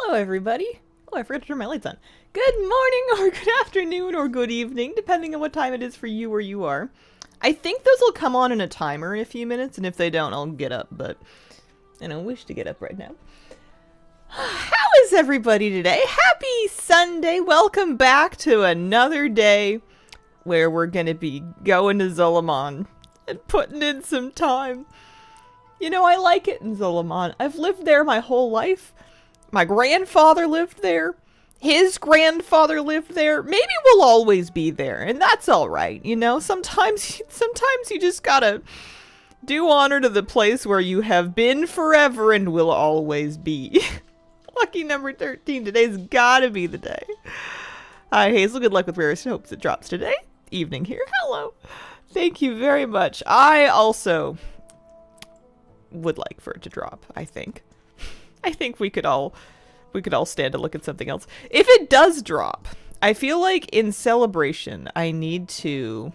Hello, everybody. Oh, I forgot to turn my lights on. Good morning, or good afternoon, or good evening, depending on what time it is for you where you are. I think those will come on in a timer in a few minutes, and if they don't, I'll get up, but I don't wish to get up right now. How is everybody today? Happy Sunday! Welcome back to another day where we're gonna be going to Zul'Aman and putting in some time. You know, I like it in Zul'Aman. I've lived there my whole life. My grandfather lived there. His grandfather lived there. Maybe we'll always be there, and that's all right. You know, sometimes you just gotta do honor to the place where you have been forever and will always be. Lucky number 13. Today's gotta be the day. Hi, Hazel. Good luck with Rarest Hopes. It drops today. Evening here. Hello. Thank you very much. I also would like for it to drop, I think. I think we could all stand to look at something else. If it does drop, I feel like in celebration, I need to...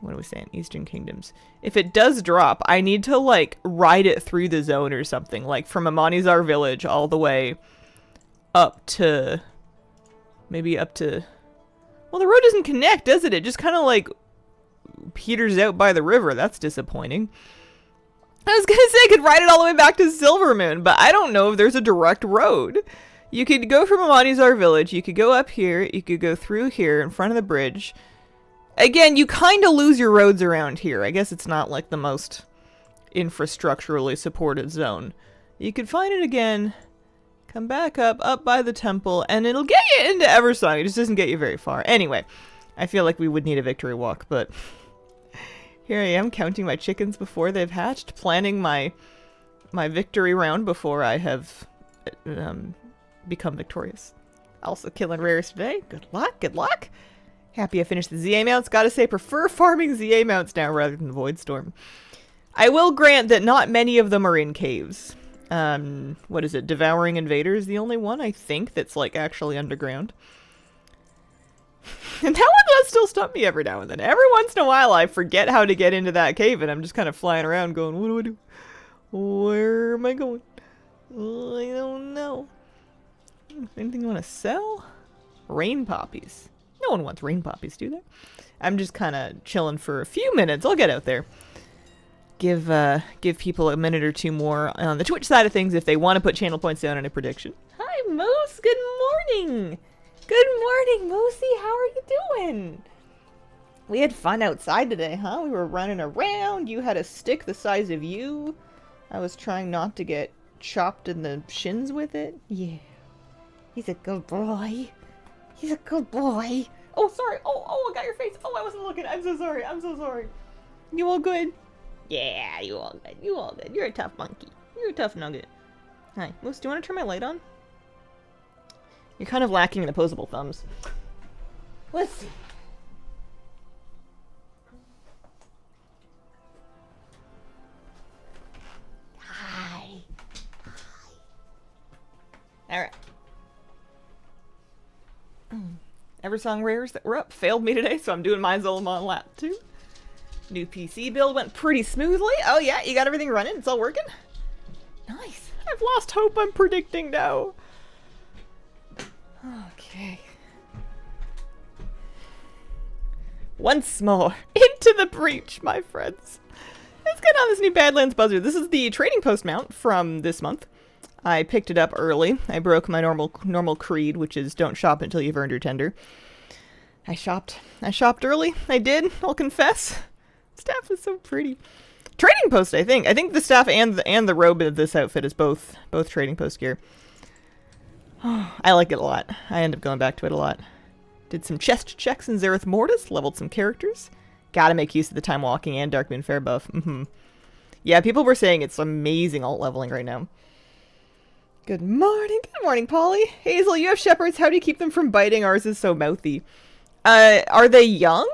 What are we saying? Eastern Kingdoms. If it does drop, I need to, like, ride it through the zone or something. Like, from Amanizar village all the way up to... Maybe up to... Well, the road doesn't connect, does it? It just kind of, like, peters out by the river. That's disappointing. I was gonna say I could ride it all the way back to Silvermoon, but I don't know if there's a direct road. You could go from Amanizar village, you could go up here, you could go through here in front of the bridge. Again, you kind of lose your roads around here. I guess it's not like the most infrastructurally supported zone. You could find it again, come back up by the temple, and it'll get you into Eversong. It just doesn't get you very far. Anyway, I feel like we would need a victory walk, but... Here I am, counting my chickens before they've hatched, planning my victory round before I have become victorious. Also killing rares today. Good luck, good luck. Happy I finished the ZA mounts. Gotta say, prefer farming ZA mounts now rather than Voidstorm. I will grant that not many of them are in caves. What is it? Devouring Invader is the only one, I think, that's like actually underground. And that one does still stump me every now and then. Every once in a while I forget how to get into that cave and I'm just kind of flying around going, what do I do? Where am I going? I don't know. Anything you want to sell? Rain poppies. No one wants rain poppies, do they? I'm just kind of chilling for a few minutes. I'll get out there. Give people a minute or two more on the Twitch side of things if they want to put channel points down on a prediction. Hi, Moose. Good morning. Good morning, Moosey. How are you doing? We had fun outside today, huh? We were running around. You had a stick the size of you. I was trying not to get chopped in the shins with it. Yeah. He's a good boy. He's a good boy. Oh, sorry. Oh, I got your face. Oh, I wasn't looking. I'm so sorry. I'm so sorry. You all good? Yeah, you all good. You all good. You're a tough monkey. You're a tough nugget. Hi. Moose, do you want to turn my light on? You're kind of lacking in opposable thumbs. Let's see. Hi. Alright. Eversong rares that were up failed me today, so I'm doing my Zul'Aman lap too. New PC build went pretty smoothly. Oh yeah, you got everything running? It's all working? Nice. I've lost hope, I'm predicting now. Okay. Once more, into the breach, my friends. Let's get on this new Badlands Buzzer. This is the trading post mount from this month. I picked it up early. I broke my normal creed, which is don't shop until you've earned your tender. I shopped early. I did, I'll confess. Staff is so pretty. Trading post, I think. I think the staff and the robe of this outfit is both trading post gear. I like it a lot. I end up going back to it a lot. Did some chest checks in Zereth Mortis, leveled some characters. Gotta make use of the Time Walking and Darkmoon Fair buff. Yeah, people were saying it's amazing alt leveling right now. Good morning, Polly. Hazel, you have shepherds. How do you keep them from biting? Ours is so mouthy. Are they young?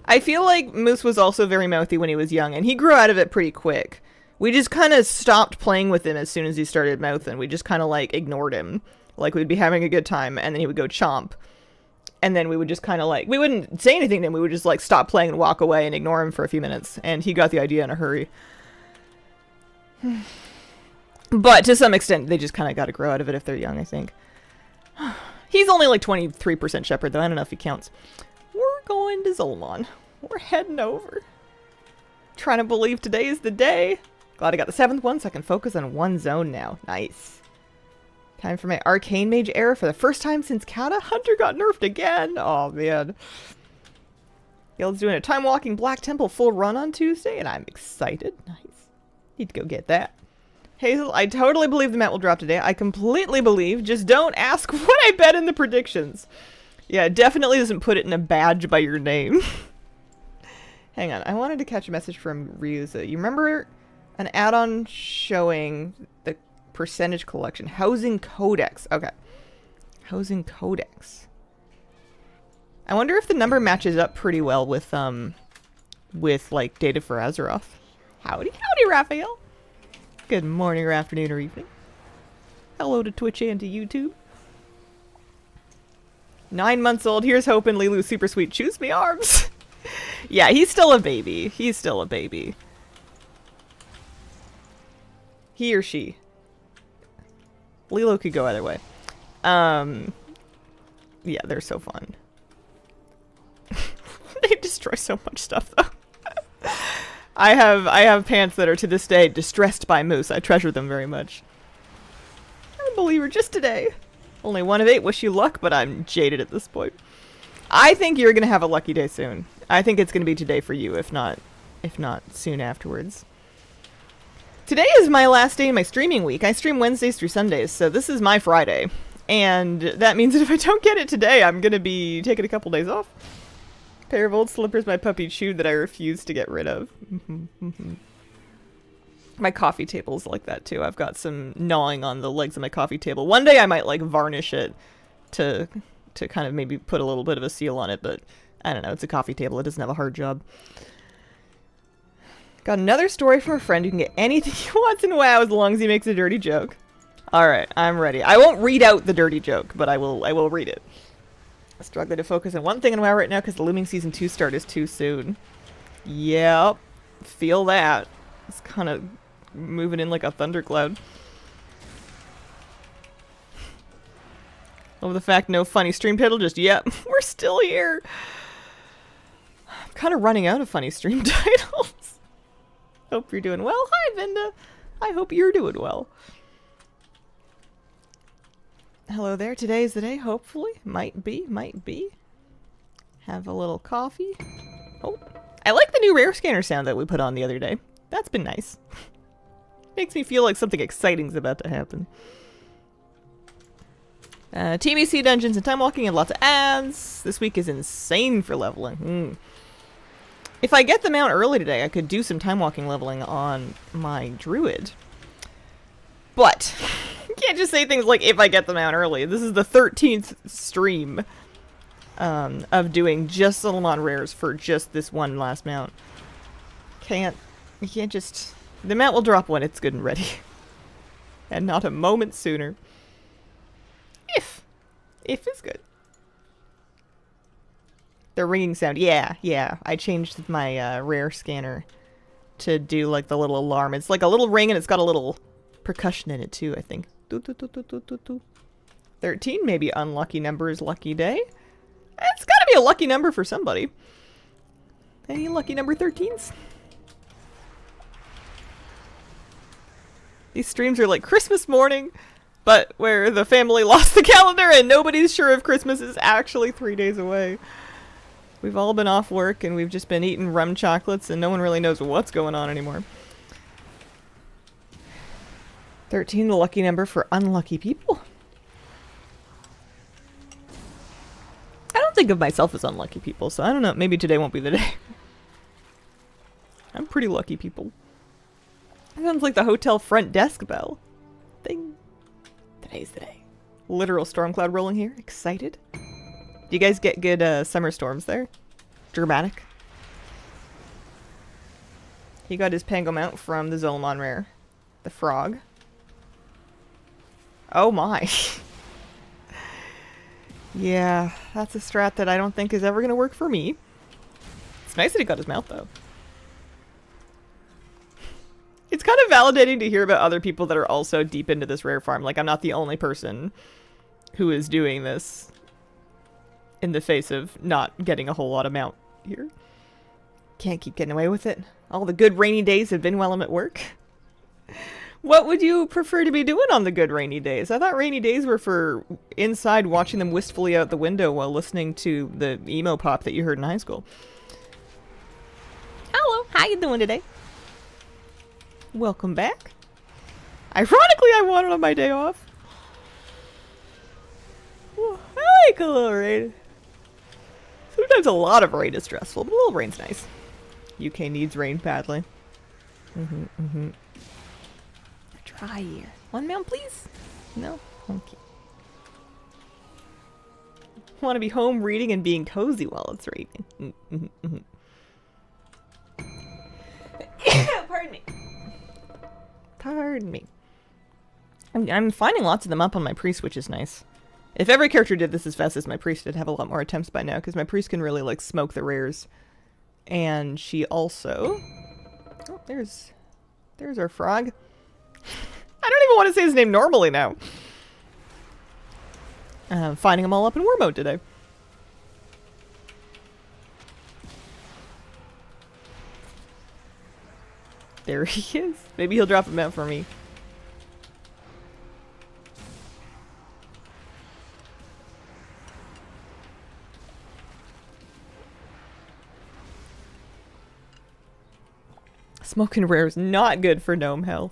I feel like Moose was also very mouthy when he was young, and he grew out of it pretty quick. We just kind of stopped playing with him as soon as he started mouthing. We just kind of, like, ignored him. Like, we'd be having a good time, and then he would go chomp. And then we would just kind of, like, we wouldn't say anything to him. We would just, like, stop playing and walk away and ignore him for a few minutes. And he got the idea in a hurry. But to some extent, they just kind of got to grow out of it if they're young, I think. He's only like 23% shepherd, though. I don't know if he counts. We're going to Zul'Aman. We're heading over. Trying to believe today is the day. Glad I got the 7th one, so I can focus on one zone now. Nice. Time for my Arcane Mage era for the first time since Kata. Hunter got nerfed again. Oh, man. Guild's doing a time-walking Black Temple full run on Tuesday, and I'm excited. Nice. Need to go get that. Hazel, I totally believe the mat will drop today. I completely believe. Just don't ask what I bet in the predictions. Yeah, it definitely doesn't put it in a badge by your name. Hang on. I wanted to catch a message from Ryuza. You remember an add-on showing the percentage collection? Housing Codex. Okay. Housing Codex. I wonder if the number matches up pretty well with like, data for Azeroth. Howdy, howdy, Raphael. Good morning or afternoon or evening. Hello to Twitch and to YouTube. 9 months old. Here's hoping Lilu's super sweet. Choose me arms. Yeah, he's still a baby. He's still a baby. He or she. Lilo could go either way. Yeah, they're so fun. They destroy so much stuff, though. I have pants that are to this day distressed by moose. I treasure them very much. I'm a believer just today. Only 1 of 8. Wish you luck, but I'm jaded at this point. I think you're gonna have a lucky day soon. I think it's gonna be today for you, if not soon afterwards. Today is my last day in my streaming week. I stream Wednesdays through Sundays, so this is my Friday. And that means that if I don't get it today, I'm gonna be taking a couple days off. Pair of old slippers my puppy chewed that I refuse to get rid of. My coffee table's like that too. I've got some gnawing on the legs of my coffee table. One day I might like varnish it to kind of maybe put a little bit of a seal on it, but I don't know. It's a coffee table. It doesn't have a hard job. Got another story from a friend who can get anything he wants in WoW as long as he makes a dirty joke. Alright, I'm ready. I won't read out the dirty joke, but I will read it. Struggling to focus on one thing in WoW right now because the looming Season 2 start is too soon. Yep. Feel that. It's kind of moving in like a thundercloud. Over the fact no funny stream title, just yep, we're still here. I'm kind of running out of funny stream titles. Hope you're doing well. Hi, Vinda. I hope you're doing well. Hello there. Today's the day, hopefully. Might be. Have a little coffee. Oh, I like the new rare scanner sound that we put on the other day. That's been nice. Makes me feel like something exciting's about to happen. TBC dungeons and time walking and lots of ads. This week is insane for leveling. If I get them out early today, I could do some time walking leveling on my druid. But you can't just say things like if I get them out early. This is the 13th stream of doing just Zul'Aman rares for just this one last mount. You can't just... The mount will drop when it's good and ready. And not a moment sooner. If is good. The ringing sound. Yeah. I changed my rare scanner to do like the little alarm. It's like a little ring and it's got a little percussion in it too, I think. 13, maybe unlucky number is lucky day. It's gotta be a lucky number for somebody. Any lucky number 13s? These streams are like Christmas morning, but where the family lost the calendar and nobody's sure if Christmas is actually 3 days away. We've all been off work and we've just been eating rum chocolates and no one really knows what's going on anymore. 13, the lucky number for unlucky people. I don't think of myself as unlucky people, so I don't know. Maybe today won't be the day. I'm pretty lucky people. That sounds like the hotel front desk bell. Ding. Today's the day. Literal storm cloud rolling here. Excited. Do you guys get good summer storms there? Dramatic. He got his Pango mount from the Zul'Aman rare. The frog. Oh my. Yeah, that's a strat that I don't think is ever going to work for me. It's nice that he got his mount though. it's kind of validating to hear about other people that are also deep into this rare farm. Like, I'm not the only person who is doing this in the face of not getting a whole lot of mount here. Can't keep getting away with it. All the good rainy days have been while I'm at work. What would you prefer to be doing on the good rainy days? I thought rainy days were for inside watching them wistfully out the window while listening to the emo pop that you heard in high school. Hello, how you doing today? Welcome back. Ironically, I want it on my day off. Ooh, I like a little rain. Sometimes a lot of rain is stressful, but a little rain's nice. UK needs rain badly. Dry year. 1 mount, please? No? Okay. Want to be home reading and being cozy while it's raining. Pardon me. Pardon me. I'm finding lots of them up on my priest, which is nice. If every character did this as fast as my priest, I'd have a lot more attempts by now, because my priest can really, like, smoke the rares. And she also... Oh, there's our frog. I don't even want to say his name normally now. Finding them all up in war mode today. There he is. Maybe he'll drop him out for me. Smoking rare is not good for gnome health.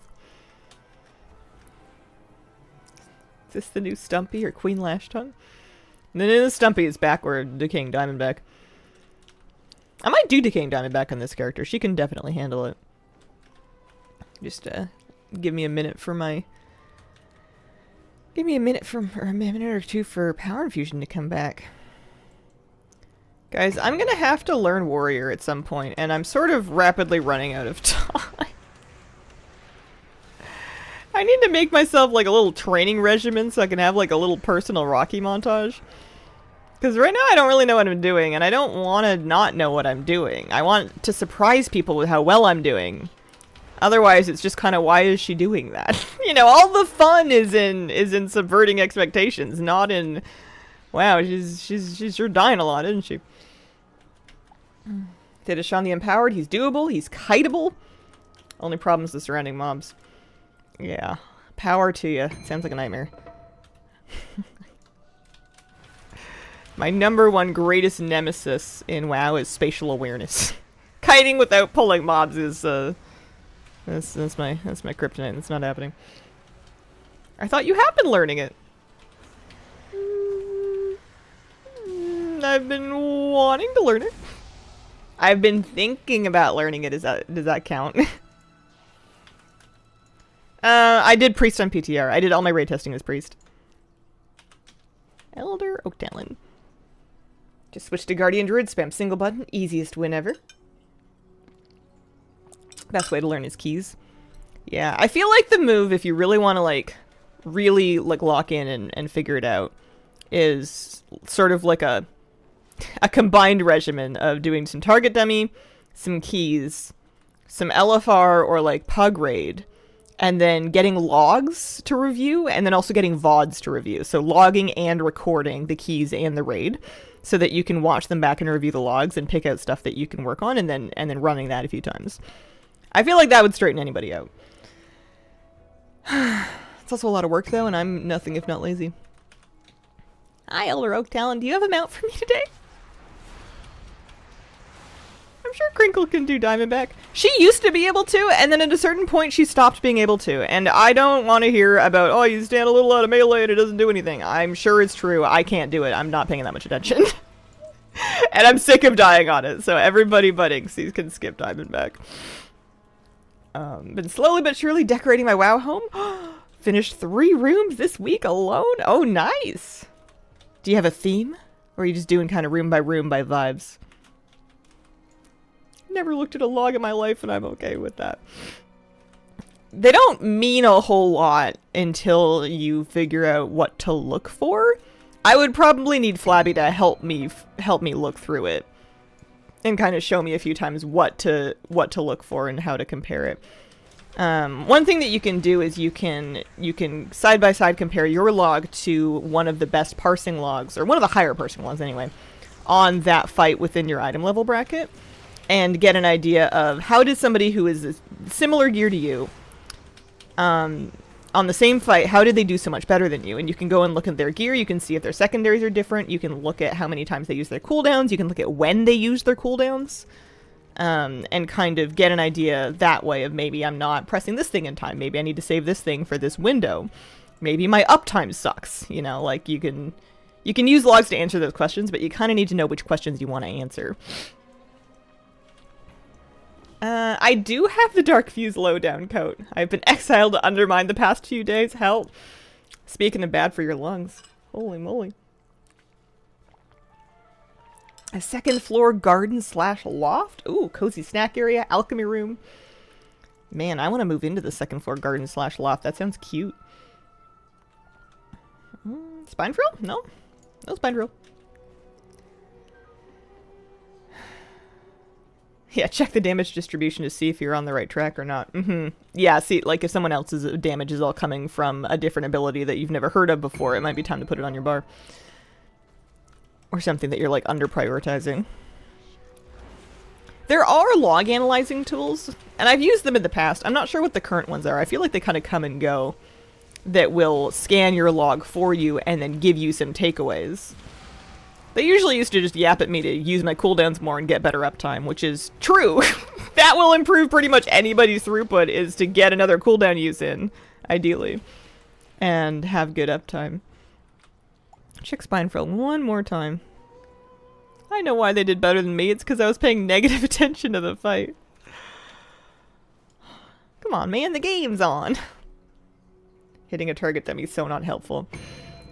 Is this the new Stumpy or Queen Lash Tongue? And then the Stumpy is back or Decaying Diamondback. I might do Decaying Diamondback on this character. She can definitely handle it. Just give me a minute for my... Give me a minute or a minute or two for Power Infusion to come back. Guys, I'm gonna have to learn Warrior at some point, and I'm sort of rapidly running out of time. I need to make myself like a little training regimen so I can have like a little personal Rocky montage. Because right now I don't really know what I'm doing, and I don't want to not know what I'm doing. I want to surprise people with how well I'm doing. Otherwise, it's just kind of, why is she doing that? You know, all the fun is in subverting expectations, not in, wow, she's sure dying a lot, isn't she? Tidishan the Empowered, he's doable, he's kiteable. Only problem is the surrounding mobs. Yeah, power to you. Sounds like a nightmare. My #1 greatest nemesis in WoW is spatial awareness. Kiting without pulling mobs is that's my kryptonite. That's not happening. I thought you had been learning it. I've been wanting to learn it. I've been thinking about learning it. Does that count? I did Priest on PTR. I did all my raid testing as Priest. Elder Oak Talon. Just switch to Guardian Druid, spam single button. Easiest win ever. Best way to learn his keys. Yeah, I feel like the move, if you really want to, like, really, like, lock in and figure it out, is sort of like a combined regimen of doing some target dummy, some keys, some LFR or, like, pug raid, and then getting logs to review, and then also getting VODs to review. So logging and recording the keys and the raid, so that you can watch them back and review the logs and pick out stuff that you can work on, and then running that a few times. I feel like that would straighten anybody out. It's also a lot of work, though, and I'm nothing if not lazy. Hi, Elder Oak Talon. Do you have a mount for me today? I'm sure Crinkle can do Diamondback. She used to be able to, and then at a certain point she stopped being able to. And I don't want to hear about, oh, you stand a little out of melee and it doesn't do anything. I'm sure it's true. I can't do it. I'm not paying that much attention. And I'm sick of dying on it. So everybody but Inxies can skip Diamondback. Been slowly but surely decorating my WoW home. Finished 3 rooms this week alone. Oh, nice. Do you have a theme? Or are you just doing kind of room by vibes? Never looked at a log in my life, and I'm okay with that. They don't mean a whole lot until you figure out what to look for. I would probably need Flabby to help me look through it and kind of show me a few times what to look for and how to compare it. One thing that you can do is you can side by side compare your log to one of the best parsing logs, or one of the higher parsing logs anyway, on that fight within your item level bracket, and get an idea of how did somebody who is similar gear to you, on the same fight, how did they do so much better than you? And you can go and look at their gear, you can see if their secondaries are different, you can look at how many times they use their cooldowns, you can look at when they use their cooldowns. And kind of get an idea that way of maybe I'm not pressing this thing in time. Maybe I need to save this thing for this window. Maybe my uptime sucks. You know, like you can use logs to answer those questions, but you kind of need to know which questions you want to answer. I do have the Dark Fuse lowdown coat. I've been exiled to Undermine the past few days. Hell, speaking of bad for your lungs. Holy moly. A second floor garden / loft. Ooh, cozy snack area, alchemy room. Man, I want to move into the second floor garden / loft. That sounds cute. Spine frill? No. No spine frill. Yeah, check the damage distribution to see if you're on the right track or not. Yeah, see, like if someone else's damage is all coming from a different ability that you've never heard of before, it might be time to put it on your bar. Or something that you're, like, under-prioritizing. There are log analyzing tools, and I've used them in the past. I'm not sure what the current ones are. I feel like they kind of come and go, that will scan your log for you and then give you some takeaways. They usually used to just yap at me to use my cooldowns more and get better uptime, which is true. That will improve pretty much anybody's throughput, is to get another cooldown use in, ideally, and have good uptime. Check spine frill one more time. I know why they did better than me. It's because I was paying negative attention to the fight. Come on, man. The game's on. Hitting a target dummy is so not helpful.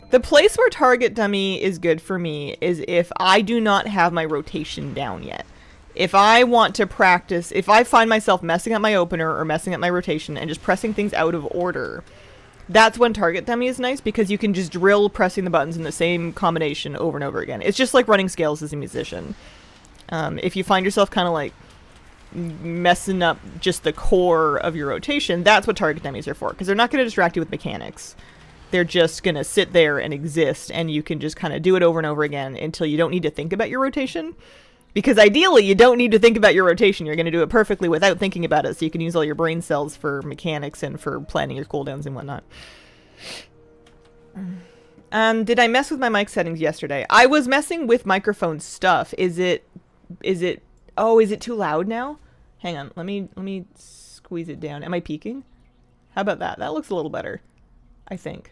The place where target dummy is good for me is if I do not have my rotation down yet. If I want to practice, if I find myself messing up my opener or messing up my rotation and just pressing things out of order, that's when target dummy is nice, because you can just drill pressing the buttons in the same combination over and over again. It's just like running scales as a musician. If you find yourself kind of like messing up just the core of your rotation, that's what target dummies are for, because they're not going to distract you with mechanics. They're just going to sit there and exist, and you can just kind of do it over and over again until you don't need to think about your rotation. Because ideally, you don't need to think about your rotation. You're going to do it perfectly without thinking about it, so you can use all your brain cells for mechanics and for planning your cooldowns and whatnot. Did I mess with my mic settings yesterday? I was messing with microphone stuff. Is it too loud now? Hang on, let me squeeze it down. Am I peaking? How about that? That looks a little better, I think.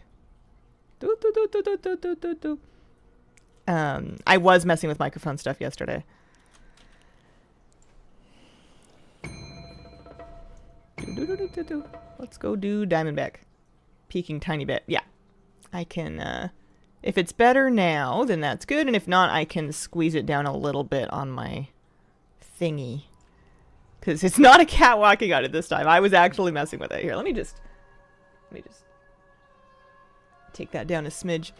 I was messing with microphone stuff yesterday. Let's go do Diamondback. Peeking tiny bit. Yeah. I can, if it's better now, then that's good. And if not, I can squeeze it down a little bit on my thingy. Because it's not a cat walking on it this time. I was actually messing with it. Here, let me just take that down a smidge.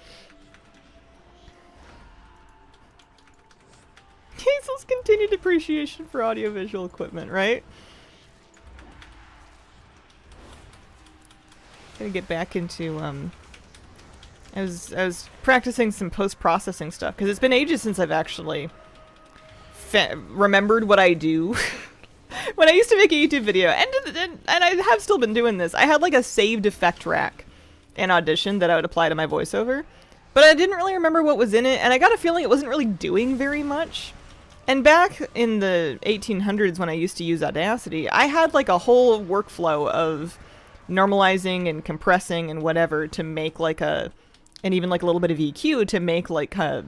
Hazel's continued appreciation for audiovisual equipment, right? Gotta get back into, I was practicing some post-processing stuff, because it's been ages since I've actually remembered what I do. When I used to make a YouTube video, and I have still been doing this, I had like a saved effect rack in Audition that I would apply to my voiceover, but I didn't really remember what was in it, and I got a feeling it wasn't really doing very much. And back in the 1800s when I used to use Audacity, I had like a whole workflow of normalizing and compressing and whatever to make like and even like a little bit of EQ to make like a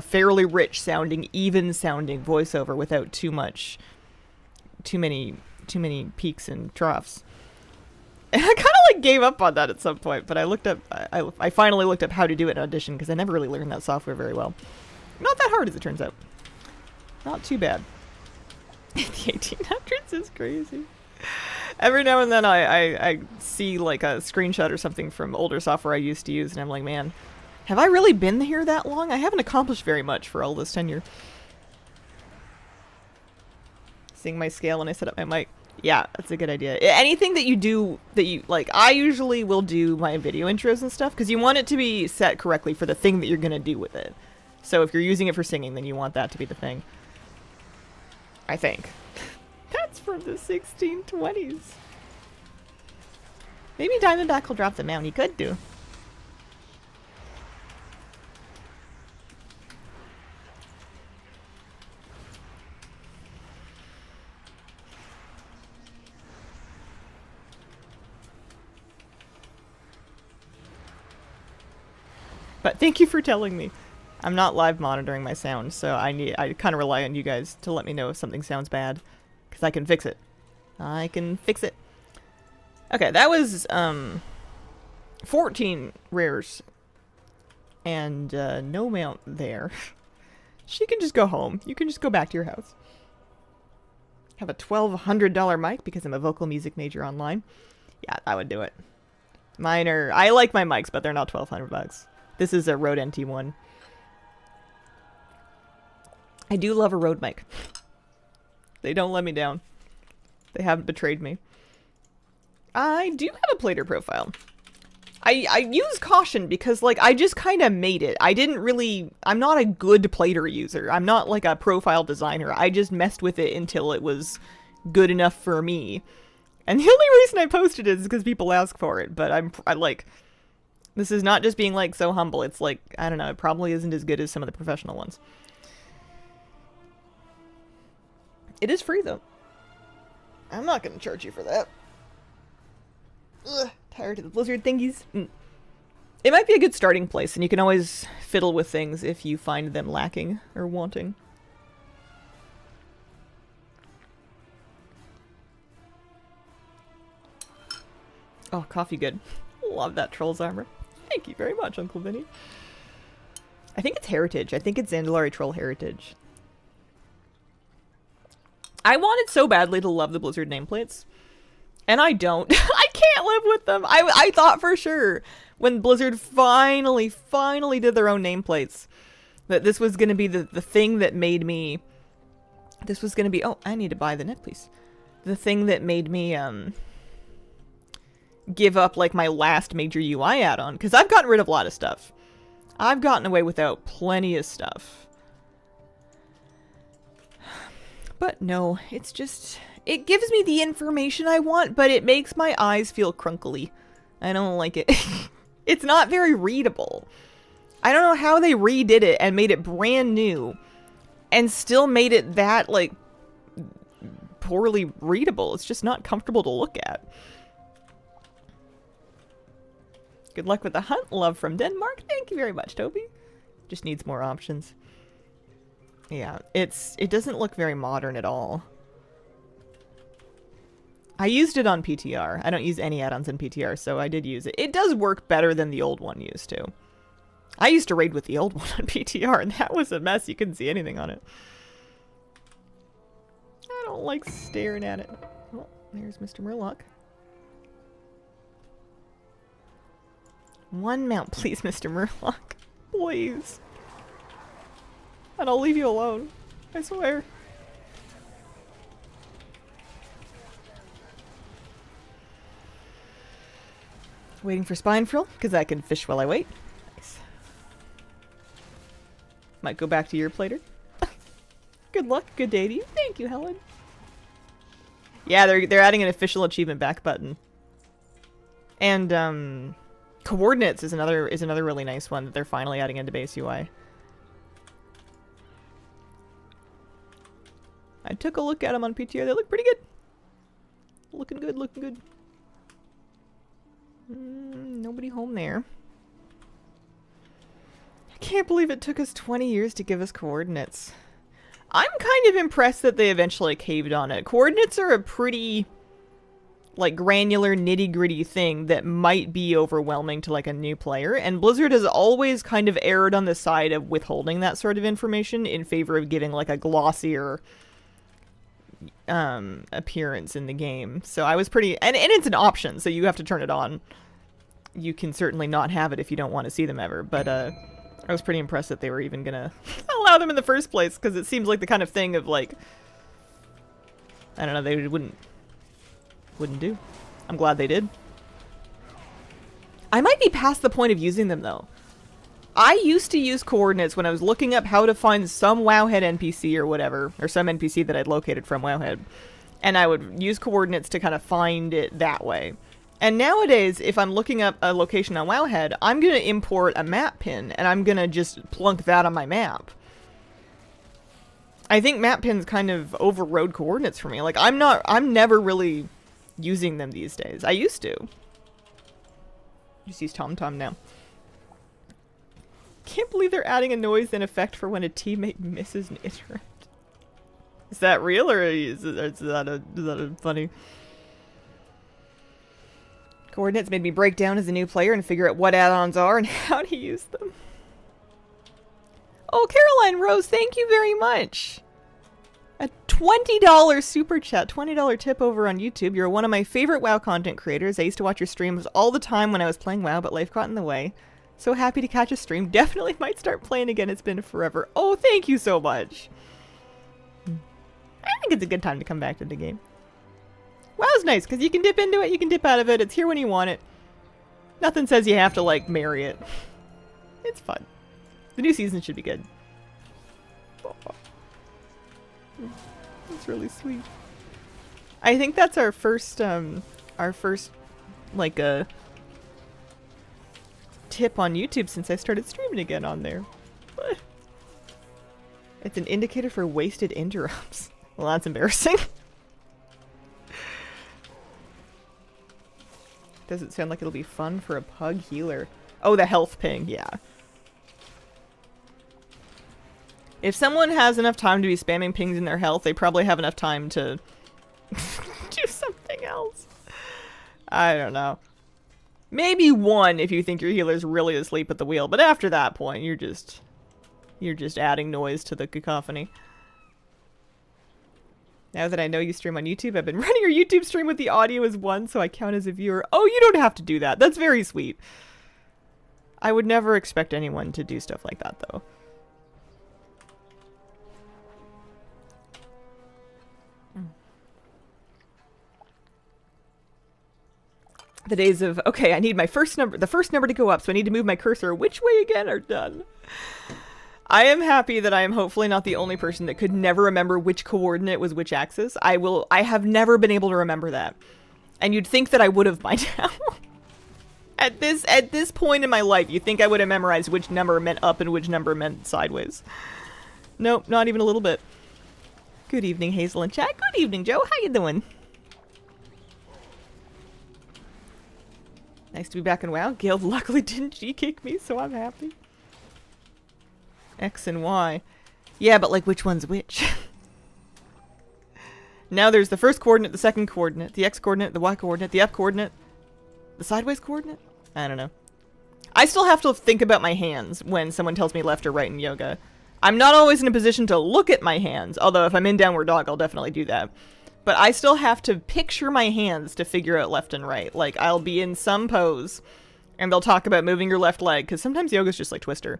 fairly rich sounding, even sounding voiceover without too many peaks and troughs. And I kind of like gave up on that at some point, but I finally looked up how to do it in Audition, because I never really learned that software very well. Not that hard, as it turns out. Not too bad. The 1800s is crazy. Every now and then I see like a screenshot or something from older software I used to use, and I'm like, man, have I really been here that long? I haven't accomplished very much for all this tenure. Seeing my scale when I set up my mic. Yeah, that's a good idea. Anything that you do that you like, I usually will do my video intros and stuff because you want it to be set correctly for the thing that you're gonna do with it. So if you're using it for singing, then you want that to be the thing. I think. That's from the 1620s. Maybe Diamondback will drop the mount. He could do. But thank you for telling me. I'm not live monitoring my sound, so I kind of rely on you guys to let me know if something sounds bad. Because I can fix it. I can fix it. Okay, that was 14 rares. And no mount there. She can just go home. You can just go back to your house. Have a $1,200 mic because I'm a vocal music major online. Yeah, I would do it. Mine are... I like my mics, but they're not $1,200. This is a Rode NT1. I do love a Rode mic. They don't let me down. They haven't betrayed me. I do have a plater profile. I use caution because, like, I just kind of made it. I didn't really... I'm not a good plater user. I'm not, like, a profile designer. I just messed with it until it was good enough for me. And the only reason I posted it is because people ask for it. But I like... This is not just being, like, so humble. It's like, I don't know, it probably isn't as good as some of the professional ones. It is free, though. I'm not going to charge you for that. Ugh, tired of the Blizzard thingies. It might be a good starting place, and you can always fiddle with things if you find them lacking or wanting. Oh, coffee good. Love that Troll's armor. Thank you very much, Uncle Vinny. I think it's Heritage. I think it's Zandalari Troll Heritage. I wanted so badly to love the Blizzard nameplates. And I don't. I can't live with them. I thought for sure when Blizzard finally did their own nameplates that this was going to be the thing that made me... This was going to be... Oh, I need to buy the neck piece. The thing that made me... give up like my last major UI add-on, because I've gotten rid of a lot of stuff. I've gotten away without plenty of stuff. But no, it's just... It gives me the information I want, but it makes my eyes feel crunkly. I don't like it. It's not very readable. I don't know how they redid it and made it brand new and still made it that, like, poorly readable. It's just not comfortable to look at. Good luck with the hunt. Love from Denmark. Thank you very much, Toby. Just needs more options. Yeah, it doesn't look very modern at all. I used it on PTR. I don't use any add-ons in PTR, so I did use it. It does work better than the old one used to. I used to raid with the old one on PTR, and that was a mess. You couldn't see anything on it. I don't like staring at it. Oh, there's Mr. Murloc. One mount, please, Mr. Murloc. Please. And I'll leave you alone. I swear. Waiting for spine frill, because I can fish while I wait. Nice. Might go back to your plater. Good luck, good day to you. Thank you, Helen. Yeah, they're adding an official achievement back button. And coordinates is another really nice one that they're finally adding into base UI. I took a look at them on PTR. They look pretty good. Looking good, looking good. Nobody home there. I can't believe it took us 20 years to give us coordinates. I'm kind of impressed that they eventually caved on it. Coordinates are a pretty, like, granular, nitty-gritty thing that might be overwhelming to, like, a new player, and Blizzard has always kind of erred on the side of withholding that sort of information in favor of giving, like, a glossier appearance in the game. So I was pretty... And it's an option, so you have to turn it on. You can certainly not have it if you don't want to see them ever, but I was pretty impressed that they were even gonna allow them in the first place, because it seems like the kind of thing of, like... I don't know, they wouldn't Wouldn't do. I'm glad they did. I might be past the point of using them, though. I used to use coordinates when I was looking up how to find some Wowhead NPC or whatever, or some NPC that I'd located from Wowhead. And I would use coordinates to kind of find it that way. And nowadays, if I'm looking up a location on Wowhead, I'm going to import a map pin, and I'm going to just plunk that on my map. I think map pins kind of overrode coordinates for me. Like, I'm never really using them these days. I used to. Just use TomTom now. Can't believe they're adding a noise and effect for when a teammate misses an interact. Is that real, or is that a funny? Coordinates made me break down as a new player and figure out what add-ons are and how to use them. Oh, Caroline Rose, thank you very much. A $20 super chat, $20 tip over on YouTube. You're one of my favorite WoW content creators. I used to watch your streams all the time when I was playing WoW, but life got in the way. So happy to catch a stream. Definitely might start playing again. It's been forever. Oh, thank you so much. I think it's a good time to come back to the game. WoW's nice, because you can dip into it, you can dip out of it. It's here when you want it. Nothing says you have to, like, marry it. It's fun. The new season should be good. Oh. That's really sweet. I think that's our first, like, tip on YouTube since I started streaming again on there. It's an indicator for wasted interrupts. Well, that's embarrassing. Doesn't sound like it'll be fun for a pug healer. Oh, the health ping, yeah. If someone has enough time to be spamming pings in their health, they probably have enough time to do something else. I don't know. Maybe one if you think your healer's really asleep at the wheel, but after that point, you're just adding noise to the cacophony. Now that I know you stream on YouTube, I've been running your YouTube stream with the audio as one, so I count as a viewer. Oh, you don't have to do that. That's very sweet. I would never expect anyone to do stuff like that, though. The days of, okay, I need my first number, the first number to go up, so I need to move my cursor which way again are done. I am happy that I am hopefully not the only person that could never remember which coordinate was which axis. I have never been able to remember that. And you'd think that I would have by now. At this point in my life, you'd think I would have memorized which number meant up and which number meant sideways. Nope, not even a little bit. Good evening, Hazel and chat. Good evening, Joe. How you doing? Nice to be back in WoW. Guild luckily didn't G-kick me, so I'm happy. X and Y. Yeah, but like which one's which? Now there's the first coordinate, the second coordinate, the X coordinate, the Y coordinate, the up coordinate, the sideways coordinate? I don't know. I still have to think about my hands when someone tells me left or right in yoga. I'm not always in a position to look at my hands, although if I'm in downward dog, I'll definitely do that. But I still have to picture my hands to figure out left and right. Like, I'll be in some pose, and they'll talk about moving your left leg, because sometimes yoga's just like Twister.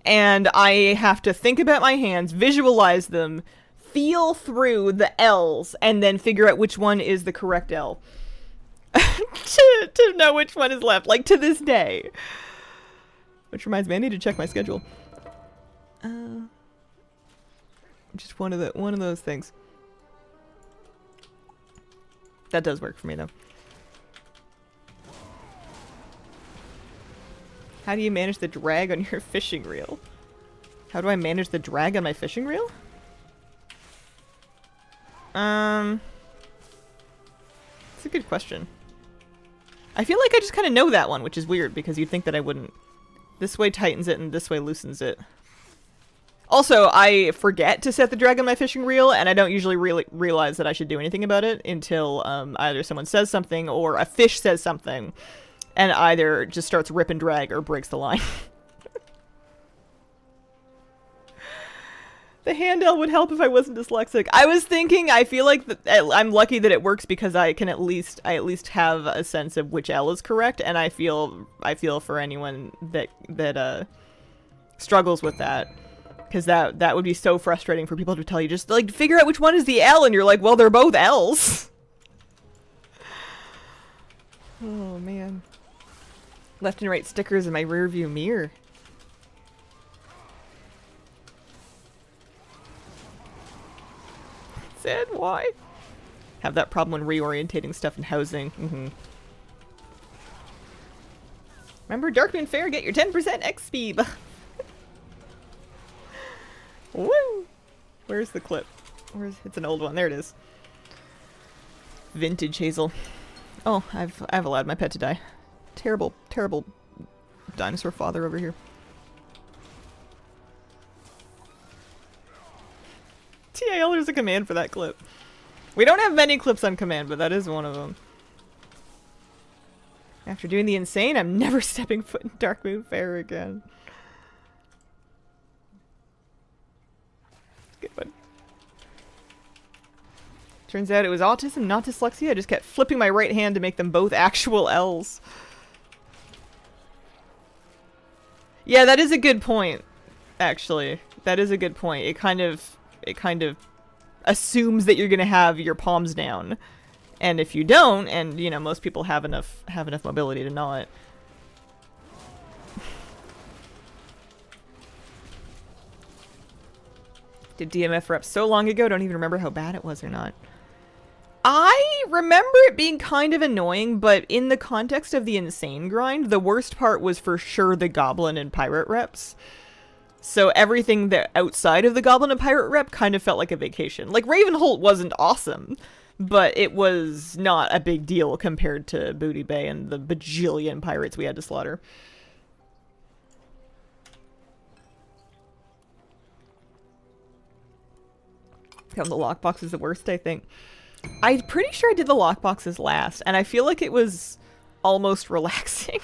And I have to think about my hands, visualize them, feel through the L's, and then figure out which one is the correct L. to know which one is left, like to this day. Which reminds me, I need to check my schedule. Just one of those things. That does work for me, though. How do you manage the drag on your fishing reel? How do I manage the drag on my fishing reel? It's a good question. I feel like I just kind of know that one, which is weird, because you'd think that I wouldn't. This way tightens it, and this way loosens it. Also, I forget to set the drag on my fishing reel, and I don't usually realize that I should do anything about it until either someone says something or a fish says something, and either just starts rip and drag or breaks the line. The handle would help if I wasn't dyslexic. I was thinking, I feel like I'm lucky that it works because I at least have a sense of which L is correct, and I feel for anyone that struggles with that. Because that would be so frustrating for people to tell you, just like figure out which one is the L, and you're like, well, they're both L's. Oh, man. Left and right stickers in my rear view mirror. Sad, why? Have that problem when reorientating stuff in housing. Remember, Darkmoon Fair, get your 10% XP. Woo! Where's the clip? It's an old one. There it is. Vintage Hazel. Oh, I've allowed my pet to die. Terrible, terrible dinosaur father over here. TIL, there's a command for that clip. We don't have many clips on command, but that is one of them. After doing the insane, I'm never stepping foot in Darkmoon Fair again. Good one. Turns out it was autism, not dyslexia. I just kept flipping my right hand to make them both actual L's. Yeah, that is a good point, actually. That is a good point. It kind of assumes that you're gonna have your palms down. And if you don't, and you know, most people have enough mobility to not. Did DMF rep so long ago, don't even remember how bad it was or not. I remember it being kind of annoying, but in the context of the insane grind, the worst part was for sure the goblin and pirate reps. So everything that outside of the goblin and pirate rep kind of felt like a vacation. Like Ravenholt wasn't awesome, but it was not a big deal compared to Booty Bay and the bajillion pirates we had to slaughter. The lockbox is the worst, I think. I'm pretty sure I did the lockboxes last, and I feel like it was almost relaxing.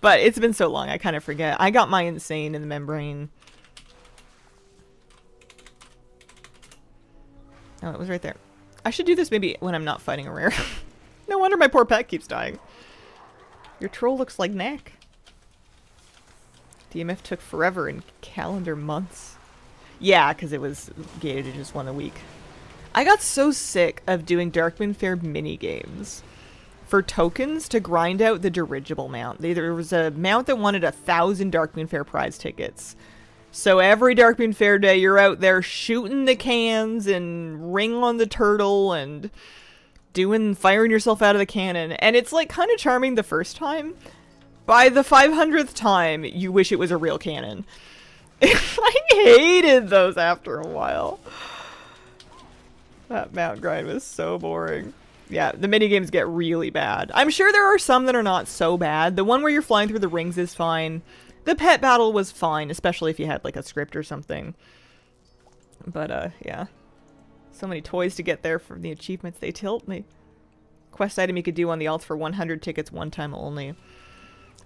But it's been so long, I kind of forget. I got my insane in the membrane. Oh, it was right there. I should do this maybe when I'm not fighting a rare. No wonder my poor pet keeps dying. Your troll looks like Knack. DMF took forever in calendar months. Yeah, because it was gated to just 1 a week. I got so sick of doing Darkmoon Fair mini-games for tokens to grind out the dirigible mount. There was a mount that wanted 1,000 Darkmoon Fair prize tickets. So every Darkmoon Fair day, you're out there shooting the cans and ring on the turtle and firing yourself out of the cannon. And it's like kind of charming the first time. By the 500th time, you wish it was a real cannon. I hated those after a while. That mount grind was so boring. Yeah, the minigames get really bad. I'm sure there are some that are not so bad. The one where you're flying through the rings is fine. The pet battle was fine, especially if you had like a script or something. But yeah. So many toys to get there from the achievements, they tilt me. Quest item you could do on the alt for 100 tickets one time only.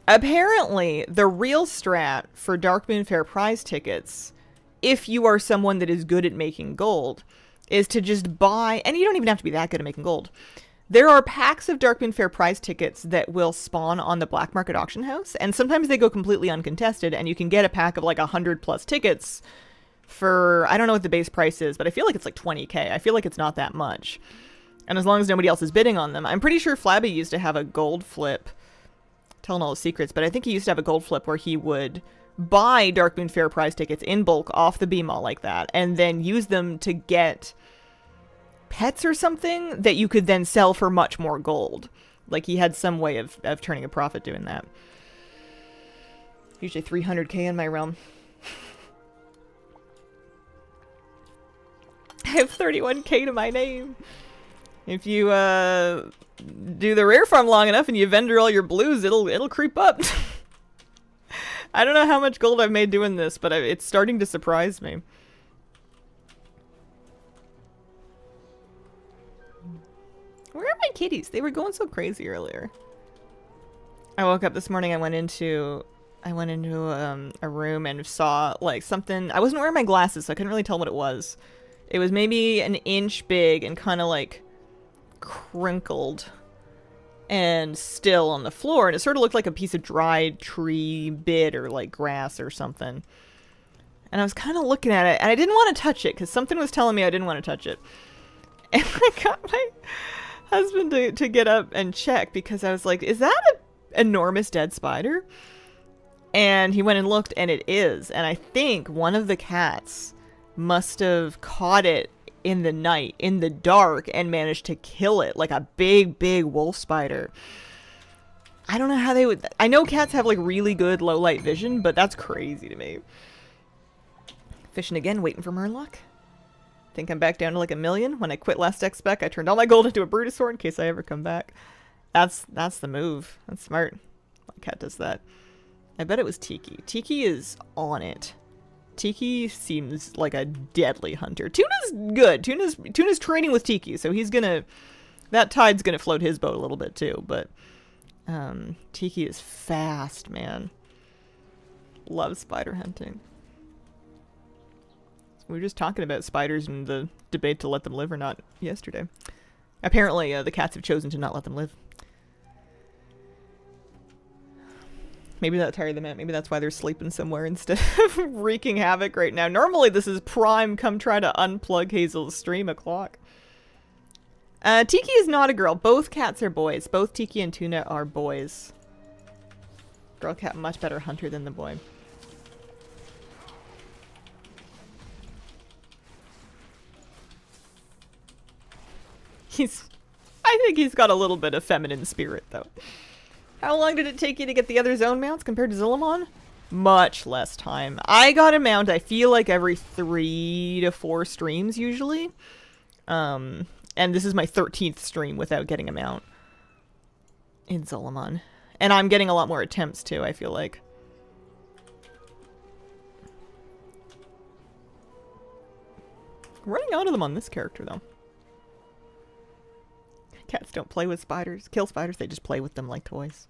Apparently, the real strat for Darkmoon Fair prize tickets, if you are someone that is good at making gold, is to just buy, and you don't even have to be that good at making gold. There are packs of Darkmoon Fair prize tickets that will spawn on the black market auction house, and sometimes they go completely uncontested, and you can get a pack of like 100 plus tickets for, I don't know what the base price is, but I feel like it's like 20k. I feel like it's not that much. And as long as nobody else is bidding on them. I'm pretty sure Flabby used to have a gold flip, telling all the secrets, but I think he used to have a gold flip where he would buy Darkmoon Fair prize tickets in bulk off the B-Mall like that, and then use them to get pets or something that you could then sell for much more gold. Like he had some way of turning a profit doing that. Usually 300k in my realm. I have 31k to my name. If you do the rare farm long enough and you vendor all your blues, it'll creep up. I don't know how much gold I've made doing this, but it's starting to surprise me. Where are my kitties? They were going so crazy earlier. I woke up this morning, I went into a room and saw like something. I wasn't wearing my glasses, so I couldn't really tell what it was. It was maybe an inch big and kind of like crinkled and still on the floor, and it sort of looked like a piece of dried tree bit or like grass or something. And I was kind of looking at it, and I didn't want to touch it because something was telling me I didn't want to touch it. And husband to get up and check because I was like, is that an enormous dead spider? And he went and looked, and it is. And I think one of the cats must have caught it in the night, in the dark, and managed to kill it like a big, big wolf spider. I don't know how they would... I know cats have like really good low light vision, but that's crazy to me. Fishing again, waiting for Murloc. Think I'm back down to like 1 million. When I quit last X-Spec, I turned all my gold into a Brutosaur in case I ever come back. That's the move. That's smart. My cat does that. I bet it was Tiki. Tiki is on it. Tiki seems like a deadly hunter. Tuna's good. Tuna's training with Tiki, so he's gonna... That tide's gonna float his boat a little bit too, but... Tiki is fast, man. Loves spider hunting. We were just talking about spiders and the debate to let them live or not yesterday. Apparently, the cats have chosen to not let them live. Maybe that tired them out. Maybe that's why they're sleeping somewhere instead of wreaking havoc right now. Normally, this is prime come try to unplug Hazel's stream o'clock. Tiki is not a girl. Both cats are boys. Both Tiki and Tuna are boys. Girl cat much better hunter than the boy. I think he's got a little bit of feminine spirit, though. How long did it take you to get the other zone mounts compared to Zul'Aman? Much less time. I got a mount, I feel like, every 3 to 4 streams, usually. And this is my 13th stream without getting a mount in Zul'Aman. And I'm getting a lot more attempts, too, I feel like. Running out of them on this character, though. Cats don't play with spiders. Kill spiders, they just play with them like toys.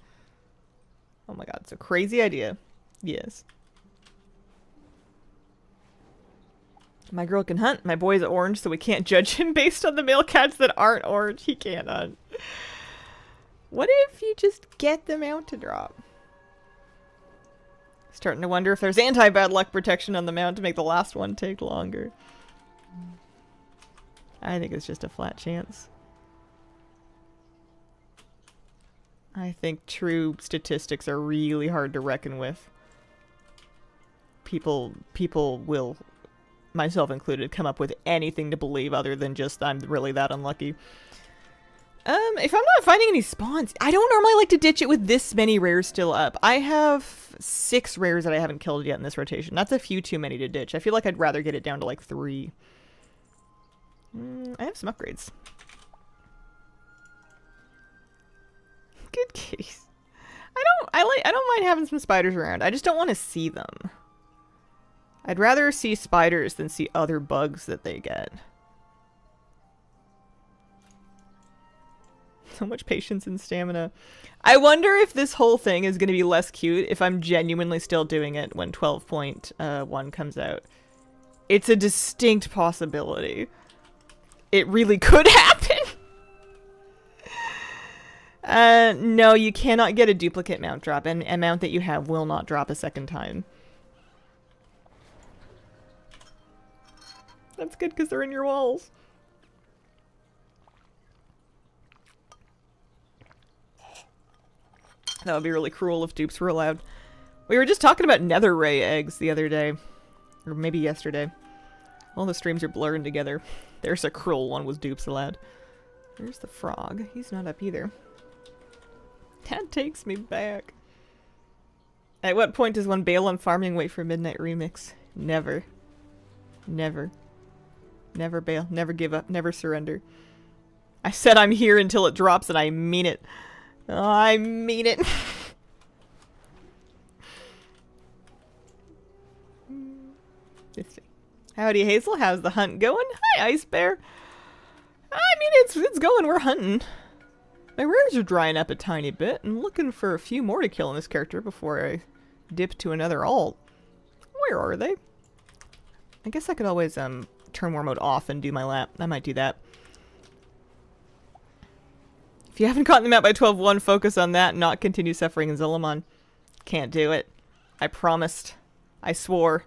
Oh my god, it's a crazy idea. Yes. My girl can hunt. My boy's orange, so we can't judge him based on the male cats that aren't orange. He can't hunt. What if you just get the mount to drop? Starting to wonder if there's anti-bad luck protection on the mount to make the last one take longer. I think it's just a flat chance. I think true statistics are really hard to reckon with. People will, myself included, come up with anything to believe other than just I'm really that unlucky. If I'm not finding any spawns, I don't normally like to ditch it with this many rares still up. I have 6 rares that I haven't killed yet in this rotation. That's a few too many to ditch. I feel like I'd rather get it down to like 3. I have some upgrades. Good case. I don't mind having some spiders around. I just don't want to see them. I'd rather see spiders than see other bugs that they get. So much patience and stamina. I wonder if this whole thing is going to be less cute if I'm genuinely still doing it when 12.1 comes out. It's a distinct possibility. It really could happen. No, you cannot get a duplicate mount drop, and a mount that you have will not drop a second time. That's good because they're in your walls. That would be really cruel if dupes were allowed. We were just talking about nether ray eggs the other day. Or maybe yesterday. All the streams are blurring together. There's a cruel one with dupes allowed. There's the frog. He's not up either. That takes me back. At what point does one bail on farming, wait for a midnight remix? Never. Never. Never bail. Never give up. Never surrender. I said I'm here until it drops, and I mean it. Oh, I mean it. Let's see. Howdy, Hazel. How's the hunt going? Hi, Ice Bear. I mean, it's going. We're hunting. My rares are drying up a tiny bit. I'm looking for a few more to kill in this character before I dip to another alt. Where are they? I guess I could always turn war mode off and do my lap. I might do that. If you haven't gotten them out by 12.1, focus on that and not continue suffering in Zul'Aman. Can't do it. I promised. I swore.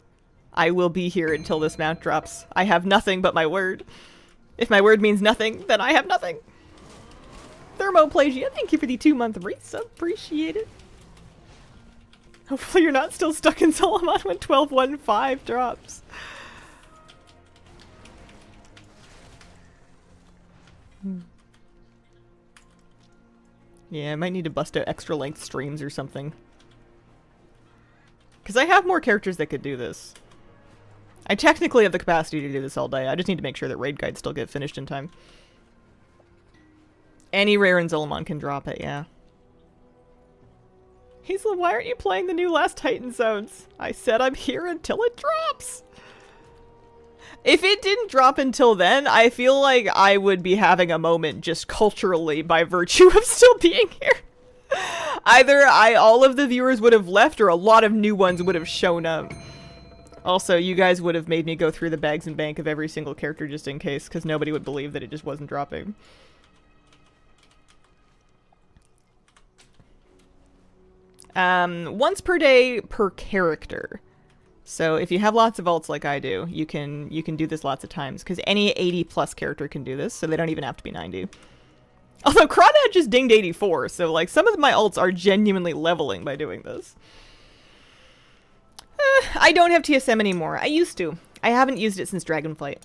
I will be here until this mount drops. I have nothing but my word. If my word means nothing, then I have nothing. Thermoplagia, thank you for the 2-month resub. Appreciate it. Hopefully you're not still stuck in Zul'Aman when 12.15 drops. Yeah, I might need to bust out extra length streams or something. Because I have more characters that could do this. I technically have the capacity to do this all day. I just need to make sure that raid guides still get finished in time. Any rare in Zul'Aman can drop it, yeah. Hazel, why aren't you playing the new Last Titan zones? I said I'm here until it drops! If it didn't drop until then, I feel like I would be having a moment just culturally by virtue of still being here. Either all of the viewers would have left or a lot of new ones would have shown up. Also, you guys would have made me go through the bags and bank of every single character just in case, because nobody would believe that it just wasn't dropping. Once per day per character. So if you have lots of alts like I do, you can do this lots of times, because any 80+ character can do this, so they don't even have to be 90. Although Crawdad just dinged 84, so like some of my alts are genuinely leveling by doing this. I don't have TSM anymore. I used to. I haven't used it since Dragonflight.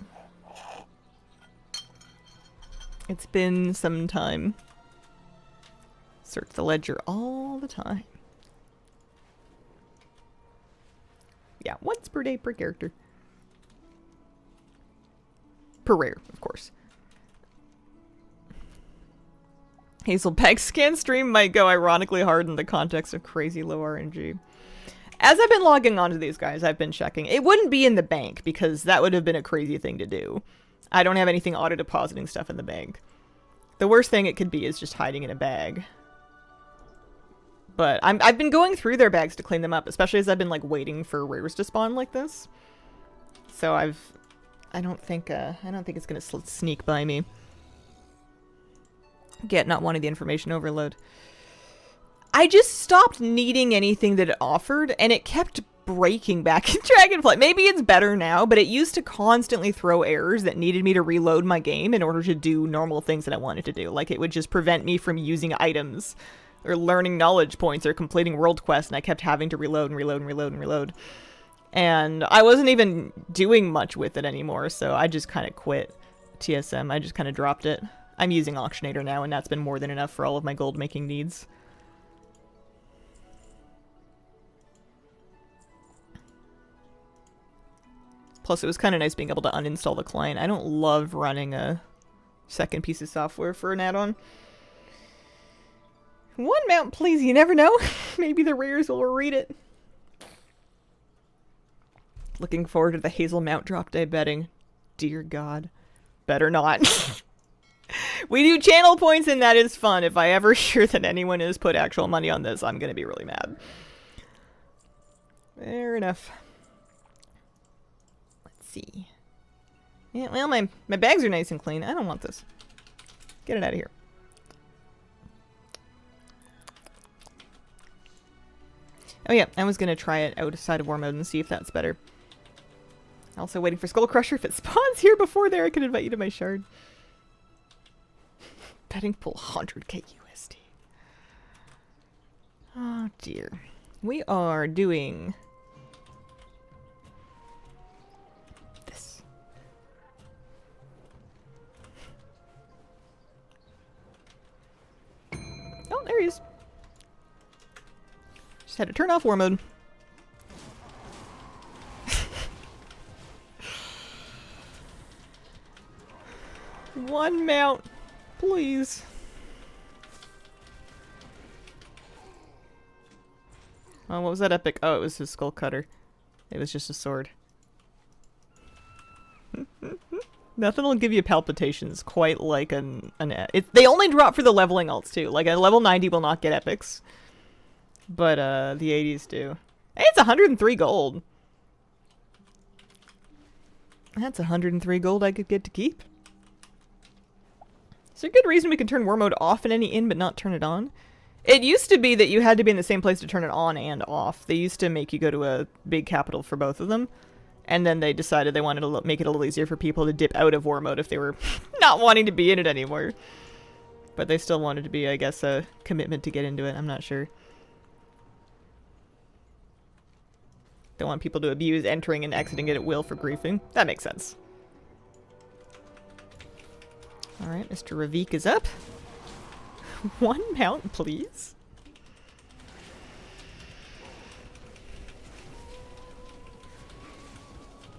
It's been some time. Search the ledger all the time. Yeah, once per day per character. Per rare, of course. Hazel Peg scan stream might go ironically hard in the context of crazy low RNG. As I've been logging onto these guys, I've been checking. It wouldn't be in the bank, because that would have been a crazy thing to do. I don't have anything auto-depositing stuff in the bank. The worst thing it could be is just hiding in a bag. But I've been going through their bags to clean them up, especially as I've been like waiting for rares to spawn like this. So I don't think it's gonna sneak by me. Get not wanting the information overload. I just stopped needing anything that it offered, and it kept breaking back in Dragonflight. Maybe it's better now, but it used to constantly throw errors that needed me to reload my game in order to do normal things that I wanted to do. Like it would just prevent me from using items or learning knowledge points or completing world quests, and I kept having to reload and reload and reload and reload. And I wasn't even doing much with it anymore, so I just kind of quit TSM. I just kind of dropped it. I'm using Auctionator now, and that's been more than enough for all of my gold making needs. Plus, it was kind of nice being able to uninstall the client. I don't love running a second piece of software for an add-on. One mount, please. You never know. Maybe the rares will read it. Looking forward to the Hazel mount drop day betting. Dear God. Better not. We do channel points, and that is fun. If I ever hear that anyone has put actual money on this, I'm going to be really mad. Fair enough. See. Yeah, well, my bags are nice and clean. I don't want this. Get it out of here. Oh yeah, I was gonna try it outside of war mode and see if that's better. Also waiting for Skull Crusher. If it spawns here before there, I can invite you to my shard. Betting pool 100k USD. Oh dear. We are doing oh, there he is. Just had to turn off war mode. One mount, please. Oh, what was that epic? Oh, it was his skull cutter. It was just a sword. Nothing will give you palpitations quite like they only drop for the leveling alts too. Like a level 90 will not get epics. But the 80s do. Hey, it's 103 gold. That's 103 gold I could get to keep. Is there a good reason we can turn war mode off in any inn but not turn it on? It used to be that you had to be in the same place to turn it on and off. They used to make you go to a big capital for both of them. And then they decided they wanted to make it a little easier for people to dip out of war mode if they were not wanting to be in it anymore. But they still wanted to be, I guess, a commitment to get into it. I'm not sure. Don't want people to abuse entering and exiting it at will for griefing. That makes sense. Alright, Mr. Ravik is up. 1 mount, please.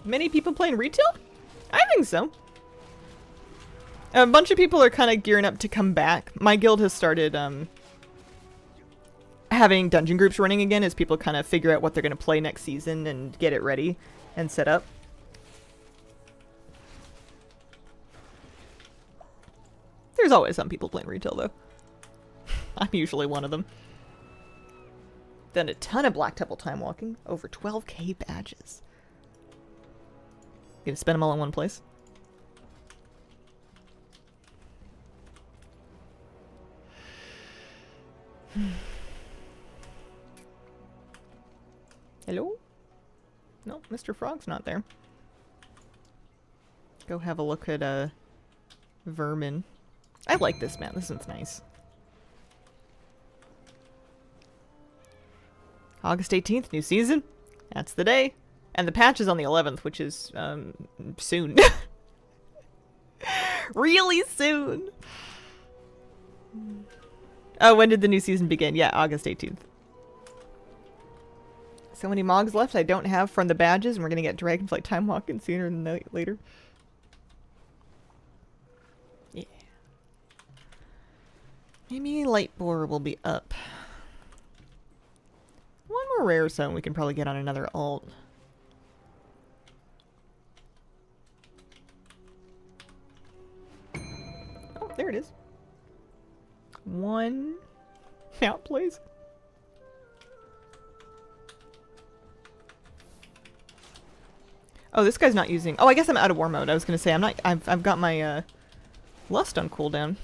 Many people playing retail? I think so. A bunch of people are kind of gearing up to come back. My guild has started having dungeon groups running again as people kind of figure out what they're going to play next season and get it ready and set up. There's always some people playing retail, though. I'm usually one of them. Done a ton of Black Temple time walking. Over 12k badges. Gonna spend them all in one place. Hello? No, Mr. Frog's not there. Go have a look at Vermin. I like this map. This one's nice. August 18th, new season. That's the day. And the patch is on the 11th, which is soon. Really soon. Oh, when did the new season begin? Yeah, August 18th. So many mogs left I don't have from the badges, and we're going to get Dragonflight time walking sooner than later. Yeah. Maybe Light Boar will be up. One more rare zone we can probably get on another alt. Oh, there it is. 1 mount, please. Oh, this guy's not using... Oh, I guess I'm out of war mode. I was gonna say, I'm not... I've got my, Lust on cooldown.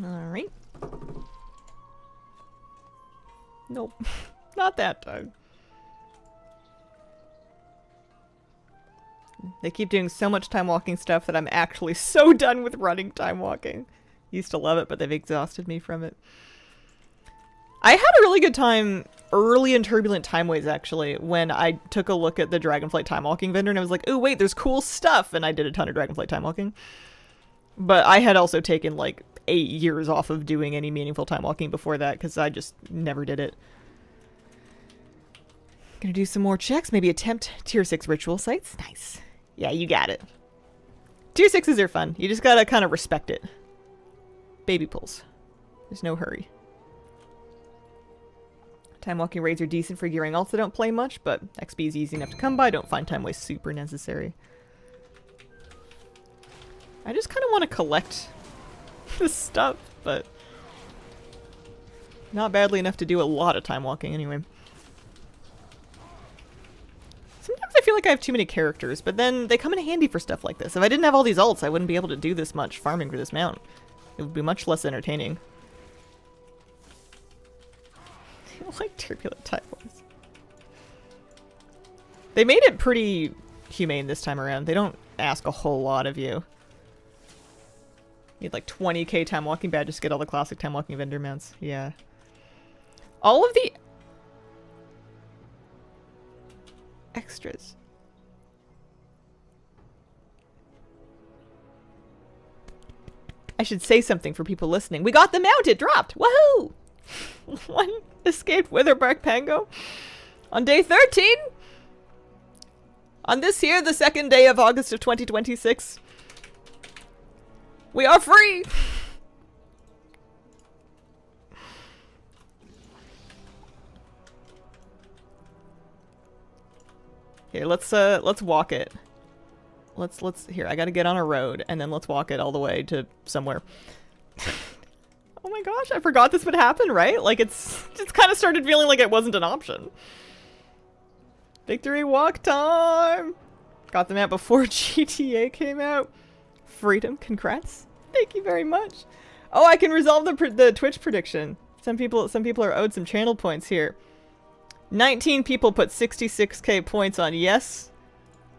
Alright. Nope. Not that time. They keep doing so much time walking stuff that I'm actually so done with running time walking. Used to love it, but they've exhausted me from it. I had a really good time early in Turbulent Timeways, actually, when I took a look at the Dragonflight time walking vendor and I was like, oh wait, there's cool stuff! And I did a ton of Dragonflight time walking. But I had also taken like 8 years off of doing any meaningful time walking before that, because I just never did it. Gonna do some more checks, maybe attempt tier 6 ritual sites. Nice. Yeah, you got it. Tier 6s are fun. You just gotta kind of respect it. Baby pulls. There's no hurry. Time walking raids are decent for gearing alts that don't play much, but XP is easy enough to come by. Don't find time waste super necessary. I just kind of want to collect this stuff, but not badly enough to do a lot of time walking anyway. Sometimes I feel like I have too many characters, but then they come in handy for stuff like this. If I didn't have all these alts, I wouldn't be able to do this much farming for this mount. It would be much less entertaining. I like Turbulent Timeways. They made it pretty humane this time around. They don't ask a whole lot of you. You need like 20k time walking badges to get all the classic time walking vendor mounts. Yeah. All of the extras. I should say something for people listening. We got the mount! It dropped! Woohoo! One escaped Witherbark Pango on day 13! On this here, the 2nd day of August of 2026. We are free! Here, let's walk it. Let's here, I gotta get on a road, and then let's walk it all the way to somewhere. Oh my gosh, I forgot this would happen, right? Like, it's kind of started feeling like it wasn't an option. Victory walk time! Got them out before GTA came out. Freedom, congrats. Thank you very much. Oh, I can resolve the Twitch prediction. Some people are owed some channel points here. 19 people put 66k points on yes.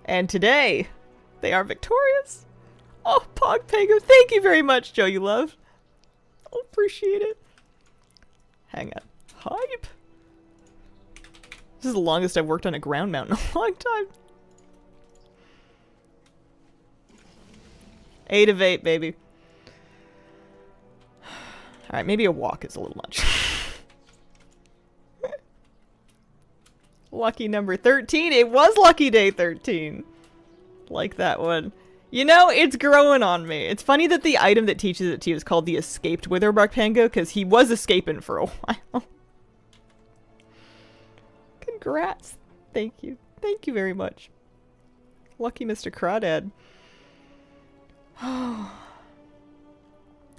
And today, they are victorious. Oh, Pog Pango, thank you very much, Joe, you love. Oh, appreciate it. Hang on. Hype. This is the longest I've worked on a ground mount in a long time. 8 of 8, baby. Alright, maybe a walk is a little much. Lucky number 13. It was lucky day 13. Like that one. You know, it's growing on me. It's funny that the item that teaches it to you is called the Escaped Witherbark Pango, because he was escaping for a while. Congrats. Thank you. Thank you very much. Lucky Mr. Crawdad.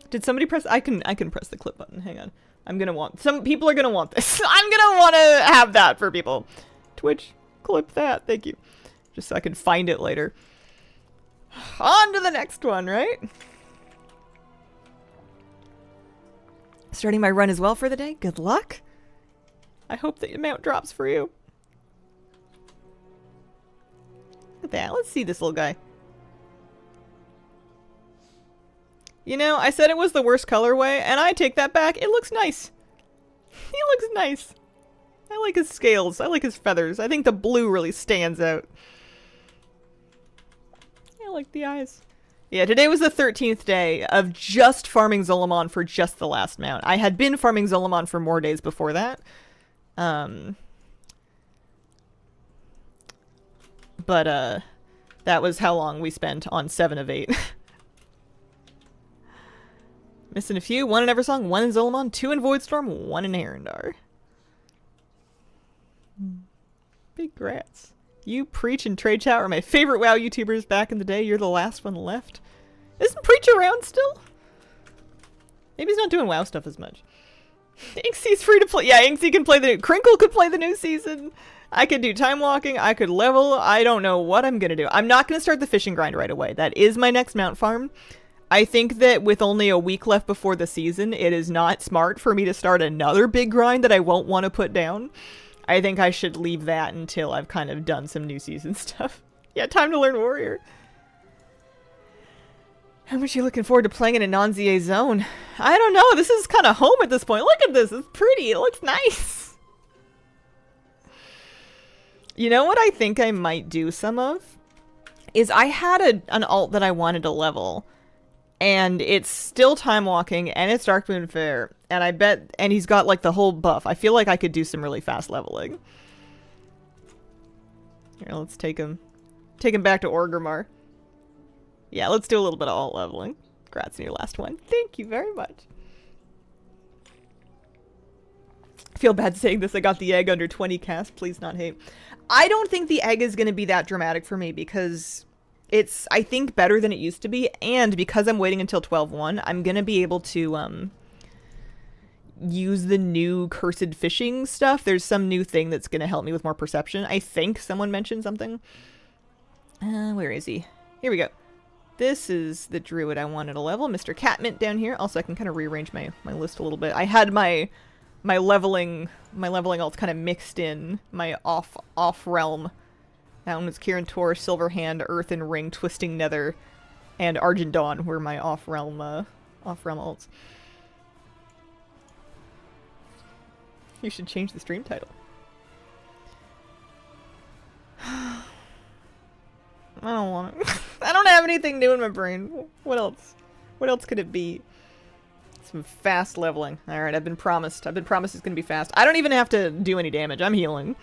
Did somebody press? I can press the clip button. Hang on. I'm gonna want, some people are gonna want this. I'm gonna want to have that for people. Twitch, clip that. Thank you. Just so I can find it later. On to the next one, right? Starting my run as well for the day. Good luck. I hope the amount drops for you. Look at that. Let's see this little guy. You know, I said it was the worst colorway, and I take that back. It looks nice. He looks nice. I like his scales. I like his feathers. I think the blue really stands out. I like the eyes. Yeah, today was the 13th day of just farming Zul'Aman for just the last mount. I had been farming Zul'Aman for more days before that. But that was how long we spent on 7 of 8. Missing a few. 1 in Eversong, 1 in Zul'Aman, 2 in Voidstorm, 1 in Arendar. Big grats. You, Preach, and Trade Chat were my favorite WoW YouTubers back in the day. You're the last one left. Isn't Preach around still? Maybe he's not doing WoW stuff as much. Inksy's free to play. Yeah, Inksy can play the new... Crinkle could play the new season. I could do time walking. I could level. I don't know what I'm gonna do. I'm not gonna start the fishing grind right away. That is my next mount farm. I think that with only a week left before the season, it is not smart for me to start another big grind that I won't want to put down. I think I should leave that until I've kind of done some new season stuff. Yeah, time to learn Warrior. How much are you looking forward to playing in a non-ZA zone? I don't know. This is kind of home at this point. Look at this. It's pretty. It looks nice. You know what I think I might do some of? Is I had an alt that I wanted to level. And it's still time walking, and it's Darkmoon Fair, and I bet, and he's got like the whole buff. I feel like I could do some really fast leveling. Here, let's take him back to Orgrimmar. Yeah, let's do a little bit of alt leveling. Congrats on your last one. Thank you very much. I feel bad saying this. I got the egg under 20 cast. Please not hate. I don't think the egg is going to be that dramatic for me because it's, I think, better than it used to be, and because I'm waiting until 12.1, I'm gonna be able to, use the new cursed fishing stuff. There's some new thing that's gonna help me with more perception. I think someone mentioned something. Where is he? Here we go. This is the druid I wanted to level, Mr. Catmint down here. Also, I can kind of rearrange my list a little bit. I had my leveling alts kind of mixed in my off realm. That one was Kirin Tor, Silverhand, Earthen Ring, Twisting Nether, and Argent Dawn were my off-realm alts. You should change the stream title. I don't want it. I don't have anything new in my brain. What else? What else could it be? Some fast leveling. Alright, I've been promised. It's gonna be fast. I don't even have to do any damage. I'm healing.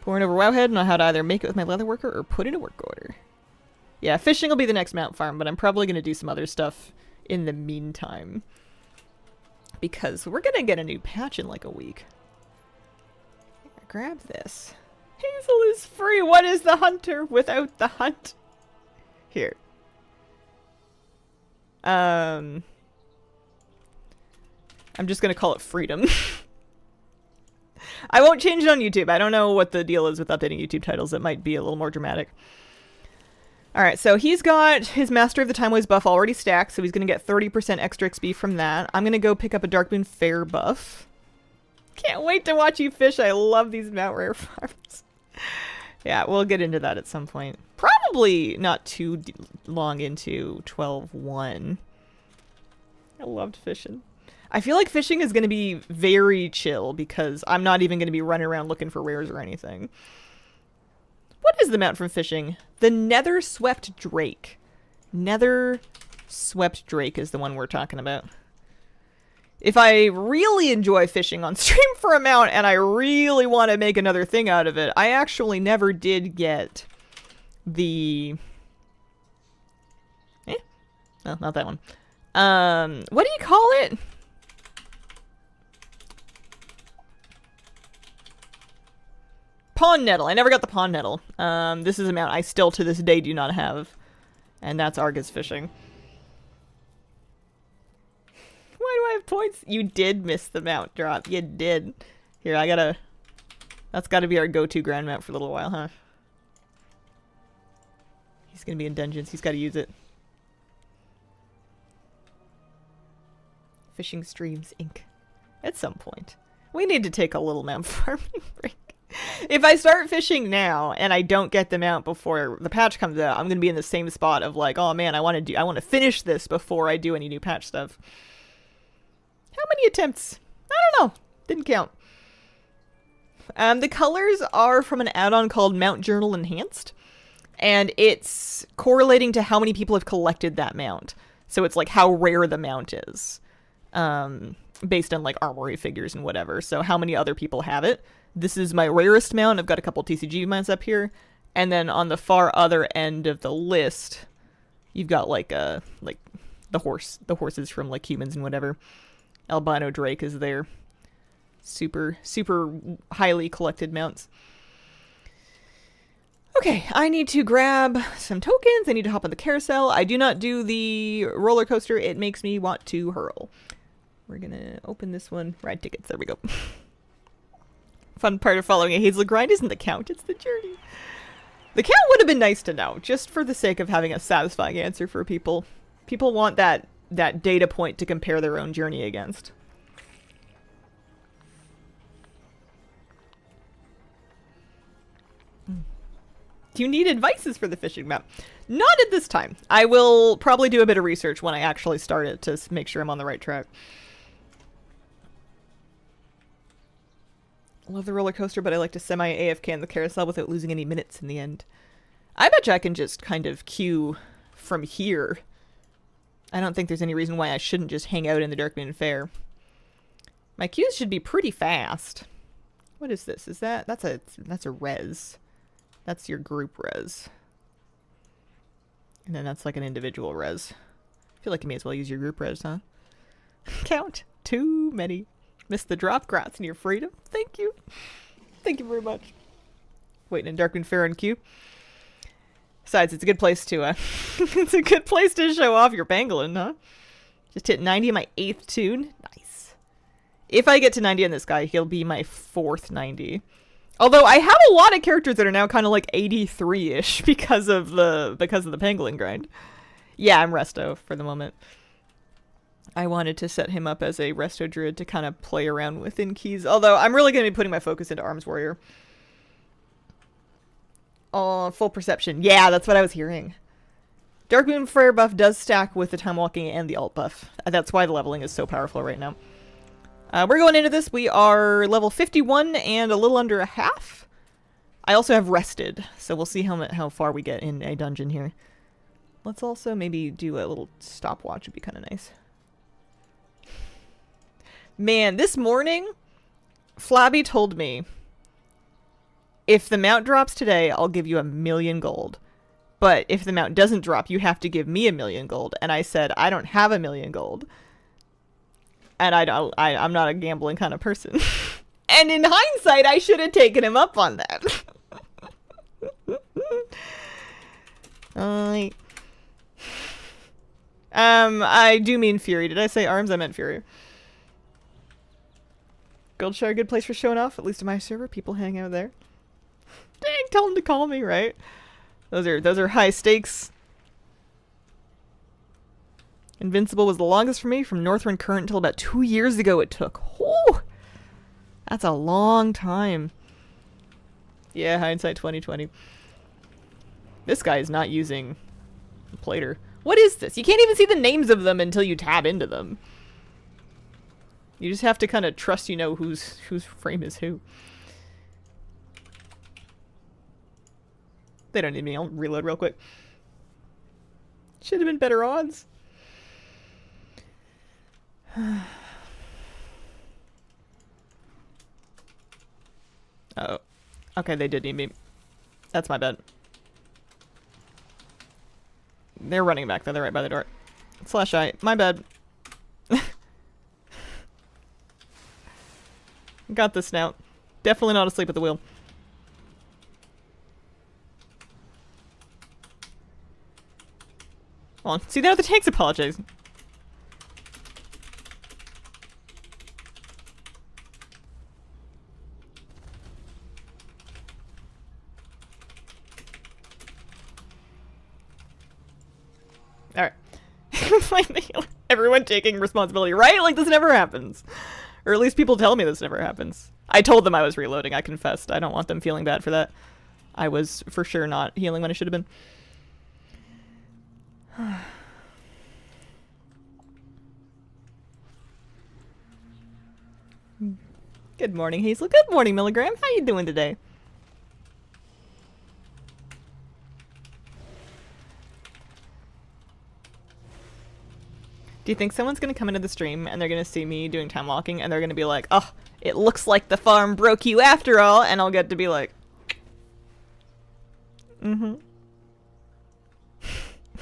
Pouring over Wowhead and know how to either make it with my leatherworker or put in a work order. Yeah, fishing will be the next mount farm, but I'm probably going to do some other stuff in the meantime. Because we're going to get a new patch in like a week. Here, grab this. Hazel is free! What is the hunter without the hunt? Here. I'm just going to call it freedom. I won't change it on YouTube. I don't know what the deal is with updating YouTube titles. It might be a little more dramatic. Alright, so he's got his Master of the Time Ways buff already stacked, so he's going to get 30% extra XP from that. I'm going to go pick up a Darkmoon Fair buff. Can't wait to watch you fish. I love these Mount Rare farms. Yeah, we'll get into that at some point. Probably not too long into 12.1. I loved fishing. I feel like fishing is going to be very chill because I'm not even going to be running around looking for rares or anything. What is the mount from fishing? The Nether Swept Drake. Nether Swept Drake is the one we're talking about. If I really enjoy fishing on stream for a mount and I really want to make another thing out of it, I actually never did get the... No, not that one. What do you call it? Pond Nettle. I never got the Pond Nettle. This is a mount I still to this day do not have. And that's Argus fishing. Why do I have points? You did miss the mount drop. You did. Here, I gotta... That's gotta be our go-to ground mount for a little while, huh? He's gonna be in dungeons. He's gotta use it. Fishing Streams Inc. At some point. We need to take a little mount farming break. If I start fishing now and I don't get them out before the patch comes out, I'm gonna be in the same spot of like, oh man, I want to finish this before I do any new patch stuff. How many attempts? I don't know. Didn't count. The colors are from an add-on called Mount Journal Enhanced, and it's correlating to how many people have collected that mount. So it's like how rare the mount is, based on like armory figures and whatever. So how many other people have it. This is my rarest mount. I've got a couple TCG mounts up here. And then on the far other end of the list, you've got like the horses from like humans and whatever. Albino Drake is there. Super, super highly collected mounts. Okay, I need to grab some tokens. I need to hop on the carousel. I do not do the roller coaster. It makes me want to hurl. We're gonna open this one. Ride tickets. There we go. Fun part of following a Hazel grind isn't the count, it's the journey. The count would have been nice to know, just for the sake of having a satisfying answer for people. People want that data point to compare their own journey against. Do you need advices for the fishing map? Not at this time. I will probably do a bit of research when I actually start it to make sure I'm on the right track. Love the roller coaster, but I like to semi-AFK on the carousel without losing any minutes in the end. I bet you I can just kind of queue from here. I don't think there's any reason why I shouldn't just hang out in the Darkmoon Fair. My queues should be pretty fast. What is this? Is that's a res. That's your group res. And then that's like an individual res. I feel like you may as well use your group res, huh? Count. Too many. Missed the drop. Grats in your freedom. Thank you. Thank you very much. Waiting in Darkmoon Fair on queue. Besides, it's a good place to it's a good place to show off your pangolin, huh? Just hit 90 in my 8th tune. Nice. If I get to 90 on this guy, he'll be my 4th 90. Although I have a lot of characters that are now kind of like 83-ish because of the pangolin grind. Yeah, I'm resto for the moment. I wanted to set him up as a resto druid to kind of play around with in keys. Although I'm really going to be putting my focus into Arms Warrior. Oh, full perception. Yeah, that's what I was hearing. Darkmoon Fair buff does stack with the time walking and the alt buff. That's why the leveling is so powerful right now. We're going into this. We are level 51 and a little under a half. I also have rested, so we'll see how far we get in a dungeon here. Let's also maybe do a little stopwatch. Would be kind of nice. Man, this morning, Flabby told me, if the mount drops today, I'll give you 1,000,000 gold. But if the mount doesn't drop, you have to give me 1,000,000 gold. And I said, I don't have 1,000,000 gold. And I'm not a gambling kind of person. And in hindsight, I should have taken him up on that. I do mean Fury. Did I say Arms? I meant Fury. Guildshare, a good place for showing off, at least in my server. People hang out there. Dang, tell them to call me, right? Those are high stakes. Invincible was the longest for me, from Northrend Current until about 2 years ago it took. Whew! That's a long time. Yeah, hindsight 2020. This guy is not using a plater. What is this? You can't even see the names of them until you tab into them. You just have to kind of trust you know whose frame is who. They don't need me. I'll reload real quick. Should have been better odds. Oh. Okay, they did need me. That's my bad. They're running back there. They're right by the door. /I. My bad. Got this now. Definitely not asleep at the wheel. Hold on. See, now the tank's apologizing. Alright. Everyone taking responsibility, right? Like, this never happens. Or at least people tell me this never happens. I told them I was reloading, I confessed. I don't want them feeling bad for that. I was for sure not healing when I should have been. Good morning, Hazel. Good morning, Milligram. How you doing today? Do you think someone's going to come into the stream and they're going to see me doing time walking and they're going to be like, oh, it looks like the farm broke you after all, and I'll get to be like, mm-hmm.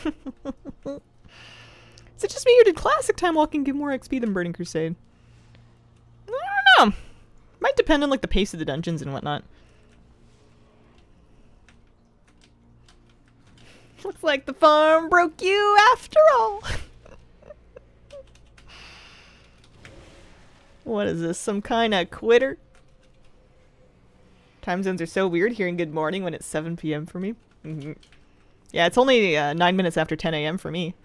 Is it just me or did classic time walking give more XP than Burning Crusade? I don't know. Might depend on like the pace of the dungeons and whatnot. Looks like the farm broke you after all. What is this? Some kind of quitter? Time zones are so weird, hearing good morning when it's 7 p.m. for me. Mm-hmm. Yeah, it's only 9 minutes after 10 a.m. for me.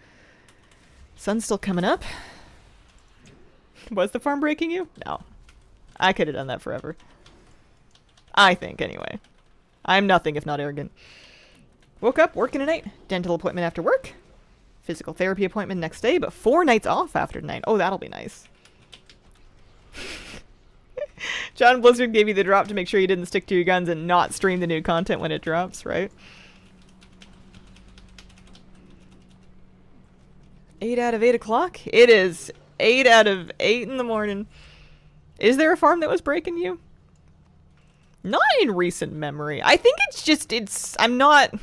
Sun's still coming up. Was the farm breaking you? No. I could have done that forever. I think, anyway. I'm nothing if not arrogant. Woke up, working tonight. Dental appointment after work. Physical therapy appointment next day, but 4 nights off after tonight. Oh, that'll be nice. John Blizzard gave you the drop to make sure you didn't stick to your guns and not stream the new content when it drops, right? 8 out of 8 o'clock? It is 8 out of 8 in the morning. Is there a farm that was breaking you? Not in recent memory. I think it's just, I'm not...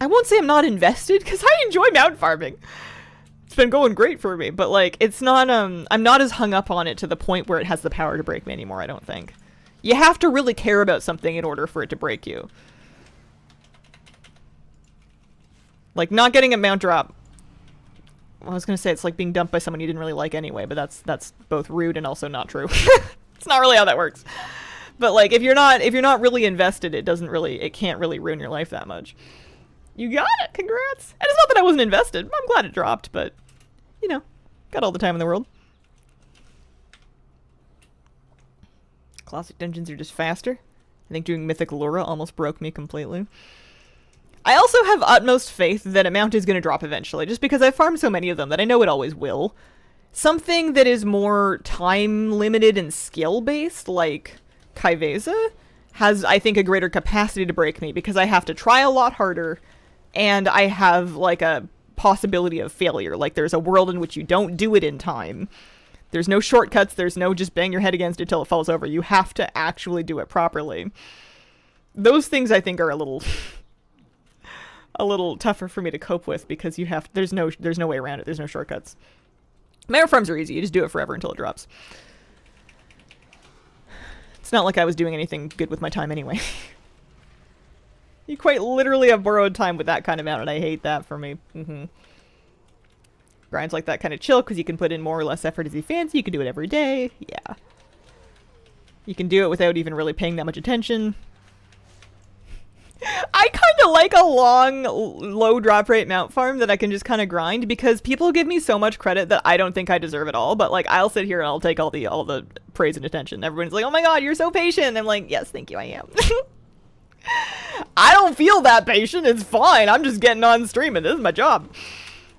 I won't say I'm not invested, because I enjoy mount farming. It's been going great for me, but like, it's not, I'm not as hung up on it to the point where it has the power to break me anymore, I don't think. You have to really care about something in order for it to break you. Like, not getting a mount drop, I was gonna say it's like being dumped by someone you didn't really like anyway, but that's both rude and also not true. It's not really how that works. But like, if you're not really invested, it can't really ruin your life that much. You got it! Congrats! And it's not that I wasn't invested. I'm glad it dropped, but, you know, got all the time in the world. Classic dungeons are just faster. I think doing Mythic Laura almost broke me completely. I also have utmost faith that a mount is going to drop eventually, just because I've farmed so many of them that I know it always will. Something that is more time-limited and skill-based, like Kaiveza, has, I think, a greater capacity to break me, because I have to try a lot harder, and I have, like, a possibility of failure. Like, there's a world in which you don't do it in time. There's no shortcuts, there's no just bang your head against it till it falls over. You have to actually do it properly. Those things, I think, are a little tougher for me to cope with, because there's no way around it. There's no shortcuts. Mare farms are easy. You just do it forever until it drops. It's not like I was doing anything good with my time anyway. You quite literally have borrowed time with that kind of amount, and I hate that for me. Mm-hmm. Grind's like that kind of chill because you can put in more or less effort as you fancy. You can do it every day. Yeah. You can do it without even really paying that much attention. I kind of like a long, low drop rate mount farm that I can just kind of grind because people give me so much credit that I don't think I deserve it all. But like, I'll sit here and I'll take all the praise and attention. Everyone's like, "Oh my god, you're so patient." I'm like, "Yes, thank you, I am." I don't feel that patient. It's fine. I'm just getting on stream and this is my job.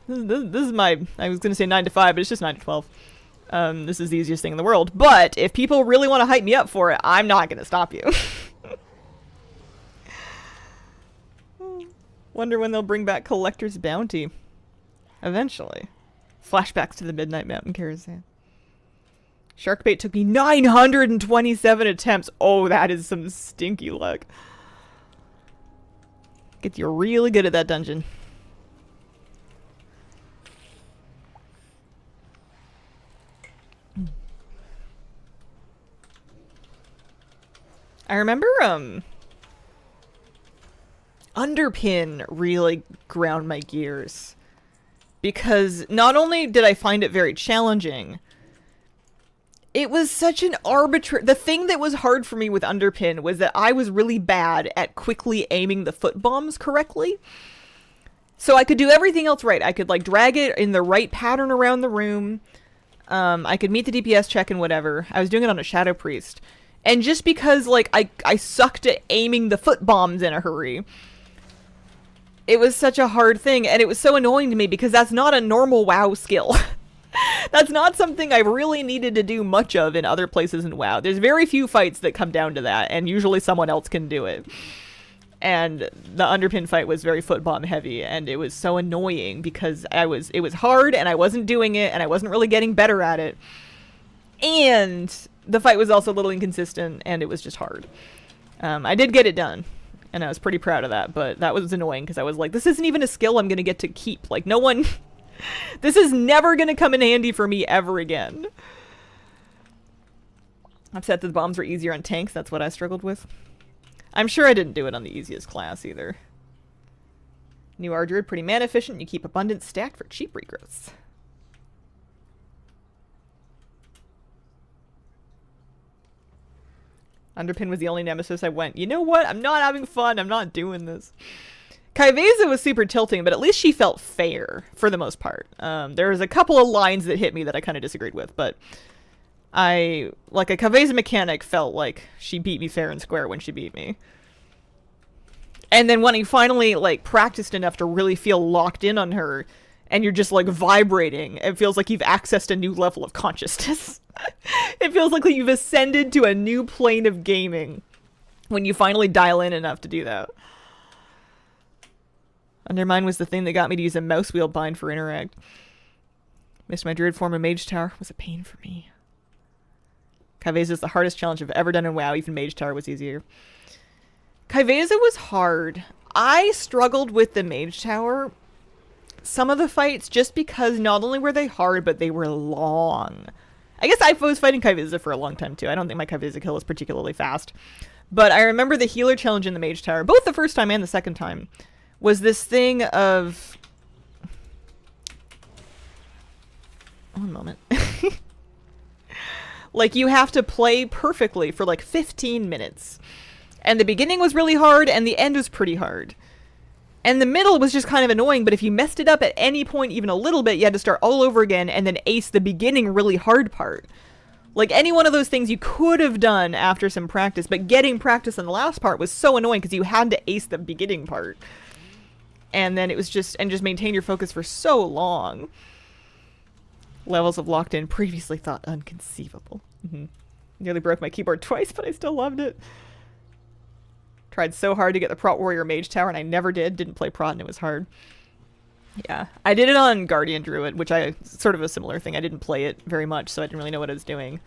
This is my, I was going to say 9 to 5, but it's just 9 to 12. This is the easiest thing in the world. But if people really want to hype me up for it, I'm not going to stop you. Wonder when they'll bring back Collector's Bounty. Eventually. Flashbacks to the Midnight Mountain Caravan. Sharkbait took me 927 attempts. Oh, that is some stinky luck. Gets you really good at that dungeon. I remember, Underpin really ground my gears. Because not only did I find it very challenging, it was such an arbitrary... The thing that was hard for me with Underpin was that I was really bad at quickly aiming the foot bombs correctly. So I could do everything else right. I could, like, drag it in the right pattern around the room. I could meet the DPS check and whatever. I was doing it on a Shadow Priest. And just because, like, I sucked at aiming the foot bombs in a hurry, it was such a hard thing. And it was so annoying to me because that's not a normal WoW skill. That's not something I really needed to do much of in other places in WoW. There's very few fights that come down to that, and usually someone else can do it. And the Underpin fight was very foot bomb heavy, and it was so annoying because it was hard, and I wasn't doing it, and I wasn't really getting better at it. And the fight was also a little inconsistent, and it was just hard. I did get it done, and I was pretty proud of that, but that was annoying because I was like, this isn't even a skill I'm going to get to keep. Like, no one... This is never going to come in handy for me ever again. Upset that the bombs were easier on tanks. That's what I struggled with. I'm sure I didn't do it on the easiest class either. New Ardruid, pretty mana efficient. You keep abundance stacked for cheap regrowths. Underpin was the only nemesis I went, you know what? I'm not having fun. I'm not doing this. Kaiveza was super tilting, but at least she felt fair for the most part. There was a couple of lines that hit me that I kind of disagreed with, but like a Kaiveza mechanic felt like she beat me fair and square when she beat me. And then when you finally like practiced enough to really feel locked in on her, and you're just like vibrating, it feels like you've accessed a new level of consciousness. It feels like you've ascended to a new plane of gaming when you finally dial in enough to do that. Undermine was the thing that got me to use a mouse wheel bind for interact. Missed my druid form in Mage Tower. Was a pain for me. Kaiveza is the hardest challenge I've ever done in WoW. Even Mage Tower was easier. Kaiveza was hard. I struggled with the Mage Tower. Some of the fights just because not only were they hard, but they were long. I guess I was fighting Kaiveza for a long time too. I don't think my Kaiveza kill was particularly fast. But I remember the healer challenge in the Mage Tower, both the first time and the second time, was this thing of... One moment. Like, you have to play perfectly for like 15 minutes. And the beginning was really hard, and the end was pretty hard. And the middle was just kind of annoying, but if you messed it up at any point, even a little bit, you had to start all over again and then ace the beginning really hard part. Like, any one of those things you could have done after some practice, but getting practice on the last part was so annoying because you had to ace the beginning part. And then it was just maintain your focus for so long. Levels of locked in previously thought unconceivable. Nearly broke my keyboard twice, but I still loved it. Tried so hard to get the Prot Warrior Mage Tower, and I never did. Didn't play Prot, and it was hard. Yeah. I did it on Guardian Druid, which sort of a similar thing. I didn't play it very much, so I didn't really know what I was doing.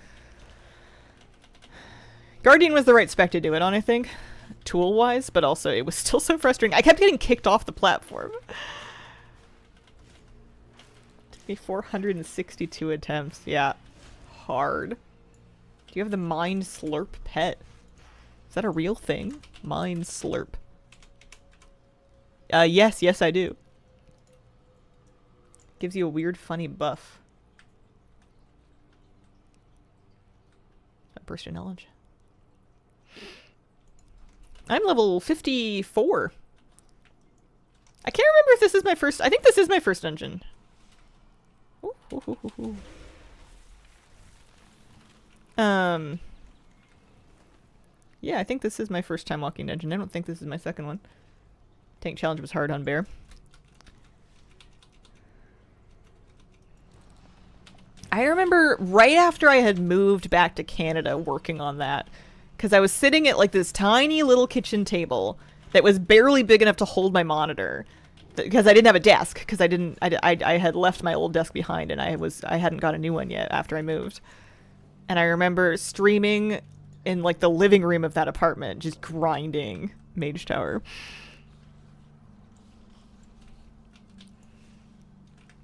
Guardian was the right spec to do it on, I think. Tool-wise, but also it was still so frustrating. I kept getting kicked off the platform. Took me 462 attempts. Yeah. Hard. Do you have the Mind Slurp pet? Is that a real thing? Mind Slurp. Yes, I do. Gives you a weird, funny buff. A burst of knowledge. I'm level 54. I can't remember if this is my first... I think this is my first dungeon. Ooh, ooh, ooh, ooh, ooh. Yeah, I think this is my first time walking dungeon. I don't think this is my second one. Tank challenge was hard on Bear. I remember right after I had moved back to Canada working on that, because I was sitting at like this tiny little kitchen table that was barely big enough to hold my monitor, because I didn't have a desk, because I had left my old desk behind, and I hadn't got a new one yet after I moved. And I remember streaming in like the living room of that apartment, just grinding Mage Tower.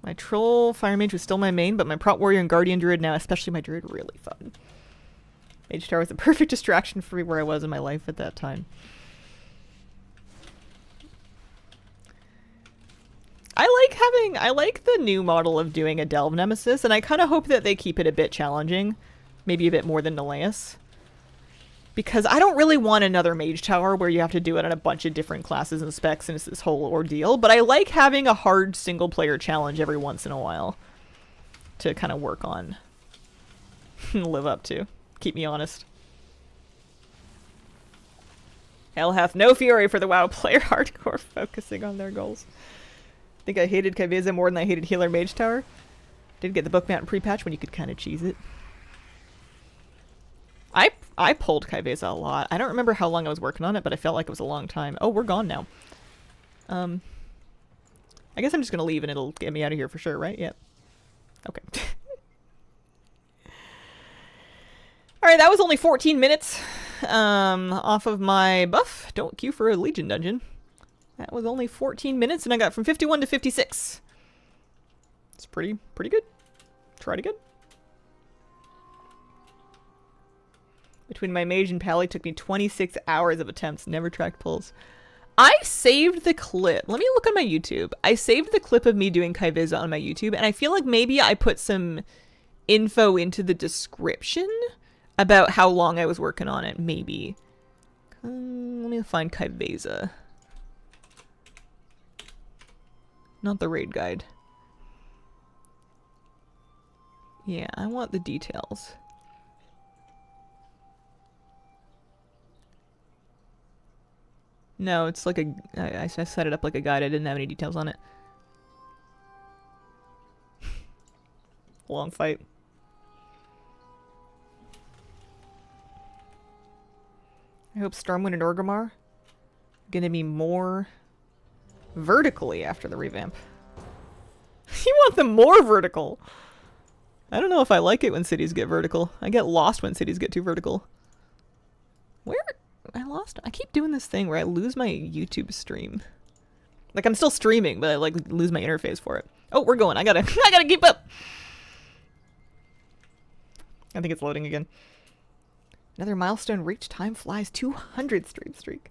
My Troll Fire Mage was still my main, but my Prot Warrior and Guardian Druid now, especially my Druid, really fun. Mage Tower was the perfect distraction for where I was in my life at that time. I like the new model of doing a Delve Nemesis, and I kind of hope that they keep it a bit challenging. Maybe a bit more than Neleus. Because I don't really want another Mage Tower where you have to do it on a bunch of different classes and specs and it's this whole ordeal, but I like having a hard single-player challenge every once in a while to kind of work on and live up to. Keep me honest. Hell hath no fury for the WoW player hardcore focusing on their goals. I think I hated Kai'Veza more than I hated Healer Mage Tower. Did get the book mount pre-patch when you could kind of cheese it. I pulled Kai'Veza a lot. I don't remember how long I was working on it, but I felt like it was a long time. Oh, we're gone now. I guess I'm just gonna leave and it'll get me out of here for sure, right? Yep. Okay. Alright, that was only 14 minutes off of my buff. Don't queue for a Legion dungeon. That was only 14 minutes and I got from 51 to 56. It's pretty good. Tried again. Between my mage and pally took me 26 hours of attempts, never tracked pulls. I saved the clip. Let me look on my YouTube. I saved the clip of me doing Kai'Veza on my YouTube, and I feel like maybe I put some info into the description about how long I was working on it, maybe. Let me find Kai'Veza. Not the raid guide. Yeah, I want the details. No, it's like a... I set it up like a guide. I didn't have any details on it. Long fight. I hope Stormwind and Orgrimmar are gonna be more vertically after the revamp. You want them more vertical! I don't know if I like it when cities get vertical. I get lost when cities get too vertical. Where... I keep doing this thing where I lose my YouTube stream. Like, I'm still streaming, but I, like, lose my interface for it. Oh, we're going. I gotta keep up! I think it's loading again. Another milestone reached. Time flies. 200 stream streak.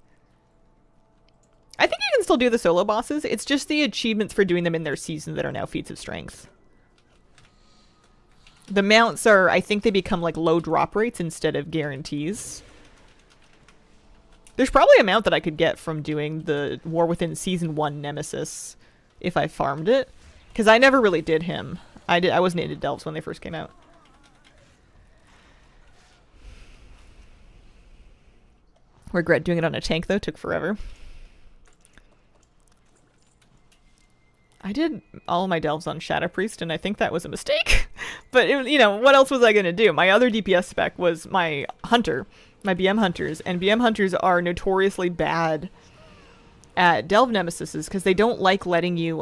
I think you can still do the solo bosses. It's just the achievements for doing them in their season that are now feats of strength. The mounts are, I think they become, like, low drop rates instead of guarantees. There's probably a mount that I could get from doing the War Within Season 1 Nemesis if I farmed it. Because I never really did him. I wasn't into Delves when they first came out. Regret doing it on a tank though, took forever. I did all of my Delves on Shadow Priest and I think that was a mistake. But, you know, what else was I going to do? My other DPS spec was my Hunter. My BM Hunters, and BM Hunters are notoriously bad at Delve Nemesises because they don't like letting you,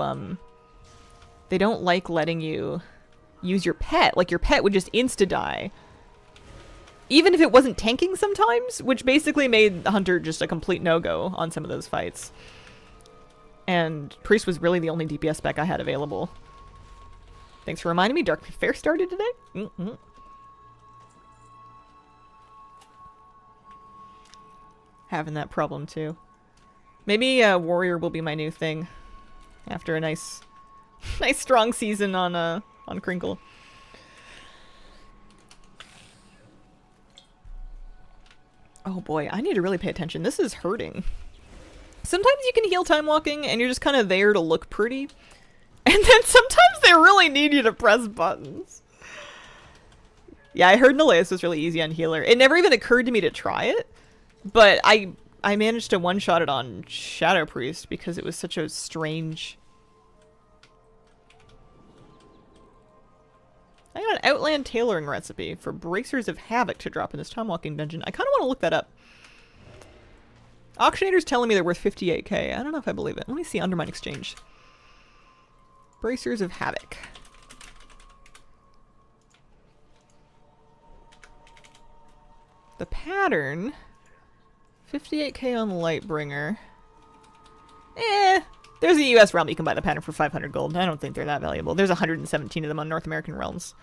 use your pet. Like, your pet would just insta-die. Even if it wasn't tanking sometimes, which basically made the Hunter just a complete no-go on some of those fights. And Priest was really the only DPS spec I had available. Thanks for reminding me, Dark Fair started today? Mm-hmm. Having that problem too. Maybe Warrior will be my new thing after a nice Nice strong season on Crinkle. Oh boy, I need to really pay attention. This is hurting. Sometimes you can heal time walking and you're just kind of there to look pretty. And then sometimes they really need you to press buttons. Yeah, I heard Neleus was really easy on healer. It never even occurred to me to try it. But I managed to one-shot it on Shadow Priest because it was such a strange... I got an Outland tailoring recipe for Bracers of Havoc to drop in this time walking dungeon. I kind of want to look that up. Auctionator's telling me they're worth 58k. I don't know if I believe it. Let me see Undermine Exchange. Bracers of Havoc. The pattern. 58k on Lightbringer. There's a US realm you can buy the pattern for 500 gold. I don't think they're that valuable. There's 117 of them on North American realms.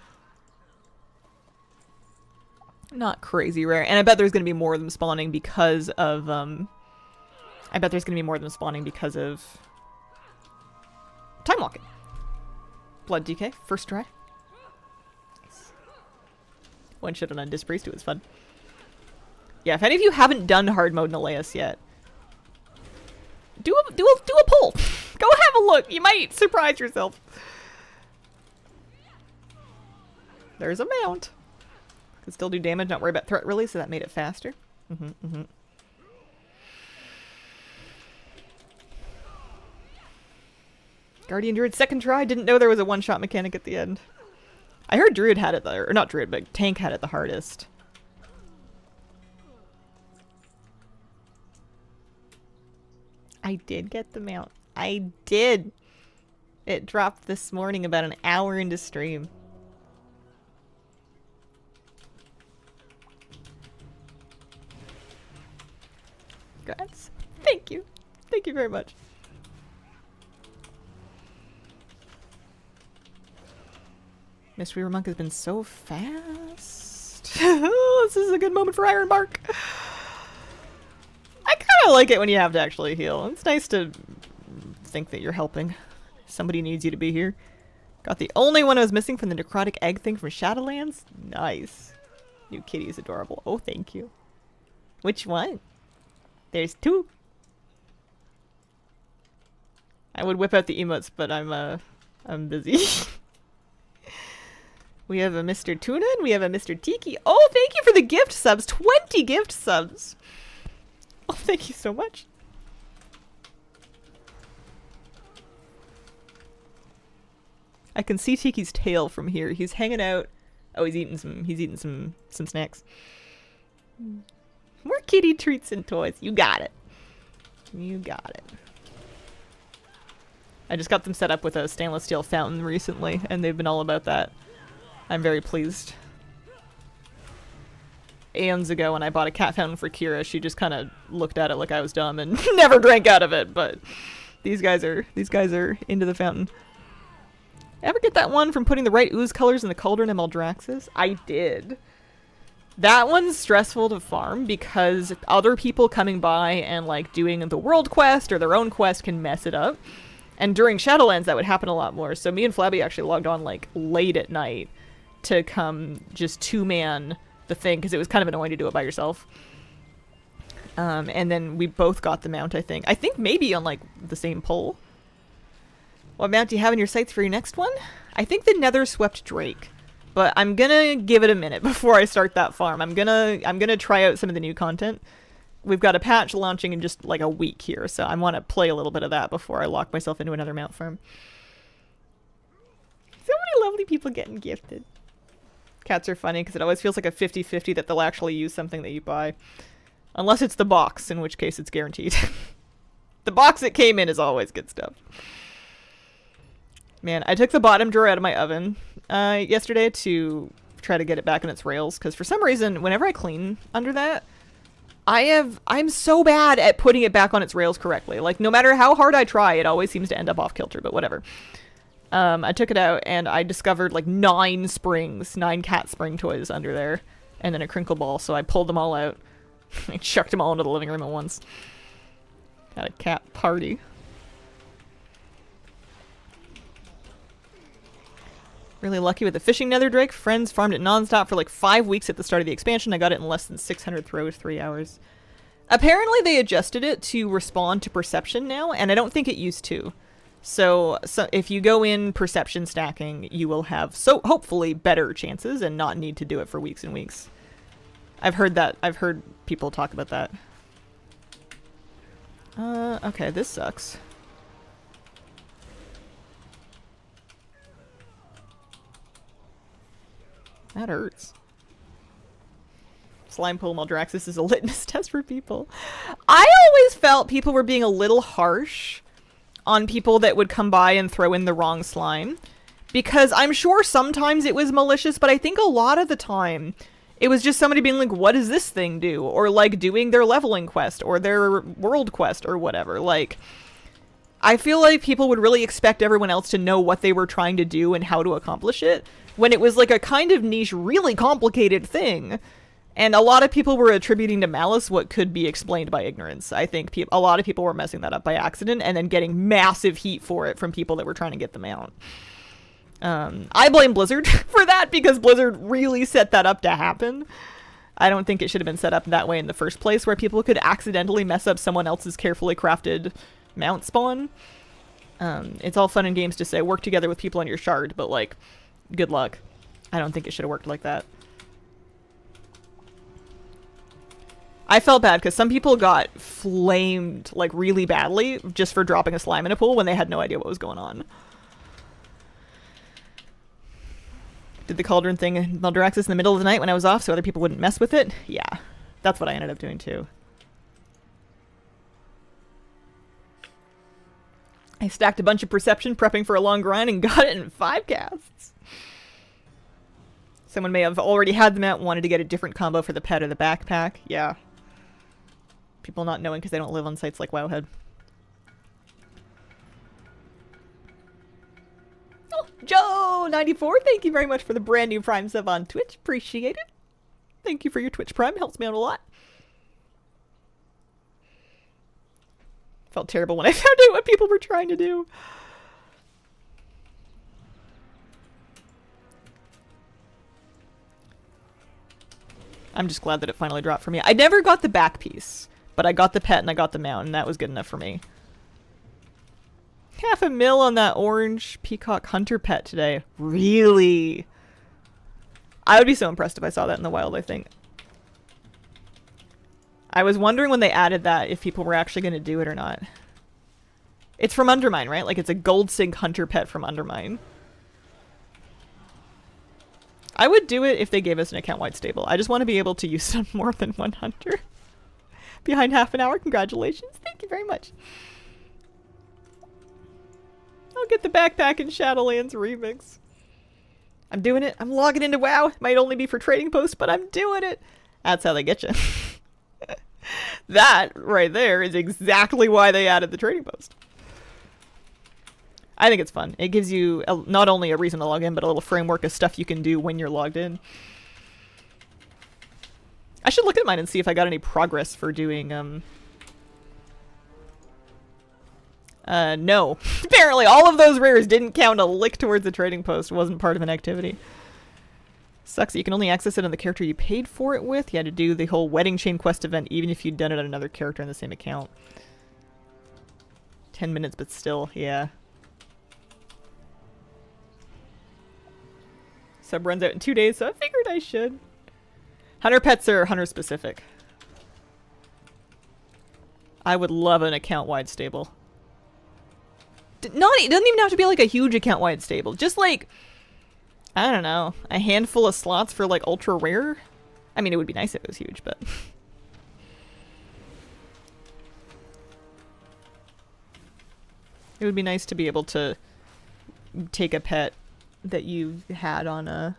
Not crazy rare. And I bet there's going to be more of them spawning because of, I bet there's going to be more of them spawning because of time walking. Blood DK, first try. Nice. One shot on Dispriest, it was fun. Yeah, if any of you haven't done hard mode Neleus yet, do a poll. Go have a look. You might surprise yourself. There's a mount. Can still do damage, not worry about threat release, so that made it faster. Guardian Druid second try. Didn't know there was a one-shot mechanic at the end. I heard Druid had it, or not Druid, but Tank had it the hardest. I did get the mount. I did. It dropped this morning about an hour into stream. Congrats. Thank you. Thank you very much. Mistweaver Monk has been so fast. This is a good moment for Ironbark. I kind of like it when you have to actually heal. It's nice to think that you're helping. Somebody needs you to be here. Got the only one I was missing from the necrotic egg thing from Shadowlands. Nice. New kitty is adorable. Oh, thank you. Which one? There's two. I would whip out the emotes, but I'm busy. We have a Mr. Tuna and we have a Mr. Tiki. Oh, thank you for the gift subs. 20 gift subs. Oh, thank you so much. I can see Tiki's tail from here. He's hanging out. Oh, he's eating some snacks. More kitty treats and toys. You got it. You got it. I just got them set up with a stainless steel fountain recently, and they've been all about that. I'm very pleased. Aeons ago when I bought a cat fountain for Kira, she just kind of looked at it like I was dumb and never drank out of it, but these guys are into the fountain. Ever get that one from putting the right ooze colors in the cauldron in Maldraxxus? I did. That one's stressful to farm because other people coming by and like doing the world quest or their own quest can mess it up. And during Shadowlands that would happen a lot more. So me and Flabby actually logged on like late at night to come just two-man the thing because it was kind of annoying to do it by yourself. And then we both got the mount, I think. I think maybe on like the same pole. What mount do you have in your sights for your next one? I think the Nether Swept Drake. But I'm gonna give it a minute before I start that farm. I'm gonna try out some of the new content. We've got a patch launching in just like a week here, so I want to play a little bit of that before I lock myself into another mount farm. So many lovely people getting gifted. Cats are funny because it always feels like a 50-50 that they'll actually use something that you buy. Unless it's the box, in which case it's guaranteed. The box it came in is always good stuff. Man, I took the bottom drawer out of my oven yesterday to try to get it back on its rails, because for some reason, whenever I clean under that, I'm so bad at putting it back on its rails correctly. Like, no matter how hard I try, it always seems to end up off kilter, but whatever. I took it out, and I discovered, like, 9 cat spring toys under there, and then a crinkle ball, so I pulled them all out. I chucked them all into the living room at once. Had a cat party. Really lucky with the fishing nether drake. Friends farmed it nonstop for like 5 weeks at the start of the expansion. I got it in less than 600 throws, 3 hours. Apparently they adjusted it to respond to perception now, and I don't think it used to. So if you go in perception stacking, you will have, hopefully, better chances and not need to do it for weeks and weeks. I've heard that. I've heard people talk about that. Okay, this sucks. That hurts. Slime Pool Maldraxxus is a litmus test for people. I always felt people were being a little harsh on people that would come by and throw in the wrong slime. Because I'm sure sometimes it was malicious, but I think a lot of the time it was just somebody being like, what does this thing do? Or like doing their leveling quest or their world quest or whatever. Like, I feel like people would really expect everyone else to know what they were trying to do and how to accomplish it, when it was like a kind of niche, really complicated thing. And a lot of people were attributing to malice what could be explained by ignorance. I think a lot of people were messing that up by accident and then getting massive heat for it from people that were trying to get them out. I blame Blizzard for that because Blizzard really set that up to happen. I don't think it should have been set up that way in the first place, where people could accidentally mess up someone else's carefully crafted mount spawn. It's all fun and games to say work together with people on your shard, but like, good luck. I don't think it should have worked like that. I felt bad because some people got flamed like really badly just for dropping a slime in a pool when they had no idea what was going on. Did the cauldron thing in Maldraxxus in the middle of the night when I was off so other people wouldn't mess with it? Yeah, that's what I ended up doing too. I stacked a bunch of perception prepping for a long grind and got it in 5 casts. Someone may have already had them out and wanted to get a different combo for the pet or the backpack. Yeah. People not knowing because they don't live on sites like Wowhead. Oh, Joe94, thank you very much for the brand new Prime sub on Twitch. Appreciate it. Thank you for your Twitch Prime. Helps me out a lot. Felt terrible when I found out what people were trying to do. I'm just glad that it finally dropped for me. I never got the back piece, but I got the pet and I got the mount, and that was good enough for me. $500,000 on that orange peacock hunter pet today. Really? I would be so impressed if I saw that in the wild, I think. I was wondering when they added that if people were actually going to do it or not. It's from Undermine, right? Like, it's a gold sync hunter pet from Undermine. I would do it if they gave us an account-wide stable. I just want to be able to use it on more than one hunter. Behind half an hour, congratulations. Thank you very much. I'll get the backpack in Shadowlands remix. I'm doing it. I'm logging into WoW. It might only be for trading posts, but I'm doing it. That's how they get you. That right there is exactly why they added the trading post. I think it's fun. It gives you not only a reason to log in, but a little framework of stuff you can do when you're logged in. I should look at mine and see if I got any progress for doing, no. Apparently all of those rares didn't count a lick towards the trading post. It wasn't part of an activity. Sucks that you can only access it on the character you paid for it with. You had to do the whole wedding chain quest event even if you'd done it on another character in the same account. 10 minutes, but still, yeah. Sub runs out in 2 days, so I figured I should. Hunter pets are hunter specific. I would love an account-wide stable. It doesn't even have to be like a huge account-wide stable. Just like, I don't know, a handful of slots for like ultra rare. I mean, it would be nice if it was huge, but it would be nice to be able to take a pet that you've had on a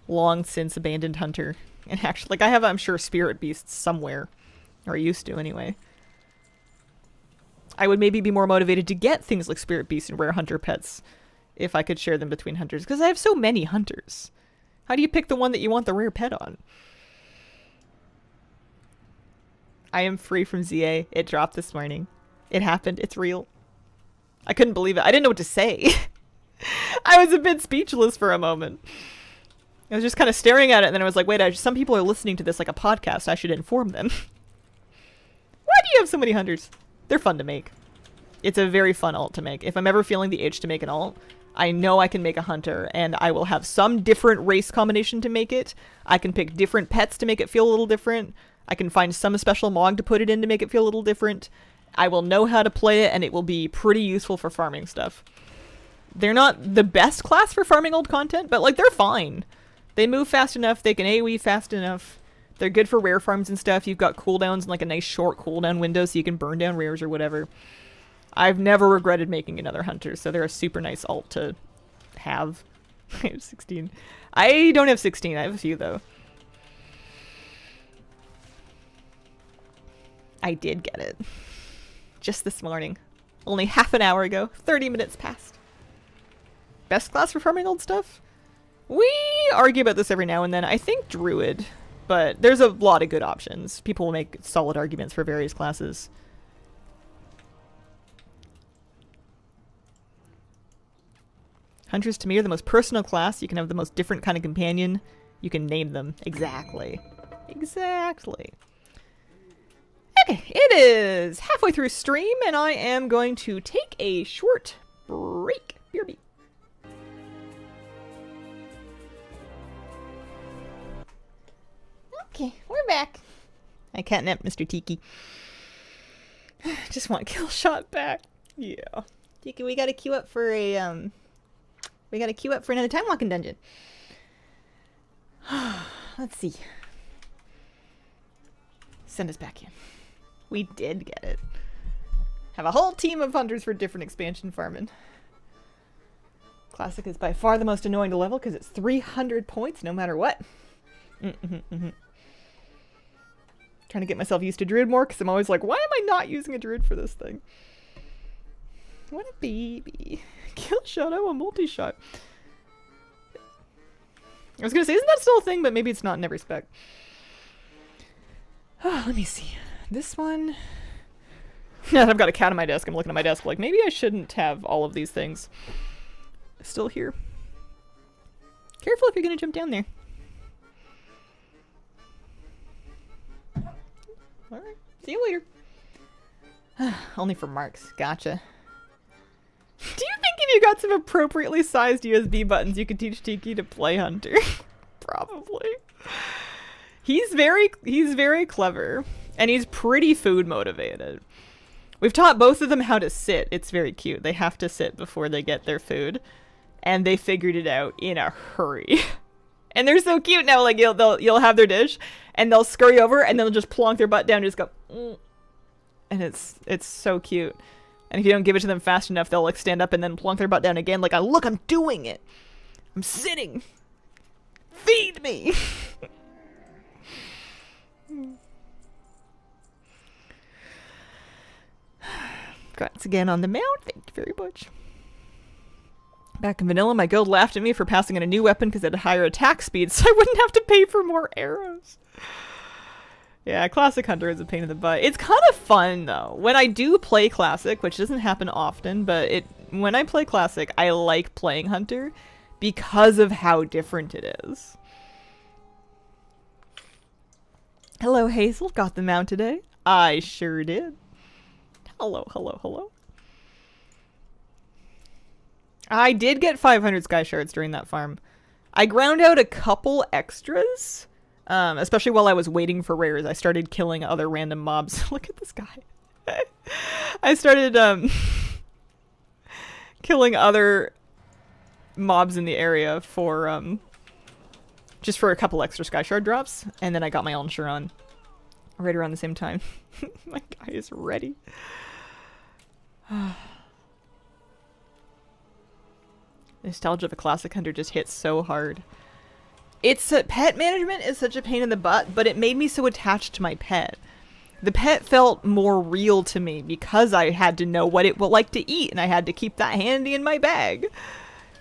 long since abandoned hunter and actually, like, I have, I'm sure, spirit beasts somewhere, or I used to anyway. I would maybe be more motivated to get things like spirit beasts and rare hunter pets if I could share them between hunters, because I have so many hunters. How do you pick the one that you want the rare pet on? I am free from ZA. It dropped this morning. It happened. It's real. I couldn't believe it. I didn't know what to say. I was a bit speechless for a moment. I was just kind of staring at it, and then I was like, wait, some people are listening to this like a podcast. I should inform them. Why do you have so many hunters? They're fun to make. It's a very fun alt to make. If I'm ever feeling the itch to make an alt, I know I can make a hunter, and I will have some different race combination to make it. I can pick different pets to make it feel a little different. I can find some special mog to put it in to make it feel a little different. I will know how to play it, and it will be pretty useful for farming stuff. They're not the best class for farming old content, but, like, they're fine. They move fast enough. They can AoE fast enough. They're good for rare farms and stuff. You've got cooldowns and, like, a nice short cooldown window so you can burn down rares or whatever. I've never regretted making another hunter, so they're a super nice alt to have. I have 16. I don't have 16. I have a few, though. I did get it. Just this morning. Only half an hour ago. 30 minutes past. Best class for farming old stuff? We argue about this every now and then. I think Druid, but there's a lot of good options. People will make solid arguments for various classes. Hunters to me are the most personal class. You can have the most different kind of companion. You can name them. Exactly. Exactly. Okay, it is halfway through stream, and I am going to take a short break. BRB. Okay, we're back. I catnap Mr. Tiki. Just want kill shot back. Yeah. Tiki, we gotta queue up for a, we gotta queue up for another time walking dungeon. Let's see. Send us back in. We did get it. Have a whole team of hunters for different expansion farming. Classic is by far the most annoying to level because it's 300 points no matter what. Trying to get myself used to Druid more because I'm always like, why am I not using a Druid for this thing? What a baby. Kill shot, I want multi-shot. I was gonna say, isn't that still a thing? But maybe it's not in every spec. Oh, let me see. This one... I've got a cat on my desk. I'm looking at my desk like, maybe I shouldn't have all of these things still here. Careful if you're gonna jump down there. Alright, see you later. Only for marks. Gotcha. Do you think if you got some appropriately sized USB buttons, you could teach Tiki to play Hunter? Probably. He's very clever, and he's pretty food motivated. We've taught both of them how to sit. It's very cute. They have to sit before they get their food, and they figured it out in a hurry. And they're so cute now. Like you'll have their dish, and they'll scurry over, and they'll just plonk their butt down and just go, and it's so cute. And if you don't give it to them fast enough, they'll like stand up and then plonk their butt down again. Like, look, I'm doing it. I'm sitting. Feed me. Congrats again on the mount. Thank you very much. Back in vanilla, my guild laughed at me for passing in a new weapon because it had higher attack speed, so I wouldn't have to pay for more arrows. Yeah, Classic Hunter is a pain in the butt. It's kind of fun, though. When I do play Classic, which doesn't happen often, but when I play Classic, I like playing Hunter because of how different it is. Hello, Hazel. Got the mount today? I sure did. Hello, hello, hello. I did get 500 Sky Shards during that farm. I ground out a couple extras, especially while I was waiting for rares. I started killing other random mobs. Look at this guy. I started killing other mobs in the area for just for a couple extra Sky Shard drops, and then I got my own Chiron right around the same time. My guy is ready. Nostalgia of a Classic Hunter just hits so hard. Pet management is such a pain in the butt, but it made me so attached to my pet. The pet felt more real to me because I had to know what it would like to eat, and I had to keep that handy in my bag.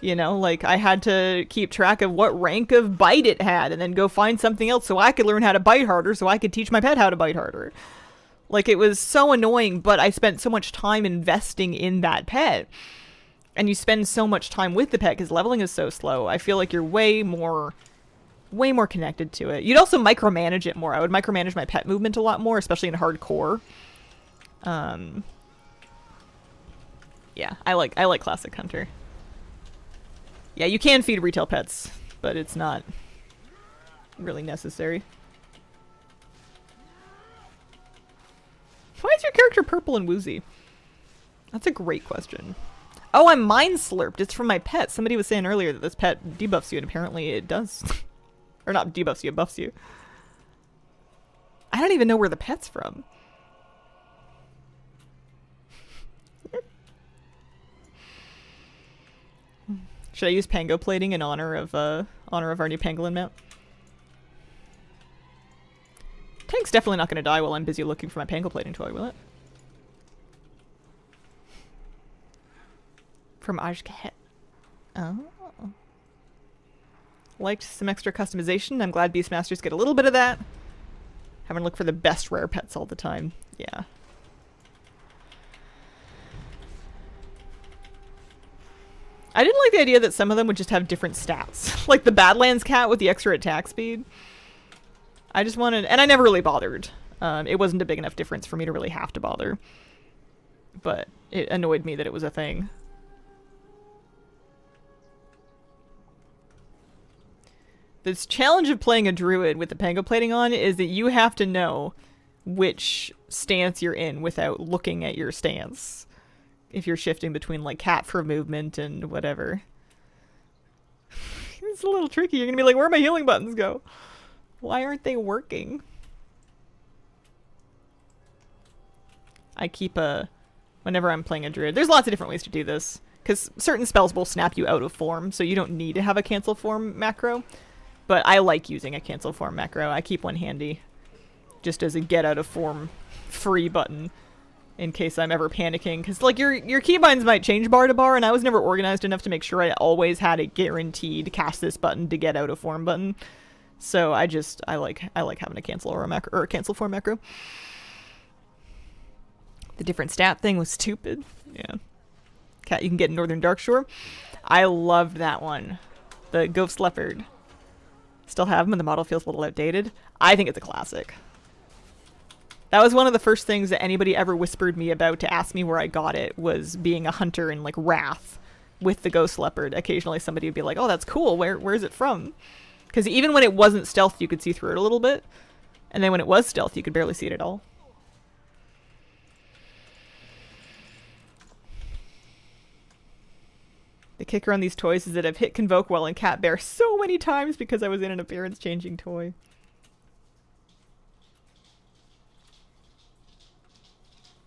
You know, like I had to keep track of what rank of bite it had and then go find something else so I could learn how to bite harder so I could teach my pet how to bite harder. Like, it was so annoying, but I spent so much time investing in that pet. and you spend so much time with the pet because leveling is so slow, I feel like you're way more connected to it. You'd also micromanage it more. I would micromanage my pet movement a lot more, especially in hardcore. Yeah, I like Classic Hunter. Yeah, you can feed retail pets, but it's not really necessary. Why is your character purple and woozy? That's a great question. Oh, I'm mind slurped. It's from my pet. Somebody was saying earlier that this pet debuffs you, and apparently it does. Or not debuffs you, it buffs you. I don't even know where the pet's from. Should I use Pango plating in honor of our new pangolin mount? Tank's definitely not going to die while I'm busy looking for my Pango plating toy, will it? From Ajkahet. Oh. Liked some extra customization. I'm glad Beastmasters get a little bit of that. Having to look for the best rare pets all the time. Yeah. I didn't like the idea that some of them would just have different stats. Like the Badlands cat with the extra attack speed. I just wanted... And I never really bothered. It wasn't a big enough difference for me to really have to bother. But it annoyed me that it was a thing. This challenge of playing a druid with the Pango plating on is that you have to know which stance you're in without looking at your stance. If you're shifting between like cat for movement and whatever. It's a little tricky. You're gonna be like, where my healing buttons go? Why aren't they working? I keep whenever I'm playing a druid. There's lots of different ways to do this. Because certain spells will snap you out of form, so you don't need to have a cancel form macro. But I like using a cancel form macro. I keep one handy. Just as a get out of form free button. In case I'm ever panicking. Because like your keybinds might change bar to bar, and I was never organized enough to make sure I always had a guaranteed cast this button to get out of form button. So I like having a cancel or a macro, or a cancel form macro. The different stat thing was stupid. Yeah. Cat you can get in Northern Darkshore. I loved that one. The Ghost Leopard. Still have them, and the model feels a little outdated. I think it's a classic. That was one of the first things that anybody ever whispered me about to ask me where I got it, was being a hunter in like Wrath with the Ghost Leopard. Occasionally somebody would be like, oh, that's cool. Where is it from? Because even when it wasn't stealth, you could see through it a little bit. And then when it was stealth, you could barely see it at all. The kicker on these toys is that I've hit Convoke Well and Cat Bear so many times because I was in an appearance-changing toy.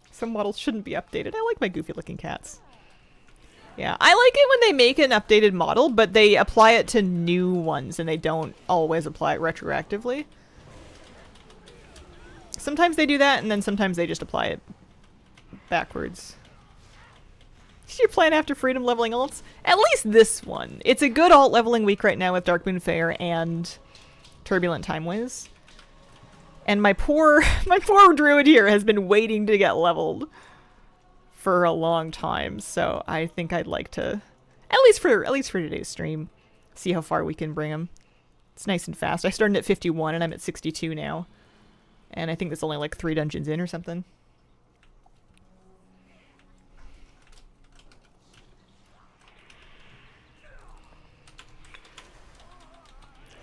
Some models shouldn't be updated. I like my goofy-looking cats. Yeah, I like it when they make an updated model, but they apply it to new ones, and they don't always apply it retroactively. Sometimes they do that, and then sometimes they just apply it backwards. Is your plan after Freedom leveling alts? At least this one. It's a good alt leveling week right now with Darkmoon Fair and Turbulent Timeways. And my poor druid here has been waiting to get leveled for a long time. So I think I'd like to, at least for today's stream, see how far we can bring him. It's nice and fast. I started at 51 and I'm at 62 now. And I think that's only like 3 dungeons in or something.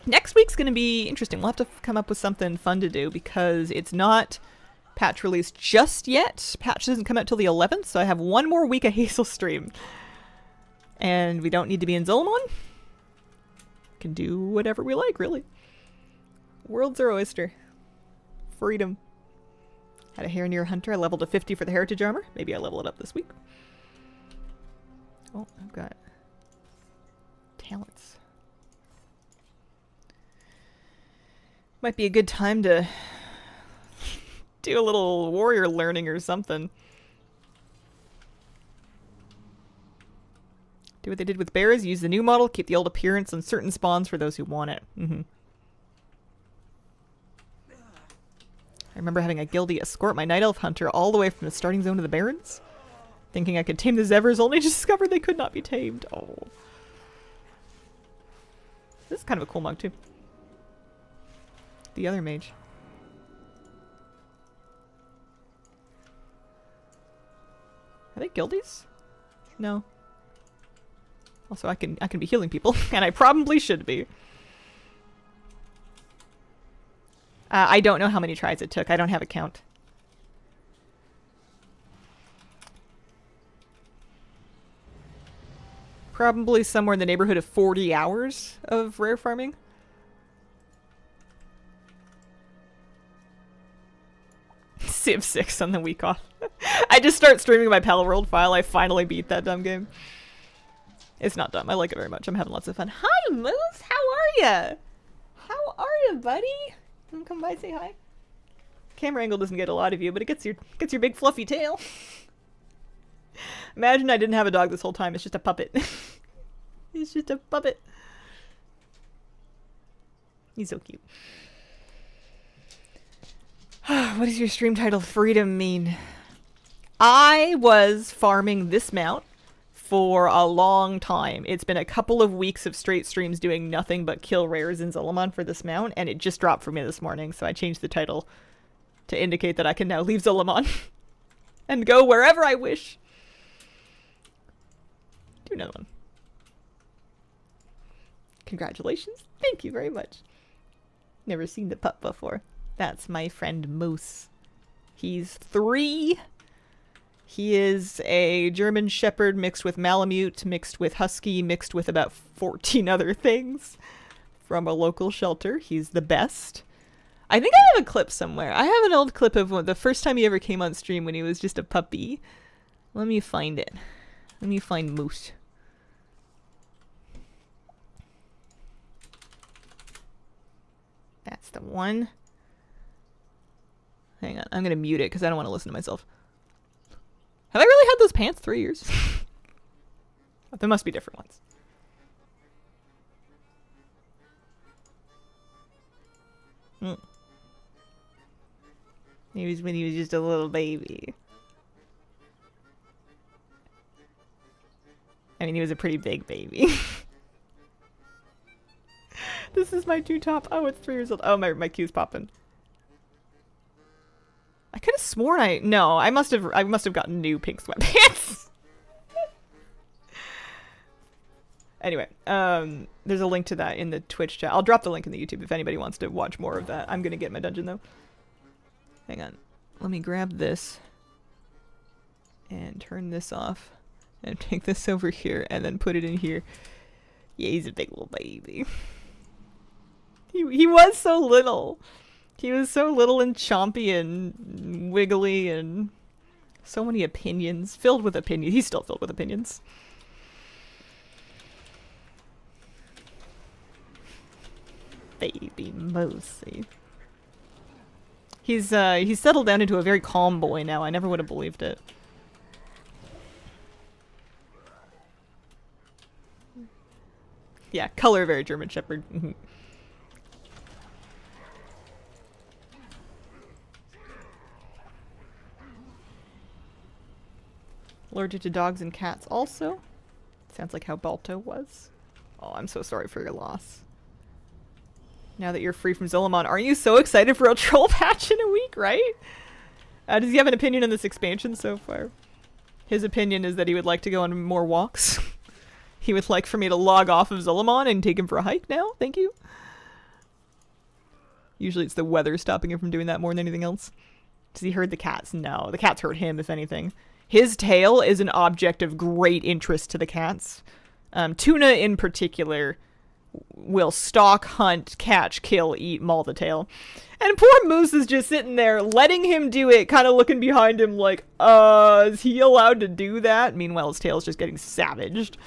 Next week's going to be interesting. We'll have to come up with something fun to do because it's not patch release just yet. Patch doesn't come out till the 11th, so I have one more week of Hazel stream. And we don't need to be in Zul'Aman. Can do whatever we like, really. World's our oyster. Freedom. Had a Hair Hunter. I leveled to 50 for the Heritage Armor. Maybe I level it up this week. Oh, I've got talents. Might be a good time to do a little warrior learning or something. Do what they did with bears. Use the new model. Keep the old appearance on certain spawns for those who want it. I remember having a guildie escort my Night Elf Hunter all the way from the starting zone to the Barrens. Thinking I could tame the zebras, only to discover they could not be tamed. Oh. This is kind of a cool mug, too. The other mage. Are they guildies? No. Also, I can be healing people, and I probably should be. I don't know how many tries it took. I don't have a count. Probably somewhere in the neighborhood of 40 hours of rare farming. Civ 6 on the week off. I just start streaming my Pal World file. I finally beat that dumb game. It's not dumb. I like it very much. I'm having lots of fun. Hi, Moose! How are ya? How are ya, buddy? Wanna come by, say hi? Camera angle doesn't get a lot of you, but it gets your big fluffy tail. Imagine I didn't have a dog this whole time. It's just a puppet. It's just a puppet. He's so cute. What does your stream title Freedom mean? I was farming this mount for a long time. It's been a couple of weeks of straight streams doing nothing but kill rares in Zul'Aman for this mount, and it just dropped for me this morning, so I changed the title to indicate that I can now leave Zul'Aman and go wherever I wish. Do another one. Congratulations. Thank you very much. Never seen the pup before. That's my friend Moose. He's 3. He is a German Shepherd mixed with Malamute, mixed with Husky, mixed with about 14 other things from a local shelter. He's the best. I think I have a clip somewhere. I have an old clip of the first time he ever came on stream when he was just a puppy. Let me find it. Let me find Moose. That's the one. Hang on, I'm gonna mute it because I don't want to listen to myself. Have I really had those pants 3 years? There must be different ones. Maybe when he was just a little baby. I mean, he was a pretty big baby. This is my 2 top. Oh, it's 3 years old. Oh, my queue's popping. I could have sworn I must have gotten new pink sweatpants. Anyway, there's a link to that in the Twitch chat. I'll drop the link in the YouTube if anybody wants to watch more of that. I'm gonna get in my dungeon though. Hang on. Let me grab this and turn this off and take this over here and then put it in here. Yeah, he's a big little baby. He was so little. He was so little and chompy and wiggly and so many opinions. Filled with opinions. He's still filled with opinions. Baby Mosey. He's settled down into a very calm boy now. I never would have believed it. Yeah, color very German Shepherd. Allergic to dogs and cats also. Sounds like how Balto was. Oh, I'm so sorry for your loss. Now that you're free from Zul'Aman, aren't you so excited for a troll patch in a week, right? Does he have an opinion on this expansion so far? His opinion is that he would like to go on more walks. He would like for me to log off of Zul'Aman and take him for a hike now. Thank you. Usually it's the weather stopping him from doing that more than anything else. Does he hurt the cats? No, the cats hurt him, if anything. His tail is an object of great interest to the cats. Tuna in particular will stalk, hunt, catch, kill, eat, maul the tail. And poor Moose is just sitting there, letting him do it, kind of looking behind him like, is he allowed to do that? Meanwhile, his tail's just getting savaged.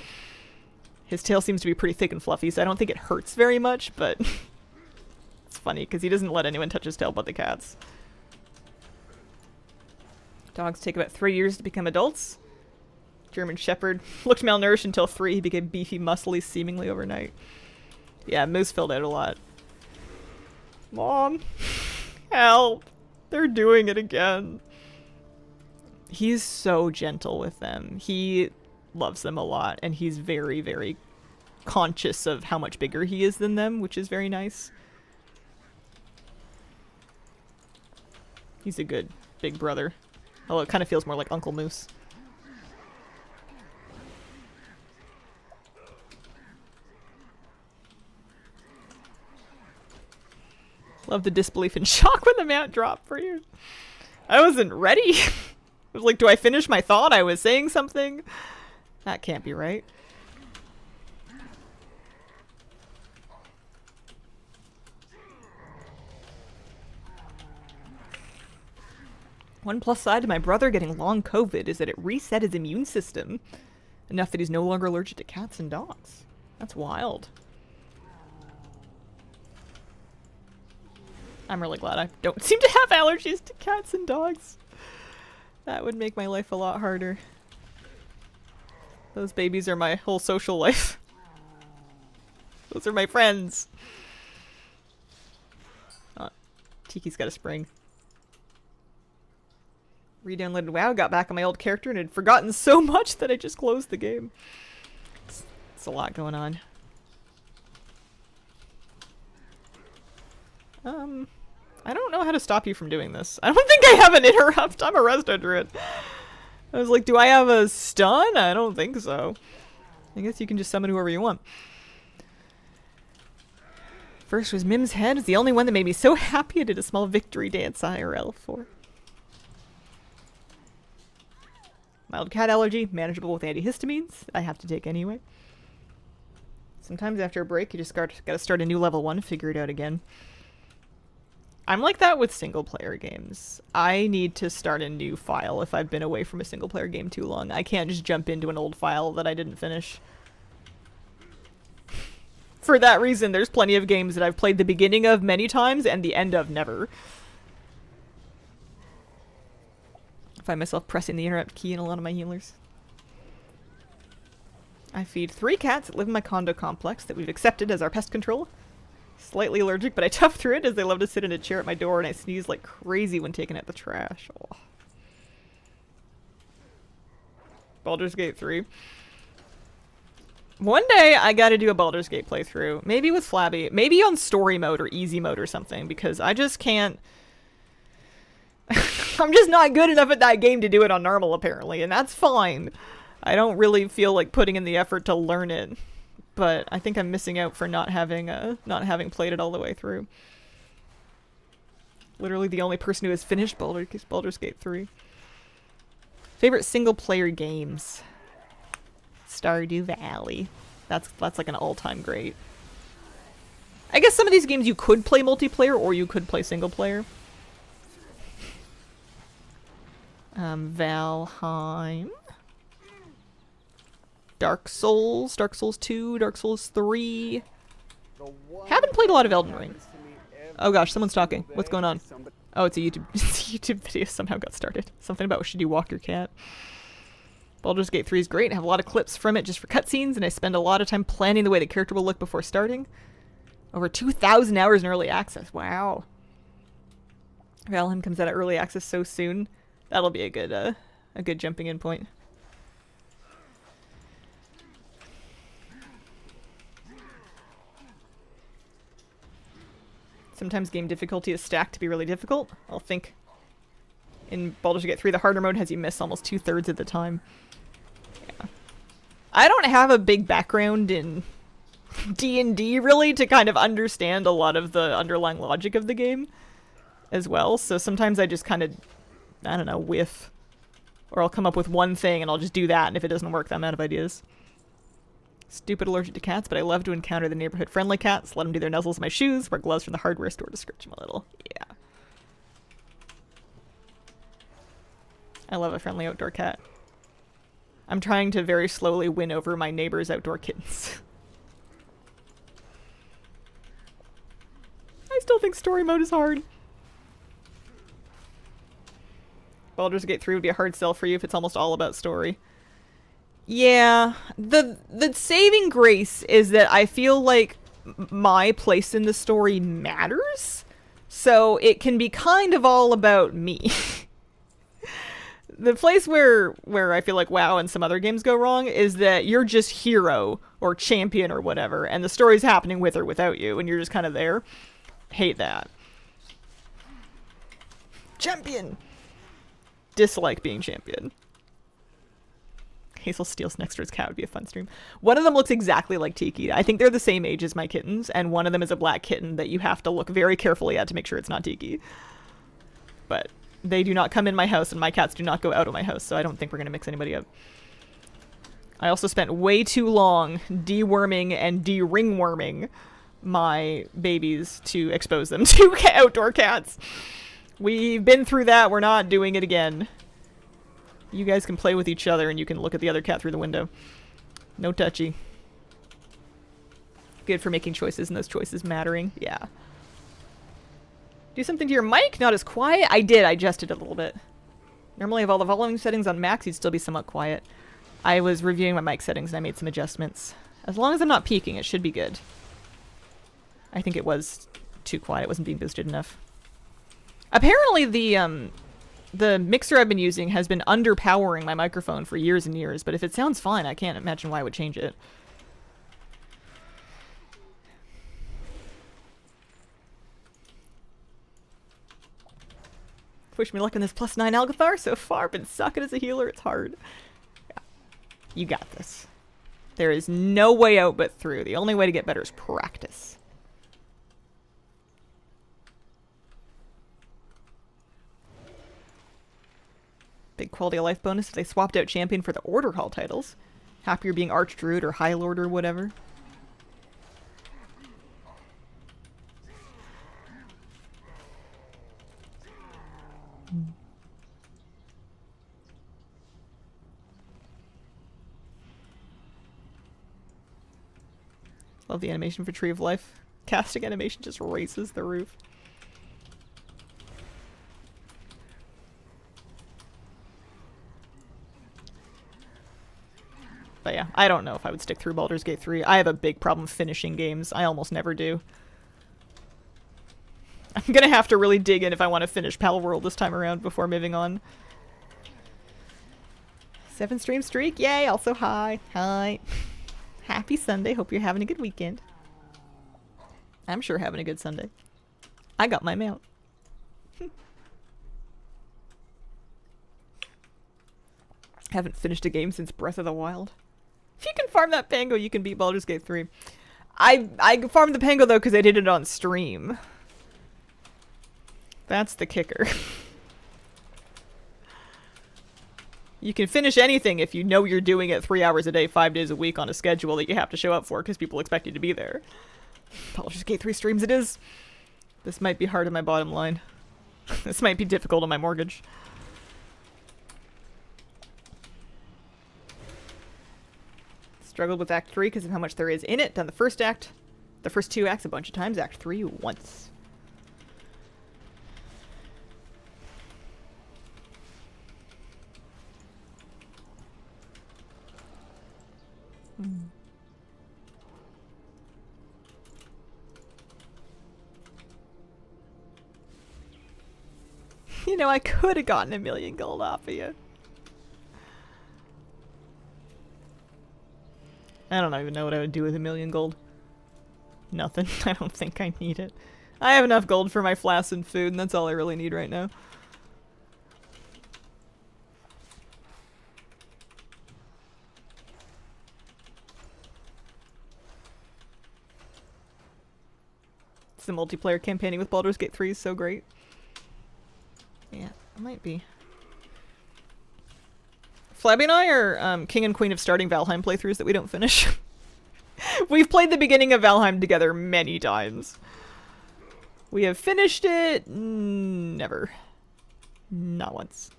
His tail seems to be pretty thick and fluffy, so I don't think it hurts very much, but it's funny, because he doesn't let anyone touch his tail but the cats. Dogs take about 3 years to become adults. German Shepherd looked malnourished until 3. He became beefy, muscly, seemingly overnight. Yeah, Moose filled out a lot. Mom, help. They're doing it again. He's so gentle with them. He loves them a lot, and he's very, very conscious of how much bigger he is than them, which is very nice. He's a good big brother. Although it kind of feels more like Uncle Moose. Love the disbelief and shock when the mount dropped for you. I wasn't ready. I was like, do I finish my thought? I was saying something. That can't be right. One plus side to my brother getting long COVID is that it reset his immune system enough that he's no longer allergic to cats and dogs. That's wild. I'm really glad I don't seem to have allergies to cats and dogs. That would make my life a lot harder. Those babies are my whole social life. Those are my friends. Oh, Tiki's got a spring. Re-downloaded WoW, got back on my old character, and had forgotten so much that I just closed the game. It's a lot going on. I don't know how to stop you from doing this. I don't think I have an interrupt. I'm a resto druid. I was like, do I have a stun? I don't think so. I guess you can just summon whoever you want. First was Mim's head. It's the only one that made me so happy I did a small victory dance IRL for. Mild cat allergy, manageable with antihistamines. I have to take anyway. Sometimes after a break, you just gotta start a new level 1 to figure it out again. I'm like that with single player games. I need to start a new file if I've been away from a single player game too long. I can't just jump into an old file that I didn't finish. For that reason, there's plenty of games that I've played the beginning of many times and the end of never. I find myself pressing the interrupt key in a lot of my healers. I feed 3 cats that live in my condo complex that we've accepted as our pest control. Slightly allergic, but I tough through it as they love to sit in a chair at my door and I sneeze like crazy when taking out the trash. Oh. Baldur's Gate 3. One day I gotta do a Baldur's Gate playthrough. Maybe with Flabby. Maybe on story mode or easy mode or something, because I just can't... I'm just not good enough at that game to do it on normal, apparently, and that's fine. I don't really feel like putting in the effort to learn it. But I think I'm missing out for not having played it all the way through. Literally the only person who has finished Baldur's Gate 3. Favorite single player games. Stardew Valley. That's like an all-time great. I guess some of these games you could play multiplayer or you could play single player. Valheim. Dark Souls 2, Dark Souls 3. Haven't played a lot of Elden Ring. Oh gosh, someone's talking. What's going on? Oh, it's a YouTube video somehow got started. Something about should you walk your cat. Baldur's Gate 3 is great. I have a lot of clips from it just for cutscenes, and I spend a lot of time planning the way the character will look before starting. Over 2,000 hours in early access. Wow. Valheim comes out of early access so soon. That'll be a good jumping in point. Sometimes game difficulty is stacked to be really difficult. I'll think in Baldur's Gate 3, the harder mode has you miss almost 2/3 of the time. Yeah. I don't have a big background in D&D, really, to kind of understand a lot of the underlying logic of the game as well. So sometimes I just kind of, I don't know, whiff. Or I'll come up with one thing and I'll just do that, and if it doesn't work, then I'm out of ideas. Stupid allergic to cats, but I love to encounter the neighborhood-friendly cats, let them do their nuzzles in my shoes, wear gloves from the hardware store to scratch them a little. Yeah. I love a friendly outdoor cat. I'm trying to very slowly win over my neighbor's outdoor kittens. I still think story mode is hard. Baldur's Gate 3 would be a hard sell for you if it's almost all about story. Yeah, the saving grace is that I feel like my place in the story matters, so it can be kind of all about me. The place where I feel like WoW and some other games go wrong is that you're just hero or champion or whatever, and the story's happening with or without you, and you're just kind of there. Hate that. Champion! Dislike being champion. Hazel steals next to his cat would be a fun stream. One of them looks exactly like Tiki. I think they're the same age as my kittens, and one of them is a black kitten that you have to look very carefully at to make sure it's not Tiki. But they do not come in my house, and my cats do not go out of my house, so I don't think we're going to mix anybody up. I also spent way too long deworming and de-ringworming my babies to expose them to outdoor cats. We've been through that. We're not doing it again. You guys can play with each other, and you can look at the other cat through the window. No touchy. Good for making choices, and those choices mattering. Yeah. Do something to your mic? Not as quiet? I did. I adjusted it a little bit. Normally, if all the volume settings on max, you'd still be somewhat quiet. I was reviewing my mic settings, and I made some adjustments. As long as I'm not peaking, it should be good. I think it was too quiet. It wasn't being boosted enough. Apparently, the mixer I've been using has been underpowering my microphone for years and years, but if it sounds fine, I can't imagine why I would change it. Wish me luck in this +9 Algathar so far. Been sucking as a healer. It's hard. Yeah. You got this. There is no way out but through. The only way to get better is practice. Big quality of life bonus if they swapped out champion for the order hall titles. Happier being Archdruid or High Lord or whatever. Love the animation for Tree of Life. Casting animation just races the roof. But yeah, I don't know if I would stick through Baldur's Gate 3. I have a big problem finishing games. I almost never do. I'm gonna have to really dig in if I want to finish Palworld this time around before moving on. 7 stream streak? Yay! Also hi. Hi. Happy Sunday. Hope you're having a good weekend. I'm sure having a good Sunday. I got my mount. Haven't finished a game since Breath of the Wild. If you can farm that Pango, you can beat Baldur's Gate 3. I farmed the Pango, though, because I did it on stream. That's the kicker. You can finish anything if you know you're doing it 3 hours a day, 5 days a week on a schedule that you have to show up for because people expect you to be there. Baldur's Gate 3 streams it is. This might be hard on my bottom line. This might be difficult on my mortgage. Struggled with Act 3 because of how much there is in it. Done the first act, the first 2 acts a bunch of times. Act 3 once. You know, I could have gotten 1,000,000 gold off of you. I don't even know what I would do with 1,000,000 gold. Nothing. I don't think I need it. I have enough gold for my flasks and food, and that's all I really need right now. The multiplayer campaigning with Baldur's Gate 3 is so great. Yeah, it might be. Flabby and I are king and queen of starting Valheim playthroughs that we don't finish. We've played the beginning of Valheim together many times. We have finished it... never. Not once.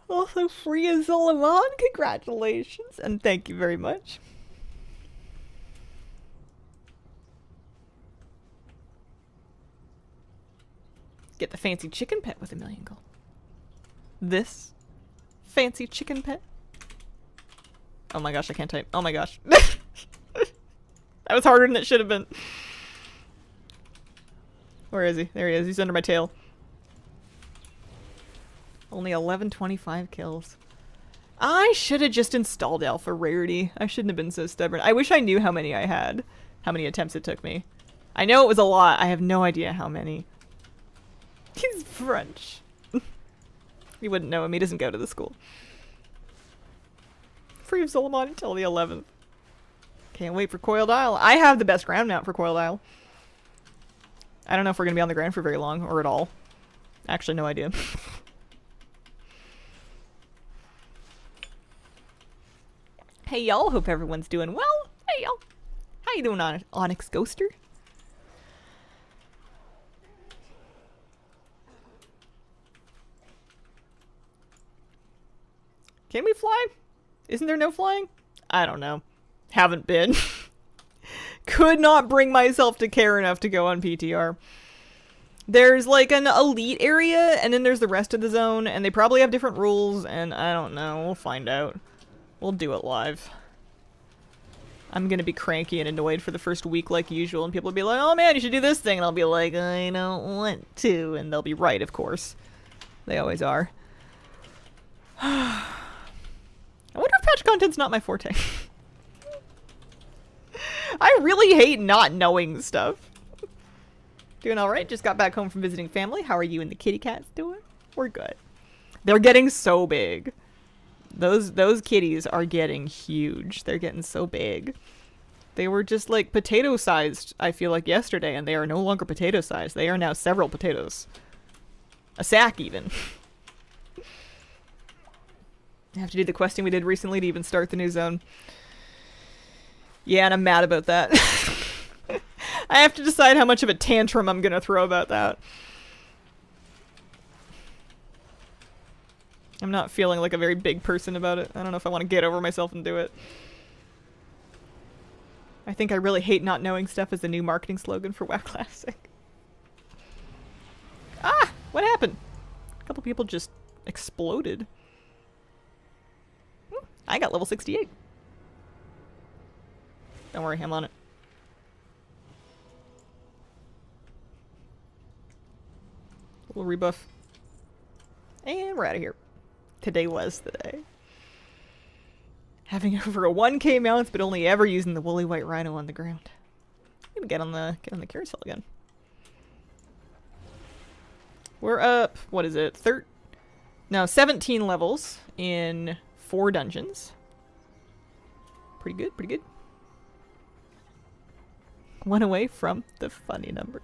Also free as Zul'Aman, congratulations, and thank you very much. Get the fancy chicken pet with 1,000,000 gold. This fancy chicken pet. Oh my gosh, I can't type. Oh my gosh. That was harder than it should have been. Where is he? There he is. He's under my tail. Only 1125 kills. I should have just installed Alpha Rarity. I shouldn't have been so stubborn. I wish I knew how many I had. How many attempts it took me. I know it was a lot. I have no idea how many. He's French. You wouldn't know him. He doesn't go to the school. Free of Zul'Aman until the 11th. Can't wait for Coiled Isle. I have the best ground mount for Coiled Isle. I don't know if we're going to be on the ground for very long or at all. Actually, no idea. Hey y'all, hope everyone's doing well. Hey y'all. How you doing, Onyx Ghoster? Can we fly? Isn't there no flying? I don't know. Haven't been. Could not bring myself to care enough to go on PTR. There's like an elite area, and then there's the rest of the zone, and they probably have different rules, and I don't know. We'll find out. We'll do it live. I'm gonna be cranky and annoyed for the first week like usual, and people will be like, oh man, you should do this thing, and I'll be like, I don't want to, and they'll be right, of course. They always are. I wonder if patch content's not my forte. I really hate not knowing stuff. Doing alright, just got back home from visiting family. How are you and the kitty cats doing? We're good. They're getting so big. Those kitties are getting huge. They're getting so big. They were just like potato sized, I feel like, yesterday, and they are no longer potato sized. They are now several potatoes. A sack even. I have to do the questing we did recently to even start the new zone. Yeah, and I'm mad about that. I have to decide how much of a tantrum I'm gonna throw about that. I'm not feeling like a very big person about it. I don't know if I want to get over myself and do it. I think I really hate not knowing stuff as the new marketing slogan for WoW Classic. Ah! What happened? A couple people just exploded. I got level 68. Don't worry, I'm on it. A little rebuff. And we're out of here. Today was the day. Having over a 1k mount, but only ever using the woolly white rhino on the ground. I'm gonna get on the carousel again. We're up, what is it? 17 levels in 4 dungeons. Pretty good, pretty good. 1 away from the funny number.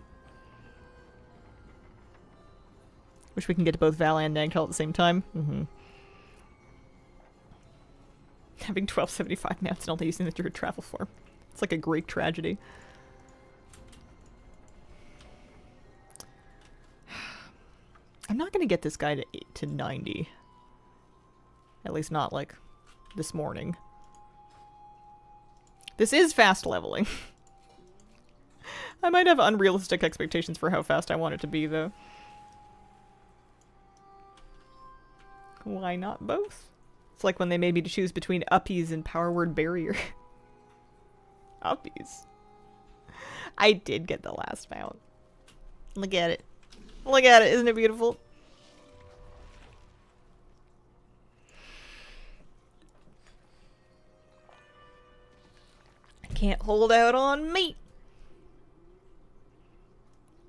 Wish we can get to both Val and Nagtel at the same time. Having 1275 mounts and only using the Druid travel form. It's like a Greek tragedy. I'm not gonna get this guy to 90. At least not like this morning. This is fast leveling. I might have unrealistic expectations for how fast I want it to be, though. Why not both? It's like when they made me to choose between Uppies and Power Word Barrier. Uppies. I did get the last mount. Look at it. Look at it. Isn't it beautiful? I can't hold out on meat.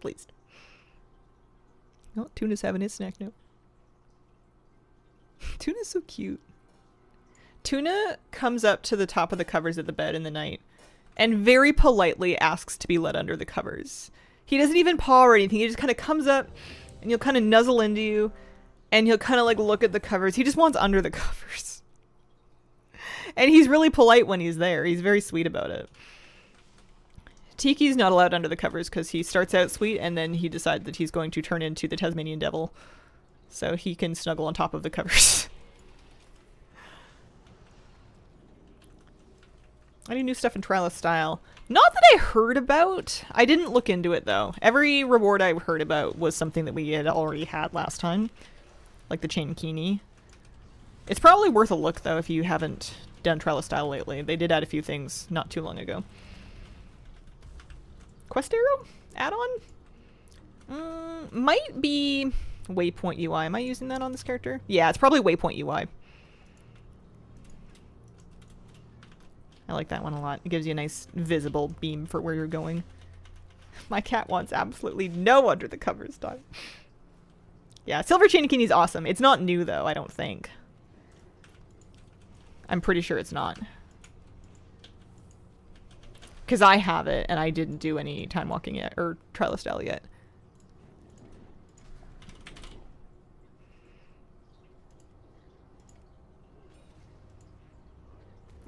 Please. Oh, Tuna's having his snack now. Tuna's so cute. Tuna comes up to the top of the covers of the bed in the night and very politely asks to be let under the covers. He doesn't even paw or anything. He just kind of comes up and he'll kind of nuzzle into you and he'll kind of like look at the covers. He just wants under the covers. And he's really polite when he's there. He's very sweet about it. Tiki's not allowed under the covers because he starts out sweet and then he decides that he's going to turn into the Tasmanian Devil. So he can snuggle on top of the covers. Any new stuff in Trialist style? Not that I heard about. I didn't look into it though. Every reward I heard about was something that we had already had last time. Like the Chain Kini. It's probably worth a look though if you haven't done Trellis-style lately. They did add a few things not too long ago. Quest arrow? Add-on? Might be Waypoint UI. Am I using that on this character? Yeah, it's probably Waypoint UI. I like that one a lot. It gives you a nice visible beam for where you're going. My cat wants absolutely no under the covers time. Yeah, Silver Chain Bikini is awesome. It's not new though, I don't think. I'm pretty sure it's not. Because I have it and I didn't do any time walking yet, or trial style yet.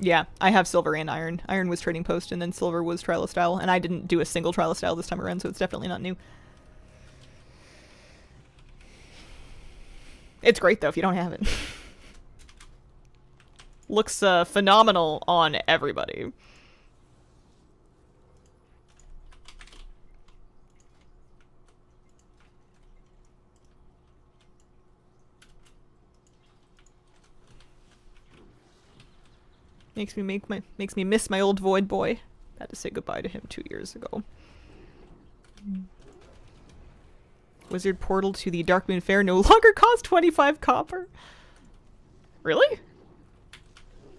Yeah, I have silver and iron. Iron was trading post and then silver was trial style, and I didn't do a single trial style this time around, so it's definitely not new. It's great though if you don't have it. Looks phenomenal on everybody. Makes me miss my old void boy. Had to say goodbye to him 2 years ago. Wizard portal to the Darkmoon Fair no longer costs 25 copper. Really?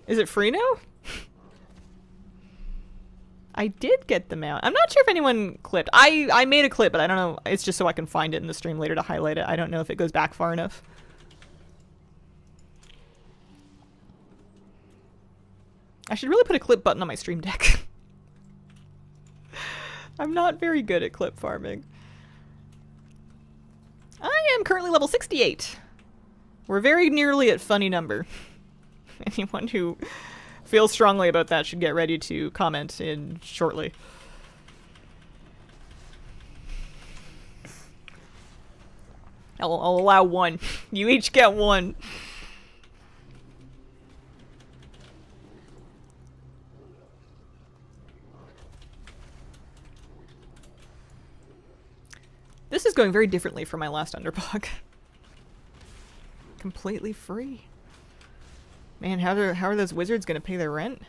Is it free now? I did get the mount. I'm not sure if anyone clipped. I made a clip, but I don't know. It's just so I can find it in the stream later to highlight it. I don't know if it goes back far enough. I should really put a clip button on my stream deck. I'm not very good at clip farming. I am currently level 68. We're very nearly at funny number. Anyone who feels strongly about that should get ready to comment in shortly. I'll allow one. You each get one. This is going very differently from my last underbog. Completely free. Man, how are those wizards gonna pay their rent?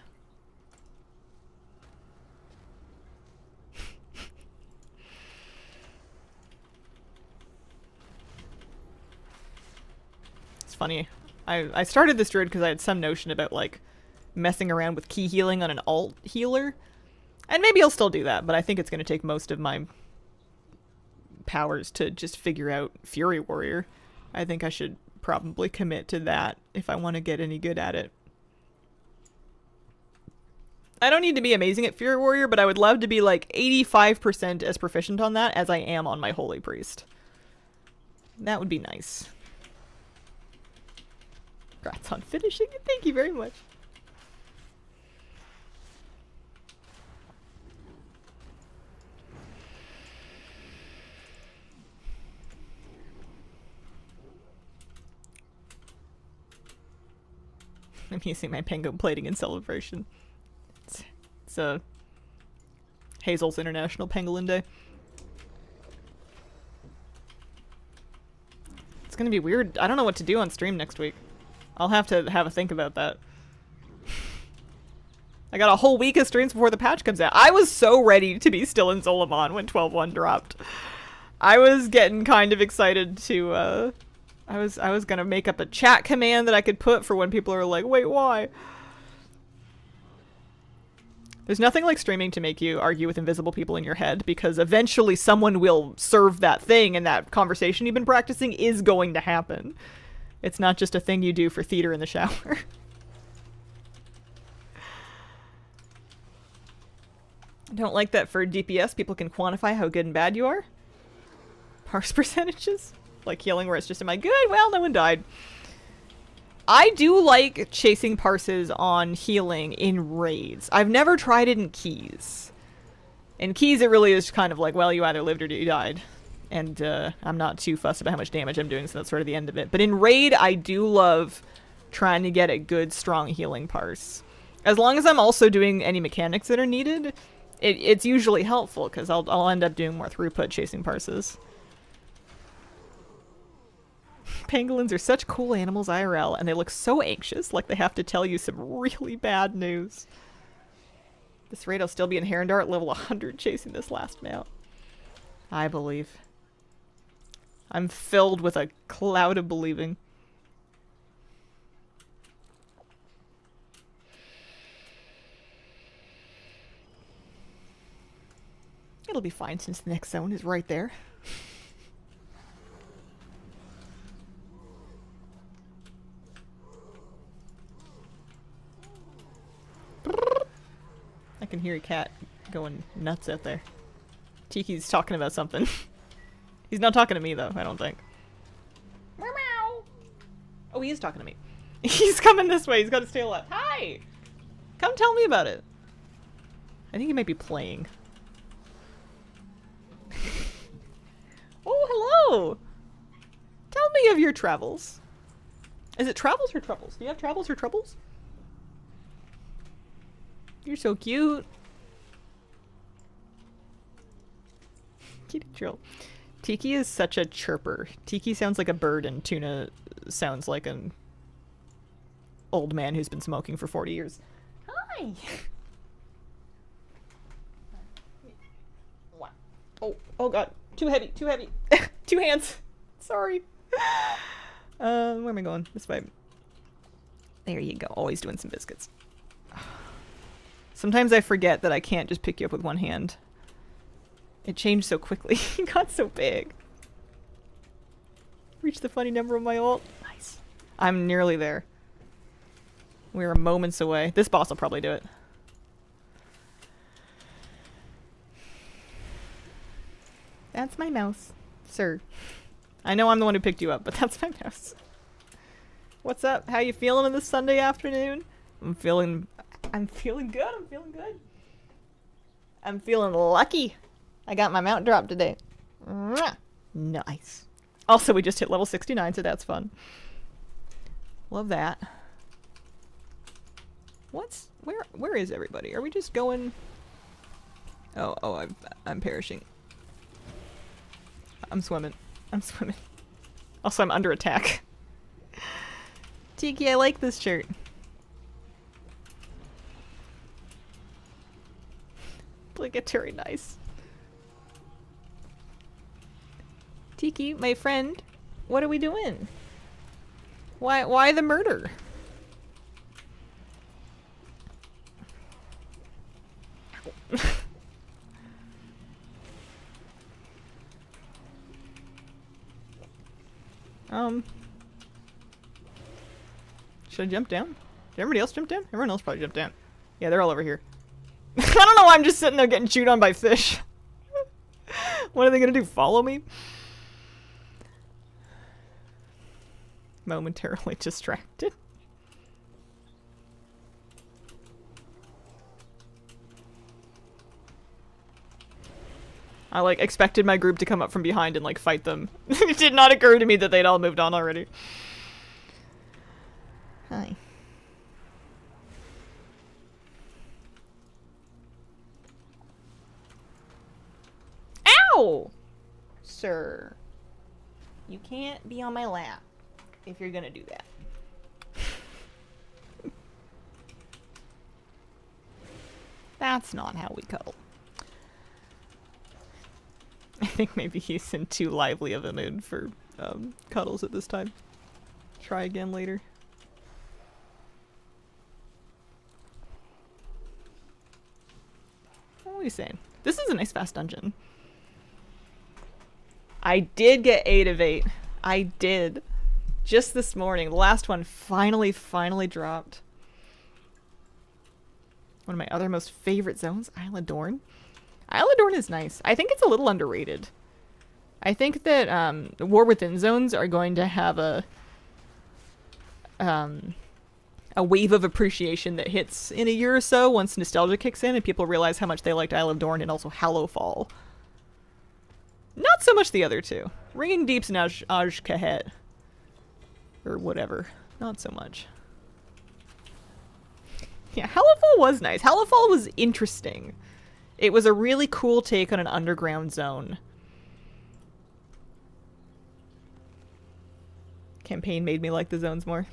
It's funny. I started this druid because I had some notion about like messing around with key healing on an alt healer. And maybe I'll still do that, but I think it's gonna take most of my powers to just figure out Fury Warrior. I think I should probably commit to that if I want to get any good at it. I don't need to be amazing at Fury Warrior, but I would love to be like 85% as proficient on that as I am on my Holy Priest. That would be nice. Congrats on finishing it. Thank you very much. I'm using my Pango plating in celebration. It's Hazel's International Pangolin Day. It's gonna be weird. I don't know what to do on stream next week. I'll have to have a think about that. I got a whole week of streams before the patch comes out. I was so ready to be still in Zul'Aman when 12.1 dropped. I was getting kind of excited to, I was gonna make up a chat command that I could put for when people are like, wait, why? There's nothing like streaming to make you argue with invisible people in your head, because eventually someone will serve that thing and that conversation you've been practicing is going to happen. It's not just a thing you do for theater in the shower. I don't like that for DPS people can quantify how good and bad you are. Parse percentages. Like healing where it's just, am I good? Well, no one died. I do like chasing parses on healing in raids. I've never tried it in keys. In keys it really is kind of like, well, you either lived or you died. And I'm not too fussed about how much damage I'm doing, so that's sort of the end of it. But in raid, I do love trying to get a good, strong healing parse. As long as I'm also doing any mechanics that are needed, it's usually helpful, because I'll end up doing more throughput chasing parses. Pangolins are such cool animals IRL, and they look so anxious, like they have to tell you some really bad news. At this rate, I'll still be in Herondar at level 100 chasing this last mount. I believe. I'm filled with a cloud of believing. It'll be fine since the next zone is right there. I can hear a cat going nuts out there. Tiki's talking about something. He's not talking to me though, I don't think. Meow. Oh, he is talking to me. He's coming this way. He's got his tail up. Hi! Come tell me about it. I think he might be playing. Oh, hello! Tell me of your travels. Is it travels or troubles? Do you have travels or troubles? You're so cute. Kitty drill. Tiki is such a chirper. Tiki sounds like a bird and Tuna sounds like an old man who's been smoking for 40 years. Hi! What? Oh god. Too heavy, too heavy. 2 hands. Sorry. Where am I going? This way. There you go. Always doing some biscuits. Sometimes I forget that I can't just pick you up with one hand. It changed so quickly. It got so big. Reach the funny number of my ult. Nice. I'm nearly there. We're moments away. This boss will probably do it. That's my mouse, sir. I know I'm the one who picked you up, but that's my mouse. What's up? How you feeling on this Sunday afternoon? I'm feeling good. I'm feeling good. I'm feeling lucky. I got my mount drop today. Mwah! Nice. Also, we just hit level 69, so that's fun. Love that. Where is everybody? Are we just going? Oh, I'm perishing. I'm swimming. Also, I'm under attack. Tiki, I like this shirt. Obligatory nice. Tiki, my friend, what are we doing? Why the murder? Should I jump down? Did everybody else jump down? Everyone else probably jumped down. Yeah, they're all over here. I don't know why I'm just sitting there getting chewed on by fish. What are they gonna do? Follow me? Momentarily distracted. I expected my group to come up from behind and fight them. It did not occur to me that they'd all moved on already. Hi. Ow! Sir. You can't be on my lap if you're gonna do that. That's not how we cuddle. I think maybe he's in too lively of a mood for cuddles at this time. Try again later. What are you saying? This is a nice fast dungeon. I did get 8 of 8. I did. Just this morning. The last one finally dropped. One of my other most favorite zones, Isle of Dorn. Isle of Dorn is nice. I think it's a little underrated. I think that War Within zones are going to have a wave of appreciation that hits in a year or so once nostalgia kicks in and people realize how much they liked Isle of Dorn and also Hallowfall. Not so much the other two. Ringing Deeps and Kahet. Or whatever. Not so much. Yeah, Hallowfall was nice. Hallowfall was interesting. It was a really cool take on an underground zone. Campaign made me like the zones more.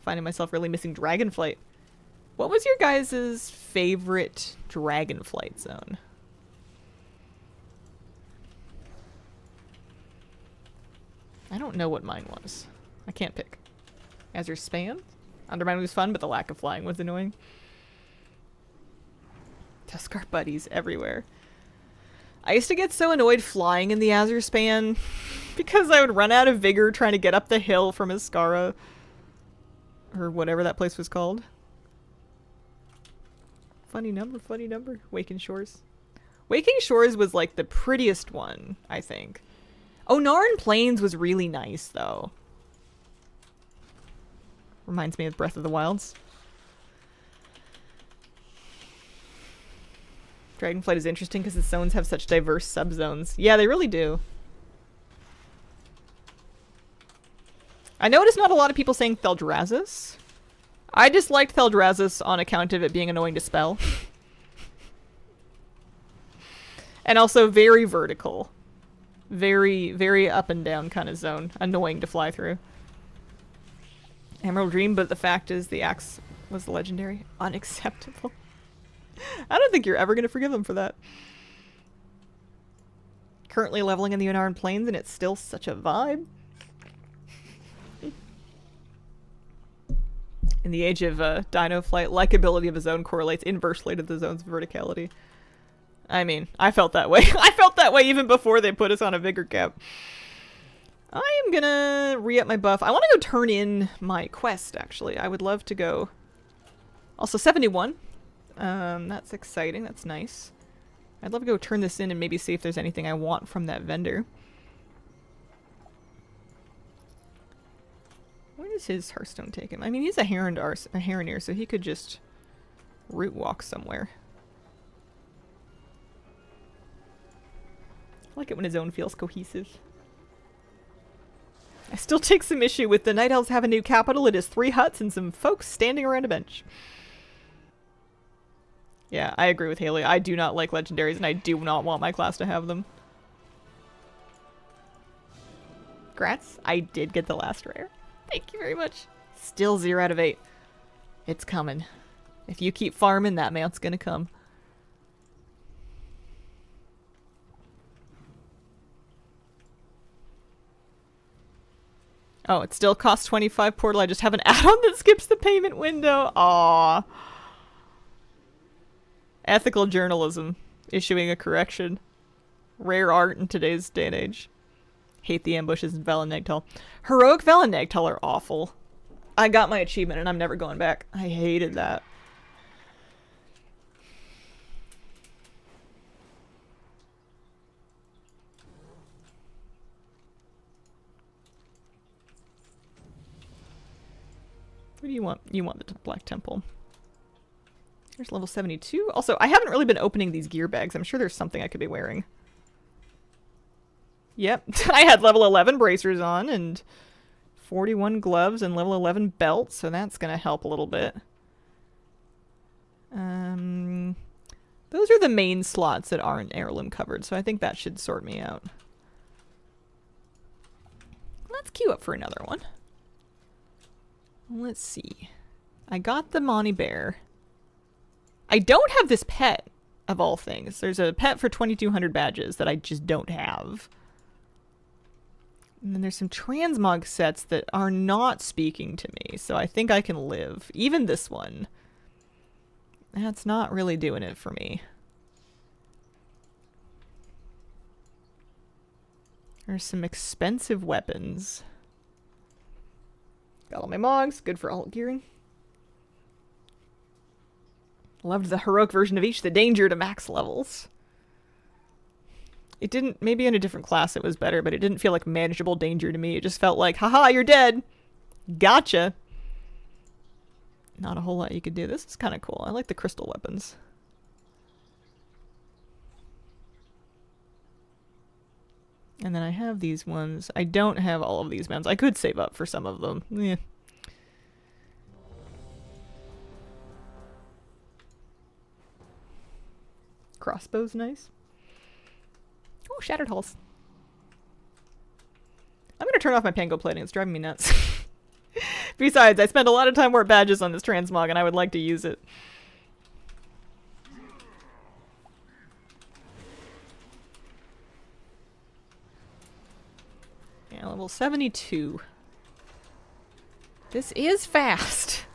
Finding myself really missing Dragonflight. What was your guys' favorite Dragonflight zone? I don't know what mine was. I can't pick. Azure Span? Undermine was fun, but the lack of flying was annoying. Tuskar buddies everywhere. I used to get so annoyed flying in the Azure Span because I would run out of vigor trying to get up the hill from Iskara. Or whatever that place was called. Funny number, funny number. Waking Shores. Waking Shores was like the prettiest one, I think. Onaran Plains was really nice, though. Reminds me of Breath of the Wilds. Dragonflight is interesting because the zones have such diverse subzones. Yeah, they really do. I noticed not a lot of people saying Theldraszus. I disliked Theldraszus on account of it being annoying to spell. And also very vertical. Very, very up and down kind of zone. Annoying to fly through. Emerald Dream, but the fact is the axe was legendary. Unacceptable. I don't think you're ever going to forgive them for that. Currently leveling in the Onaran Plains and it's still such a vibe. In the age of Dino Flight, likability of a zone correlates inversely to the zone's verticality. I mean, I felt that way. I felt that way even before they put us on a vigor cap. I am gonna re-up my buff. I want to go turn in my quest, actually. I would love to go. Also, 71. That's exciting. That's nice. I'd love to go turn this in and maybe see if there's anything I want from that vendor. Where does his Hearthstone take him? I mean, he's a Heroneer, so he could just route walk somewhere. I like it when a zone feels cohesive. I still take some issue with the Night Elves have a new capital. It is 3 huts and some folks standing around a bench. Yeah, I agree with Haley. I do not like legendaries and I do not want my class to have them. Grats, I did get the last rare. Thank you very much. Still 0 out of 8. It's coming. If you keep farming, that mount's gonna come. Oh, it still costs 25 portal. I just have an add-on that skips the payment window. Aww. Ethical journalism. Issuing a correction. Rare art in today's day and age. Hate the ambushes in Valenegtal. Heroic Valenegtal are awful. I got my achievement and I'm never going back. I hated that. What do you want? You want the Black Temple. Here's level 72. Also, I haven't really been opening these gear bags. I'm sure there's something I could be wearing. Yep, I had level 11 bracers on and 41 gloves and level 11 belts, so that's gonna help a little bit. Those are the main slots that aren't heirloom covered, so I think that should sort me out. Let's queue up for another one. Let's see. I got the Monty Bear. I don't have this pet, of all things. There's a pet for 2,200 badges that I just don't have. And then there's some transmog sets that are not speaking to me, so I think I can live. Even this one. That's not really doing it for me. There's some expensive weapons. Got all my mogs, good for alt gearing. Loved the heroic version of each, the danger to max levels. It didn't, maybe in a different class it was better, but it didn't feel like manageable danger to me. It just felt like, haha, you're dead. Gotcha. Not a whole lot you could do. This is kind of cool. I like the crystal weapons. And then I have these ones. I don't have all of these mounts. I could save up for some of them. Yeah. Crossbow's nice. Oh, Shattered Hulls. I'm going to turn off my Pango plating. It's driving me nuts. Besides, I spend a lot of time warp badges on this transmog, and I would like to use it. Yeah, level 72. This is fast.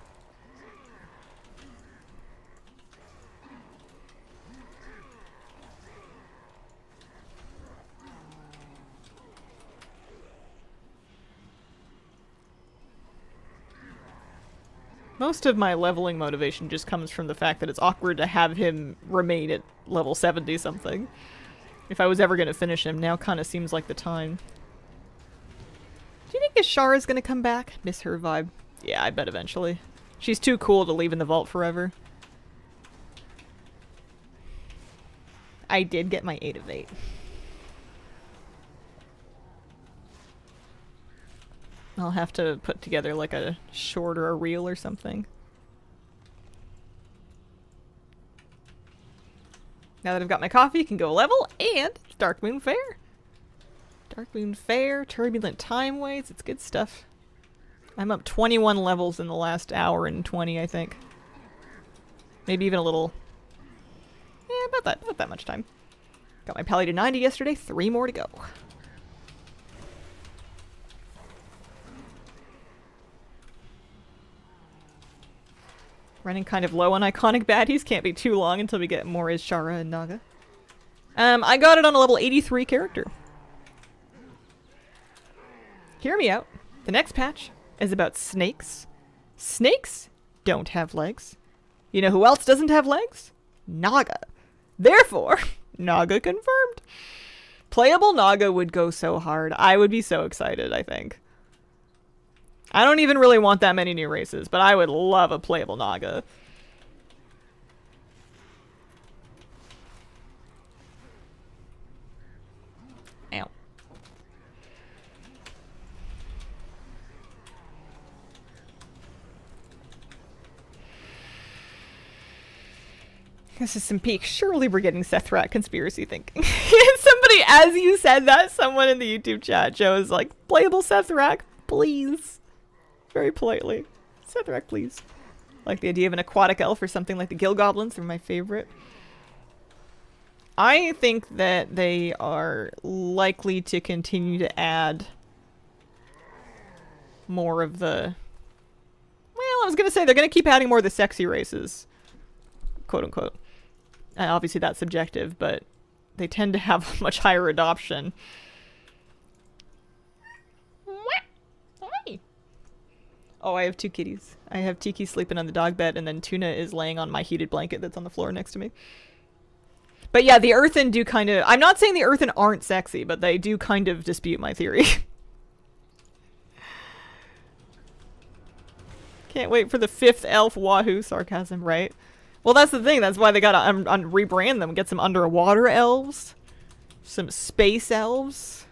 Most of my leveling motivation just comes from the fact that it's awkward to have him remain at level 70 something. If I was ever going to finish him, now kind of seems like the time. Do you think Ashara's going to come back? Miss her vibe. Yeah, I bet eventually. She's too cool to leave in the vault forever. I did get my 8 of 8. I'll have to put together like a short or a reel or something. Now that I've got my coffee, I can go level, and it's Dark Moon Fair. Dark Moon Fair, Turbulent Time Waits, it's good stuff. I'm up 21 levels in the last hour and 20, I think. Maybe even a little... Yeah, about that much time. Got my Pally to 90 yesterday, 3 more to go. Running kind of low on iconic baddies. Can't be too long until we get more Ishara and Naga. I got it on a level 83 character. Hear me out. The next patch is about snakes. Snakes don't have legs. You know who else doesn't have legs? Naga. Therefore, Naga confirmed. Playable Naga would go so hard. I would be so excited, I think. I don't even really want that many new races, but I would love a playable Naga. Ow. This is some peak. Surely we're getting Sethrak conspiracy thinking. Somebody, as you said that, someone in the YouTube chat, Joe, is like, playable Sethrak, please. Very politely. Sethrak, please. Like the idea of an aquatic elf or something like the Gill Goblins. They're my favorite. I think that they are likely to continue to add more of the... Well, I was going to say they're going to keep adding more of the sexy races. Quote unquote. Obviously that's subjective, but they tend to have much higher adoption. Oh, I have 2 kitties. I have Tiki sleeping on the dog bed, and then Tuna is laying on my heated blanket that's on the floor next to me. But yeah, the Earthen do kind of... I'm not saying the Earthen aren't sexy, but they do kind of dispute my theory. Can't wait for the 5th elf wahoo sarcasm, right? Well, that's the thing. That's why they gotta rebrand them. Get some underwater elves. Some space elves.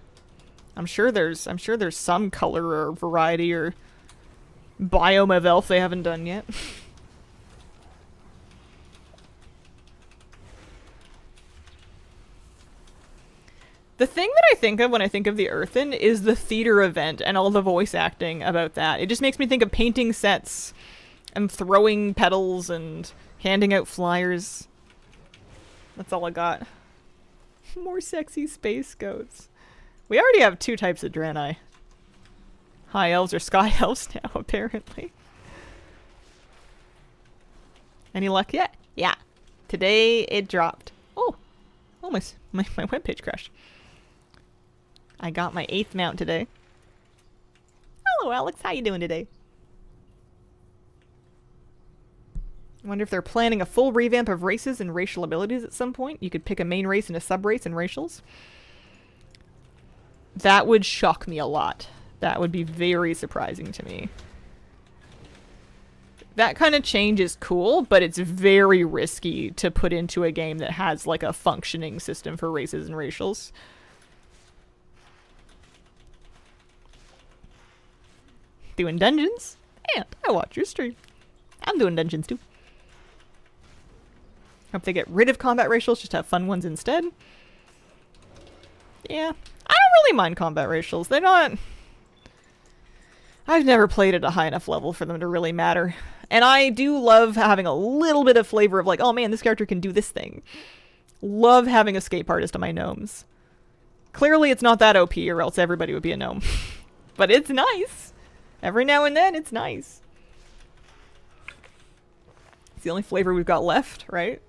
I'm sure there's some color or variety or... biome of elf they haven't done yet. The thing that I think of when I think of the Earthen is the theater event and all the voice acting about that. It just makes me think of painting sets and throwing petals and handing out flyers. That's all I got. More sexy space goats. We already have 2 types of Draenei. High elves or sky elves now, apparently. Any luck yet? Yeah. Today it dropped. Oh, my webpage crashed. I got my 8th mount today. Hello, Alex. How you doing today? I wonder if they're planning a full revamp of races and racial abilities at some point. You could pick a main race and a sub-race and racials. That would shock me a lot. That would be very surprising to me. That kind of change is cool, but it's very risky to put into a game that has like a functioning system for races and racials. Doing dungeons? And I watch your stream. I'm doing dungeons too. Hope they get rid of combat racials, just have fun ones instead. Yeah. I don't really mind combat racials. They're not... I've never played at a high enough level for them to really matter. And I do love having a little bit of flavor of like, oh man, this character can do this thing. Love having escape artist on my gnomes. Clearly it's not that OP or else everybody would be a gnome. But it's nice. Every now and then it's nice. It's the only flavor we've got left, right?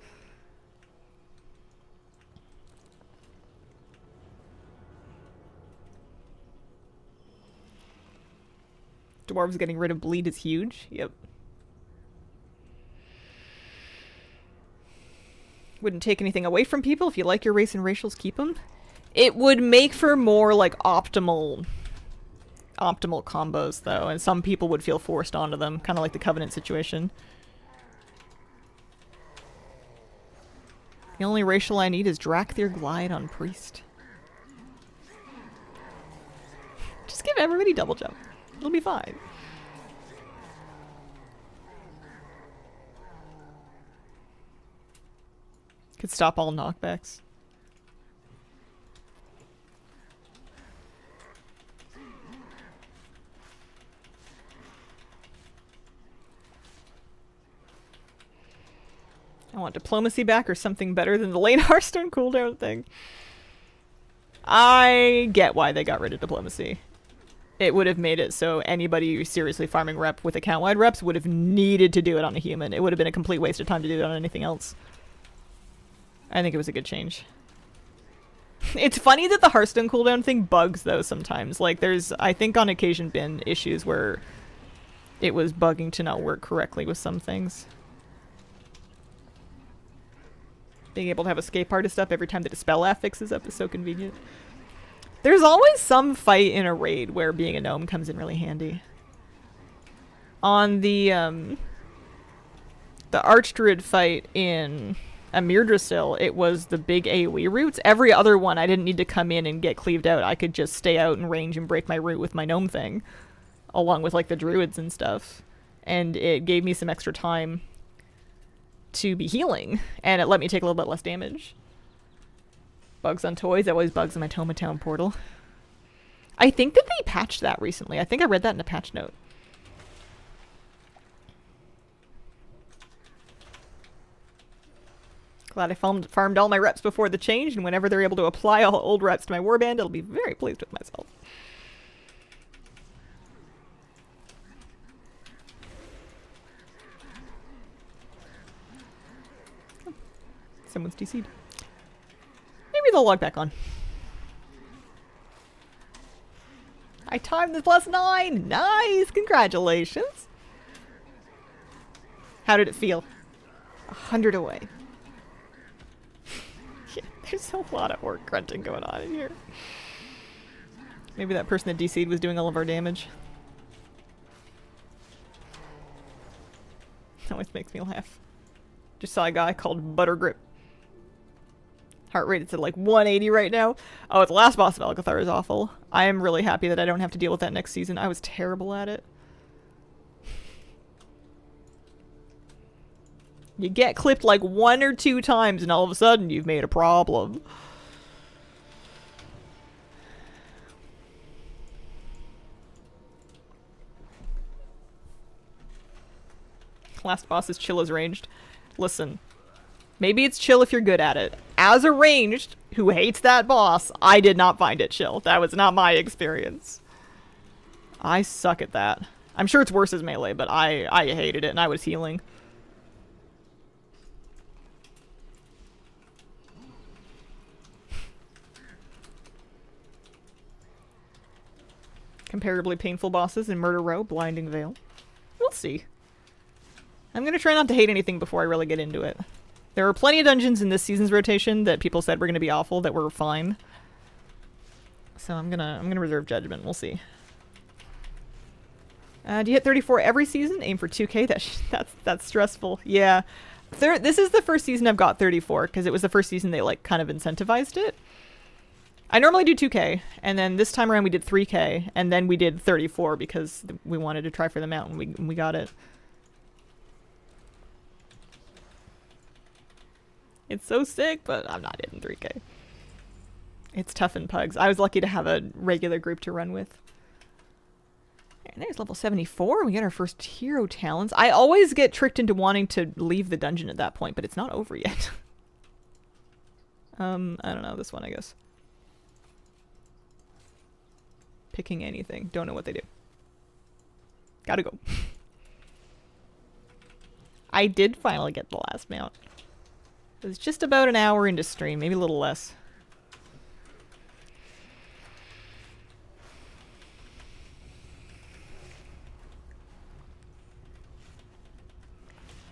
Dwarves getting rid of bleed is huge. Yep. Wouldn't take anything away from people. If you like your race and racials, keep them. It would make for more like optimal combos though, and some people would feel forced onto them, kind of like the Covenant situation. The only racial I need is Drakthir Glide on Priest. Just give everybody double jump. It'll be fine. Could stop all knockbacks. I want diplomacy back or something better than the late Hearthstone cooldown thing. I get why they got rid of diplomacy. It would have made it so anybody who's seriously farming rep with account-wide reps would have needed to do it on a human. It would have been a complete waste of time to do it on anything else. I think it was a good change. It's funny that the Hearthstone cooldown thing bugs though sometimes. Like there's, I think on occasion been issues where it was bugging to not work correctly with some things. Being able to have escape artist up every time that a spell app fixes up is so convenient. There's always some fight in a raid where being a gnome comes in really handy. On the Archdruid fight in Amirdrasil, it was the big AoE roots. Every other one, I didn't need to come in and get cleaved out. I could just stay out in range and break my root with my gnome thing, along with like the druids and stuff. And it gave me some extra time to be healing, and it let me take a little bit less damage. Bugs on toys, always bugs in my Toma Town portal. I think that they patched that recently. I think I read that in a patch note. Glad I farmed all my reps before the change, and whenever they're able to apply all old reps to my warband, I'll be very pleased with myself. Oh, someone's DC'd. Maybe they'll log back on. I timed the +9! Nice! Congratulations! How did it feel? 100 away. Yeah, there's a lot of orc grunting going on in here. Maybe that person that DC'd was doing all of our damage. Always makes me laugh. Just saw a guy called Buttergrip. Heart rate is at like 180 right now. Oh, the last boss of Alcathar is awful. I am really happy that I don't have to deal with that next season. I was terrible at it. You get clipped like 1 or 2 times and all of a sudden you've made a problem. Last boss is chill as ranged. Listen. Maybe it's chill if you're good at it. As a ranged, who hates that boss, I did not find it chill. That was not my experience. I suck at that. I'm sure it's worse as melee, but I hated it and I was healing. Comparably painful bosses in Murder Row, Blinding Veil. We'll see. I'm gonna try not to hate anything before I really get into it. There were plenty of dungeons in this season's rotation that people said were gonna be awful that were fine. So I'm gonna reserve judgment. We'll see. Do you hit 34 every season? Aim for 2k? That's stressful. Yeah. This is the first season I've got 34, because it was the first season they like kind of incentivized it. I normally do 2k, and then this time around we did 3k, and then we did 34 because we wanted to try for the mountain. We got it. It's so sick, but I'm not hitting 3k. It's tough in pugs. I was lucky to have a regular group to run with. Yeah. And there's level 74. We get our first hero talents. I always get tricked into wanting to leave the dungeon at that point, but it's not over yet. I don't know. This one, I guess. Picking anything. Don't know what they do. Gotta go. I did finally get the last mount. It was just about an hour into stream, maybe a little less.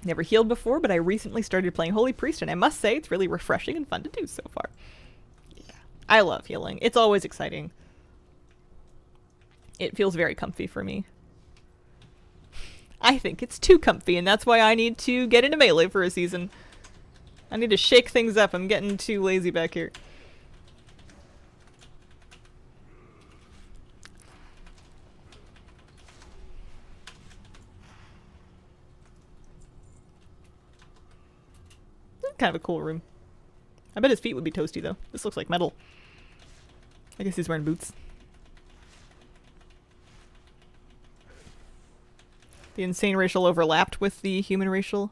Never healed before, but I recently started playing Holy Priest, and I must say it's really refreshing and fun to do so far. Yeah, I love healing. It's always exciting. It feels very comfy for me. I think it's too comfy, and that's why I need to get into melee for a season. I need to shake things up. I'm getting too lazy back here. Kind of a cool room. I bet his feet would be toasty, though. This looks like metal. I guess he's wearing boots. The insane racial overlapped with the human racial.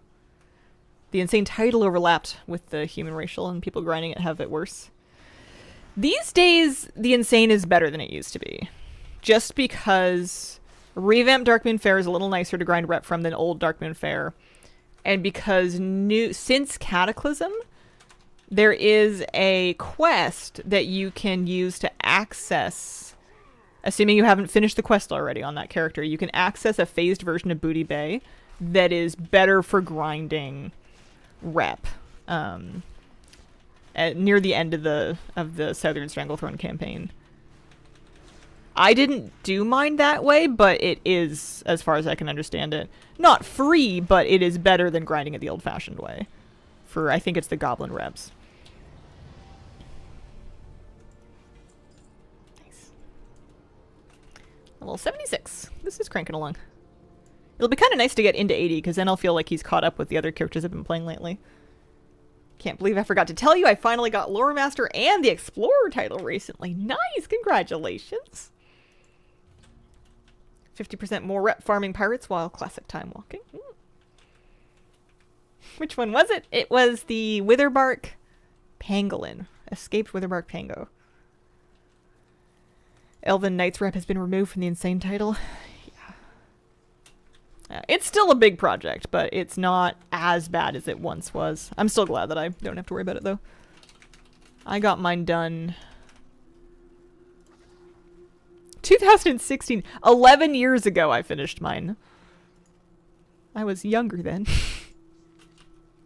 The insane title overlapped with the human racial, and people grinding it have it worse. These days, the insane is better than it used to be. Just because revamped Darkmoon Fair is a little nicer to grind rep from than old Darkmoon Fair. And because since Cataclysm, there is a quest that you can use to access, assuming you haven't finished the quest already on that character, you can access a phased version of Booty Bay that is better for grinding rep near the end of the Southern Stranglethorn campaign. I didn't do mine that way, but it is, as far as I can understand it, not free, but it is better than grinding it the old-fashioned way. For, I think it's the Goblin reps. Nice. Level 76. This is cranking along. It'll be kind of nice to get into 80, because then I'll feel like he's caught up with the other characters I've been playing lately. Can't believe I forgot to tell you, I finally got Lore Master and the Explorer title recently. Nice! Congratulations! 50% more rep farming pirates while classic time walking. Which one was it? It was the Witherbark Pangolin. Escaped Witherbark Pango. Elven Knights rep has been removed from the insane title. Yeah. It's still a big project, but it's not as bad as it once was. I'm still glad that I don't have to worry about it, though. I got mine done 2016. 11 years ago I finished mine. I was younger then.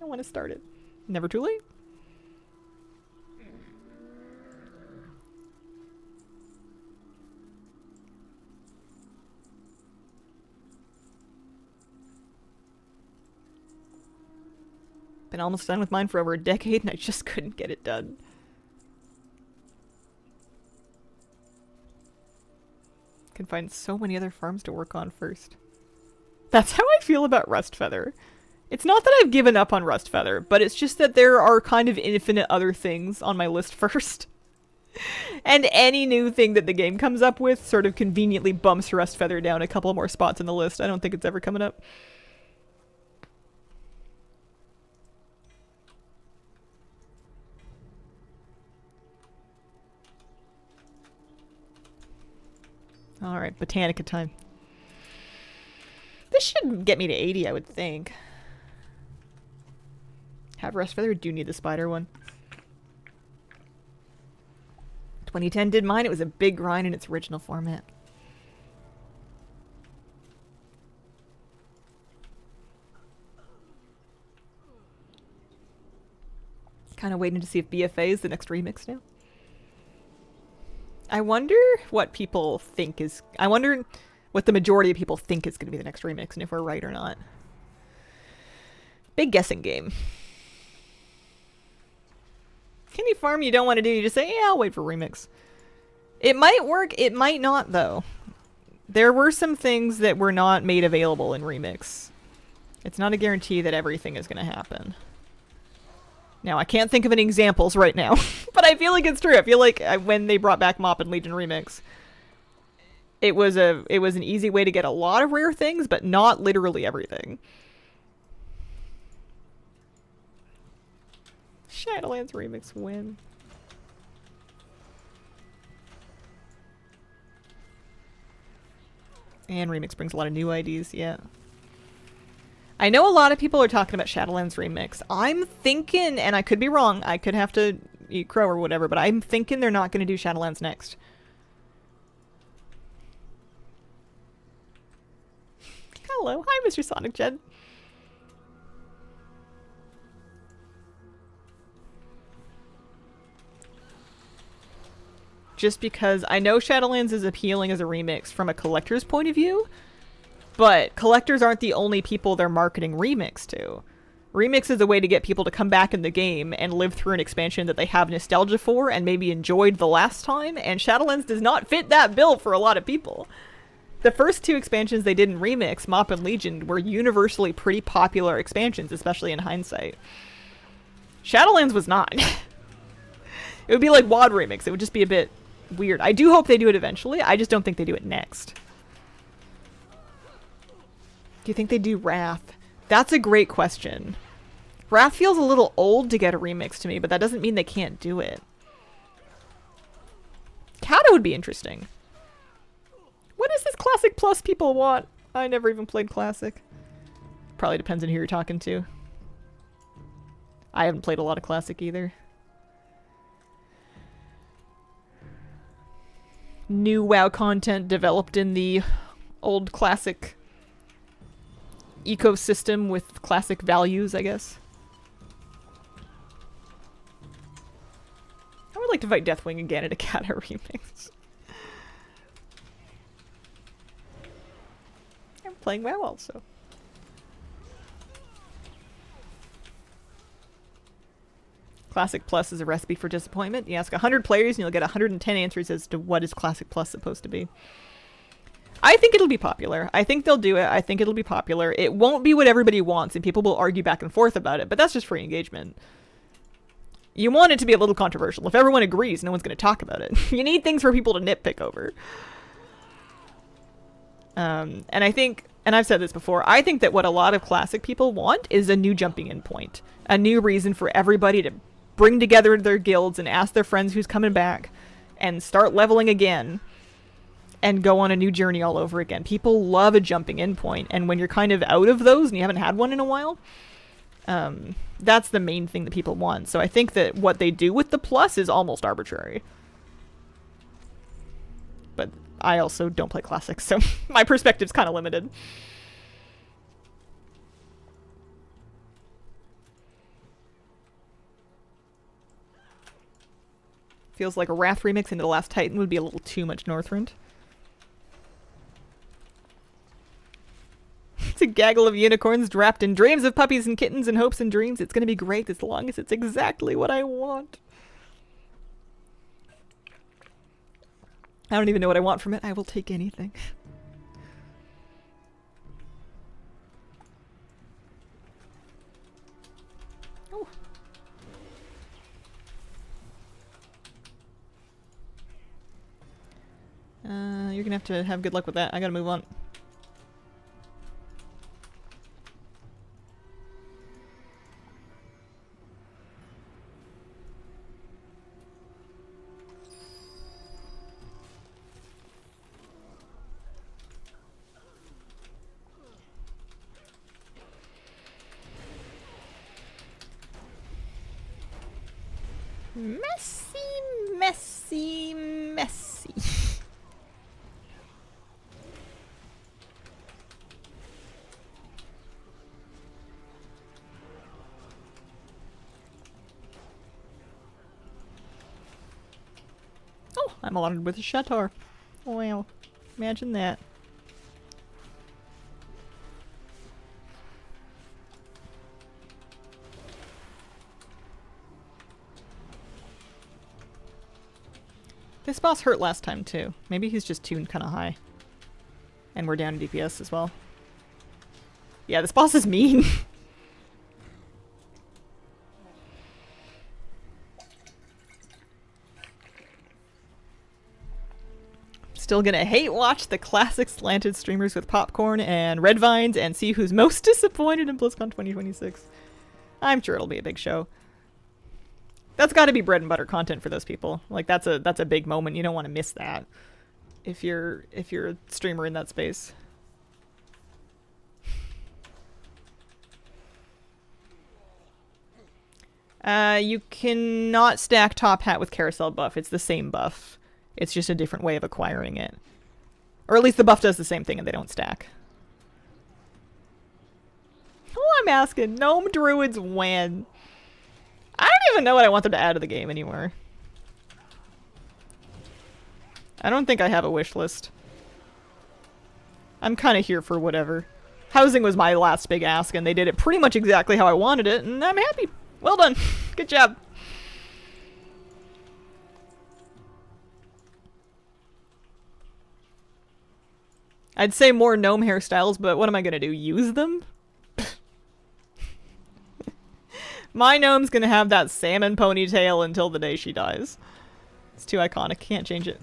I want to start it. Never too late. Been almost done with mine for over a decade and I just couldn't get it done. Can find so many other farms to work on first. That's how I feel about Rustfeather. It's not that I've given up on Rustfeather, but it's just that there are kind of infinite other things on my list first. And any new thing that the game comes up with sort of conveniently bumps Rustfeather down a couple more spots in the list. I don't think it's ever coming up. Alright, Botanica time. This should get me to 80, I would think. Have Rustfeather, do need the spider one. 2010 did mine, it was a big grind in its original format. Kind of waiting to see if BFA is the next remix now. I wonder what people think is... I wonder what the majority of people think is going to be the next remix, and if we're right or not. Big guessing game. Any farm you don't want to do, you just say, yeah, I'll wait for remix. It might work, it might not, though. There were some things that were not made available in remix. It's not a guarantee that everything is going to happen. Now, I can't think of any examples right now, but I feel like it's true. I feel like when they brought back Mop and Legion Remix, It was an easy way to get a lot of rare things, but not literally everything. Shadowlands Remix win. And Remix brings a lot of new IDs, yeah. I know a lot of people are talking about Shadowlands Remix. I'm thinking, and I could be wrong, I could have to eat crow or whatever, but I'm thinking they're not going to do Shadowlands next. Hello. Hi, Mr. Sonic Jed. Just because I know Shadowlands is appealing as a remix from a collector's point of view, but collectors aren't the only people they're marketing Remix to. Remix is a way to get people to come back in the game and live through an expansion that they have nostalgia for and maybe enjoyed the last time, and Shadowlands does not fit that bill for a lot of people. The first two expansions they did in Remix, Mop and Legion, were universally pretty popular expansions, especially in hindsight. Shadowlands was not. It would be like WoD Remix. It would just be a bit weird. I do hope they do it eventually. I just don't think they do it next. Do you think they do Wrath? That's a great question. Wrath feels a little old to get a remix to me, but that doesn't mean they can't do it. Kata would be interesting. What is this Classic Plus people want? I never even played Classic. Probably depends on who you're talking to. I haven't played a lot of Classic either. New WoW content developed in the old Classic ecosystem with Classic values, I guess. I would like to fight Deathwing again at a Kata remix. I'm playing WoW also. Classic Plus is a recipe for disappointment. You ask 100 players and you'll get 110 answers as to what is Classic Plus supposed to be. I think it'll be popular. I think they'll do it. I think it'll be popular. It won't be what everybody wants and people will argue back and forth about it, but that's just free engagement. You want it to be a little controversial. If everyone agrees, no one's going to talk about it. You need things for people to nitpick over. And I think, and I've said this before, I think that what a lot of Classic people want is a new jumping in point. A new reason for everybody to bring together their guilds and ask their friends who's coming back and start leveling again and go on a new journey all over again. People love a jumping in point, and when you're kind of out of those and you haven't had one in a while, that's the main thing that people want. So I think that what they do with the plus is almost arbitrary. But I also don't play Classic, so my perspective's kind of limited. Feels like a Wrath remix into The Last Titan would be a little too much Northrend. It's a gaggle of unicorns wrapped in dreams of puppies and kittens and hopes and dreams. It's going to be great as long as it's exactly what I want. I don't even know what I want from it. I will take anything. Oh. You're going to have good luck with that. I got to move on. Messy, messy, messy. Oh, I'm allotted with a Shatar. Wow, imagine that. This boss hurt last time too. Maybe he's just tuned kind of high. And we're down in DPS as well. Yeah, this boss is mean. Still gonna hate watch the classic slanted streamers with popcorn and red vines and see who's most disappointed in BlizzCon 2026. I'm sure it'll be a big show. That's got to be bread and butter content for those people. Like that's a big moment. You don't want to miss that if you're a streamer in that space. You cannot stack top hat with carousel buff. It's the same buff. It's just a different way of acquiring it. Or at least the buff does the same thing and they don't stack. Oh, I'm asking. Gnome druids when? I don't even know what I want them to add to the game anymore. I don't think I have a wish list. I'm kind of here for whatever. Housing was my last big ask and they did it pretty much exactly how I wanted it and I'm happy. Well done. Good job. I'd say more gnome hairstyles, but what am I gonna do? Use them? My gnome's gonna have that salmon ponytail until the day she dies. It's too iconic. Can't change it.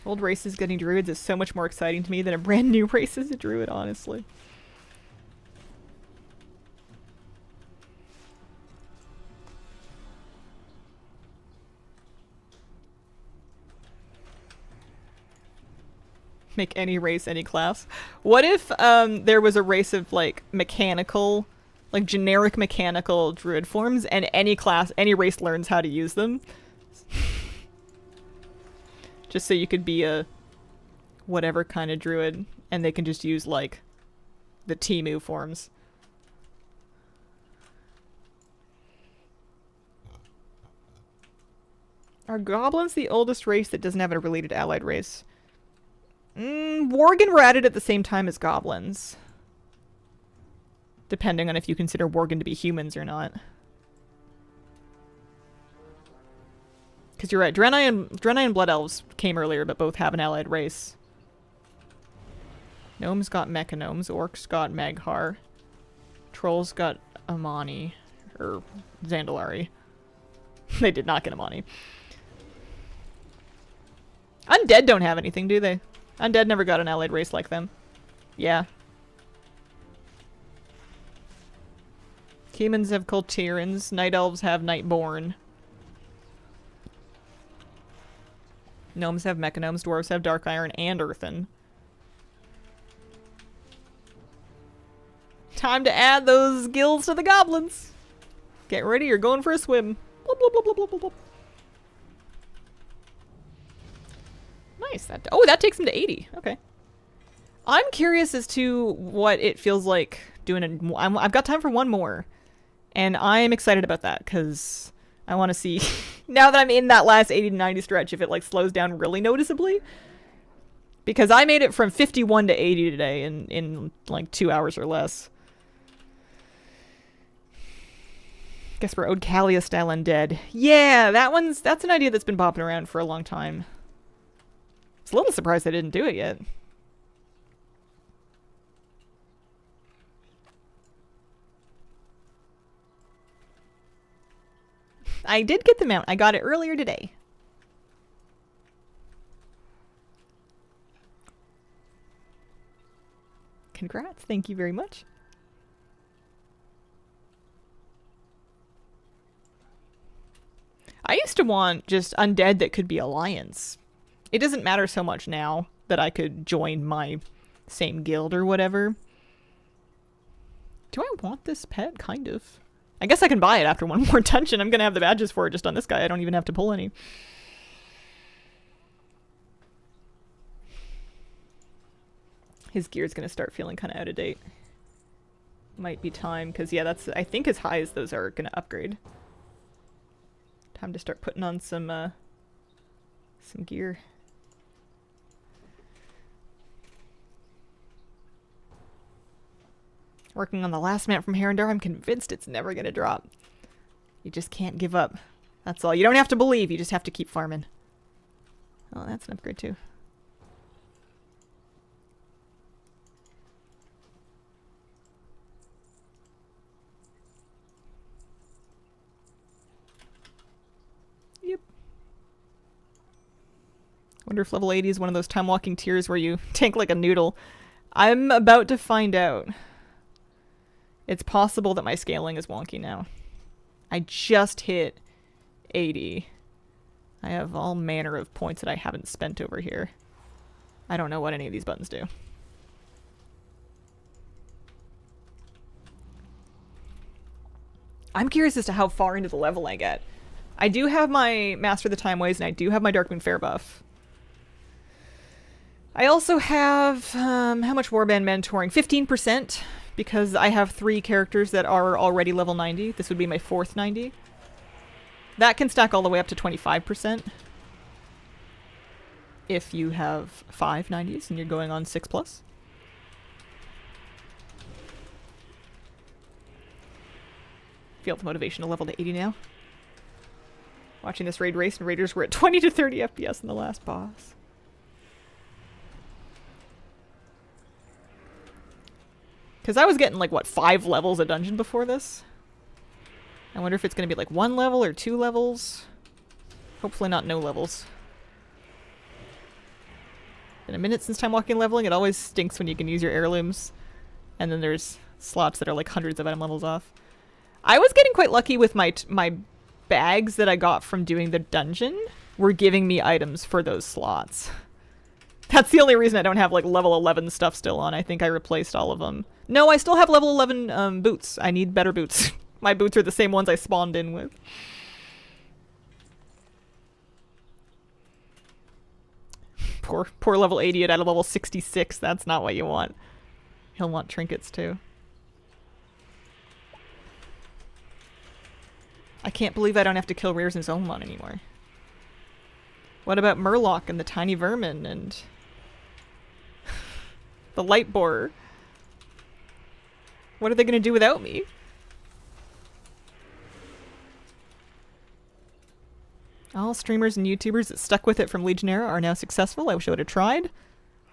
Old races getting druids is so much more exciting to me than a brand new race as a druid, honestly. Make any race, any class. What if there was a race of like mechanical, like generic mechanical druid forms and any class, any race learns how to use them? Just so you could be a whatever kind of druid and they can just use like the Timu forms. Are goblins the oldest race that doesn't have a related allied race? Worgen were added at the same time as goblins. Depending on if you consider Worgen to be humans or not. Because you're right, Draenei and Blood Elves came earlier, but both have an allied race. Gnomes got Mechanomes, Orcs got Maghar, Trolls got Amani, or Zandalari. They did not get Amani. Undead don't have anything, do they? Undead never got an allied race like them. Yeah. Humans have Kultirans, Night Elves have Nightborn. Gnomes have Mechanomes, Dwarves have Dark Iron and Earthen. Time to add those skills to the goblins! Get ready, you're going for a swim. Blub, blub, blub, blub, blub, blub. Nice. That takes him to 80. Okay. I'm curious as to what it feels like doing I've got time for one more. And I'm excited about that, because I want to see, now that I'm in that last 80 to 90 stretch, if it like slows down really noticeably. Because I made it from 51 to 80 today in like 2 hours or less. Guess we're Odcalia style undead. Yeah, that's an idea that's been popping around for a long time. I was a little surprised they didn't do it yet. I did get the mount. I got it earlier today. Congrats. Thank you very much. I used to want just undead that could be alliance. It doesn't matter so much now that I could join my same guild or whatever. Do I want this pet? Kind of. I guess I can buy it after one more dungeon. I'm gonna have the badges for it just on this guy. I don't even have to pull any. His gear's gonna start feeling kind of out of date. Might be time, because yeah, that's, I think as high as those are gonna upgrade. Time to start putting on some gear. Working on the last mount from Herondar, I'm convinced it's never gonna drop. You just can't give up. That's all. You don't have to believe, you just have to keep farming. Oh, that's an upgrade too. Wonder if level 80 is one of those time walking tiers where you tank like a noodle. I'm about to find out. It's possible that my scaling is wonky now. I just hit 80. I have all manner of points that I haven't spent over here. I don't know what any of these buttons do. I'm curious as to how far into the level I get. I do have my Master of the Time Ways, and I do have my Darkmoon Fair buff. I also have, how much Warband mentoring? 15%, because I have 3 characters that are already level 90. This would be my 4th 90. That can stack all the way up to 25%. If you have 5 90s and you're going on 6+. Feel the motivation to level to 80 now. Watching this raid race, and raiders were at 20 to 30 FPS in the last boss. Because I was getting like, what, 5 levels a dungeon before this? I wonder if it's going to be like 1 level or 2 levels. Hopefully not no levels. Been a minute since time walking and leveling. It always stinks when you can use your heirlooms. And then there's slots that are like hundreds of item levels off. I was getting quite lucky with my bags that I got from doing the dungeon were giving me items for those slots. That's the only reason I don't have like level 11 stuff still on. I think I replaced all of them. No, I still have level 11 boots. I need better boots. My boots are the same ones I spawned in with. Poor level 80 at a level 66. That's not what you want. He'll want trinkets too. I can't believe I don't have to kill rares in Zul'Aman anymore. What about Murloc and the tiny vermin and the light borer? What are they going to do without me? All streamers and YouTubers that stuck with it from Legionnaire are now successful. I wish I would have tried.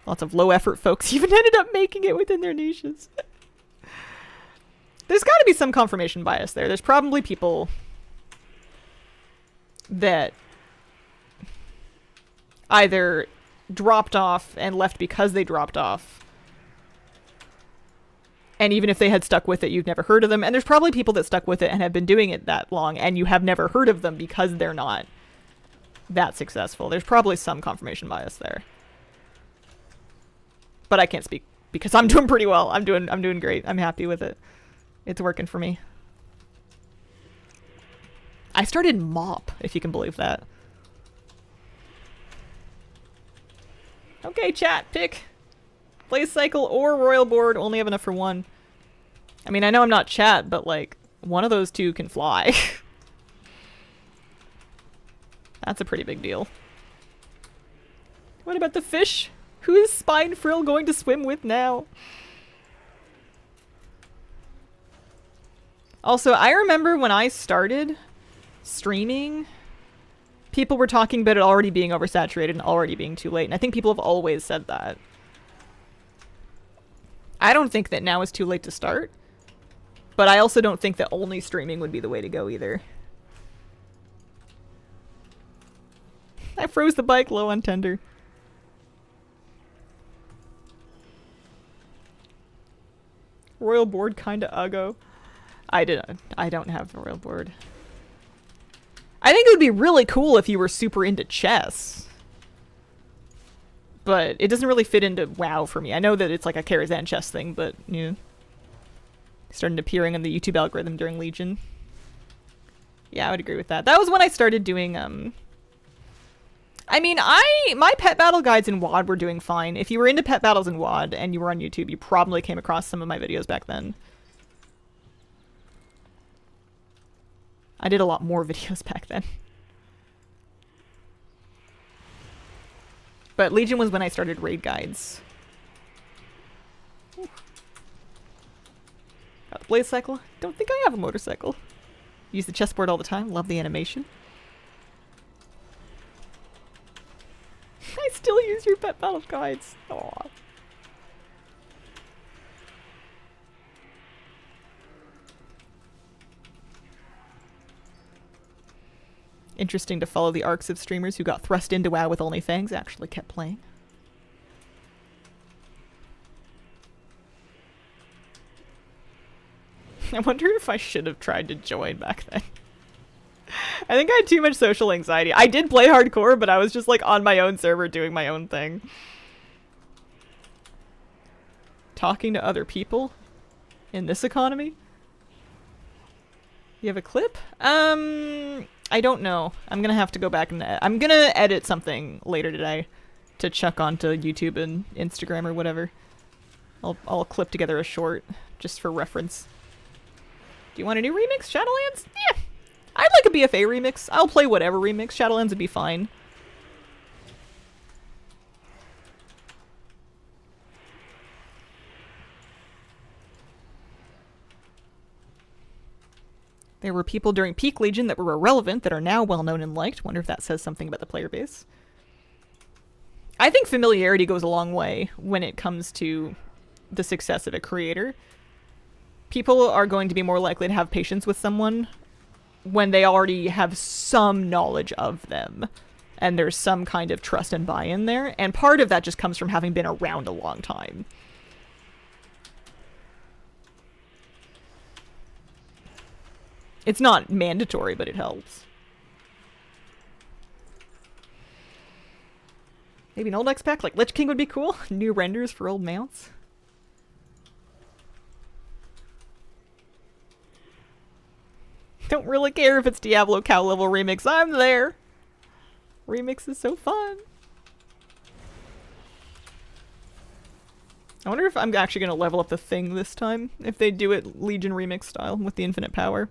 Lots of low effort folks even ended up making it within their niches. There's got to be some confirmation bias there. There's probably people that either dropped off and left because they dropped off. And even if they had stuck with it, you've never heard of them. And there's probably people that stuck with it and have been doing it that long and you have never heard of them because they're not that successful. There's probably some confirmation bias there. But I can't speak because I'm doing pretty well. I'm doing great. I'm happy with it. It's working for me. I started Mop, if you can believe that. Okay, chat, pick Blaze Cycle or Royal Board. Only have enough for one. I mean, I know I'm not chat, but like, one of those two can fly. That's a pretty big deal. What about the fish? Who is Spine Frill going to swim with now? Also, I remember when I started streaming, people were talking about it already being oversaturated and already being too late. And I think people have always said that. I don't think that now is too late to start. But I also don't think that only streaming would be the way to go either. I froze the bike low on tender. Royal board kinda uggo. I don't have the royal board. I think it would be really cool if you were super into chess. But it doesn't really fit into WoW for me. I know that it's like a Karazhan chess thing, but you know, started appearing on the YouTube algorithm during Legion. Yeah, I would agree with that. That was when I started doing I mean, my pet battle guides in WoD were doing fine. If you were into pet battles in WoD and you were on YouTube, you probably came across some of my videos back then. I did a lot more videos back then. But Legion was when I started raid guides. Ooh. Got the Blaze Cycle. Don't think I have a motorcycle. Use the chessboard all the time. Love the animation. I still use your pet battle guides. Aww. Interesting to follow the arcs of streamers who got thrust into WoW with only fangs actually kept playing. I wonder if I should have tried to join back then. I think I had too much social anxiety. I did play hardcore, but I was just like on my own server doing my own thing. Talking to other people in this economy? You have a clip? I don't know. I'm gonna have to go back and I'm gonna edit something later today to chuck onto YouTube and Instagram or whatever. I'll clip together a short just for reference. Do you want a new remix? Shadowlands? Yeah. I'd like a BFA remix. I'll play whatever remix. Shadowlands would be fine. There were people during Peak Legion that were irrelevant that are now well-known and liked. Wonder if that says something about the player base. I think familiarity goes a long way when it comes to the success of a creator. People are going to be more likely to have patience with someone when they already have some knowledge of them. And there's some kind of trust and buy-in there. And part of that just comes from having been around a long time. It's not mandatory, but it helps. Maybe an old X-Pack like Lich King would be cool. New renders for old mounts. Don't really care if it's Diablo cow level remix. I'm there. Remix is so fun. I wonder if I'm actually going to level up the thing this time. If they do it Legion remix style with the infinite power.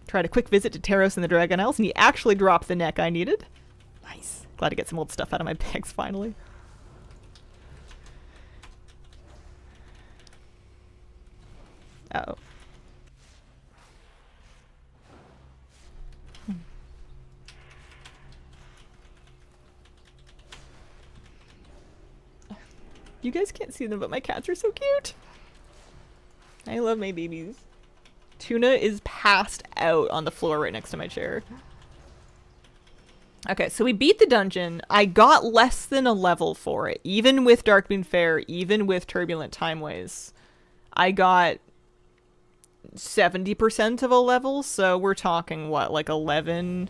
Tried a quick visit to Taros and the Dragon Isles, and he actually dropped the neck I needed. Nice. Glad to get some old stuff out of my bags finally. Uh-oh. You guys can't see them, but my cats are so cute. I love my babies. Tuna is passed out on the floor right next to my chair. Okay, so we beat the dungeon. I got less than a level for it. Even with Darkmoon Fair, even with Turbulent Timeways. I got 70% of a level, so we're talking, what, like 11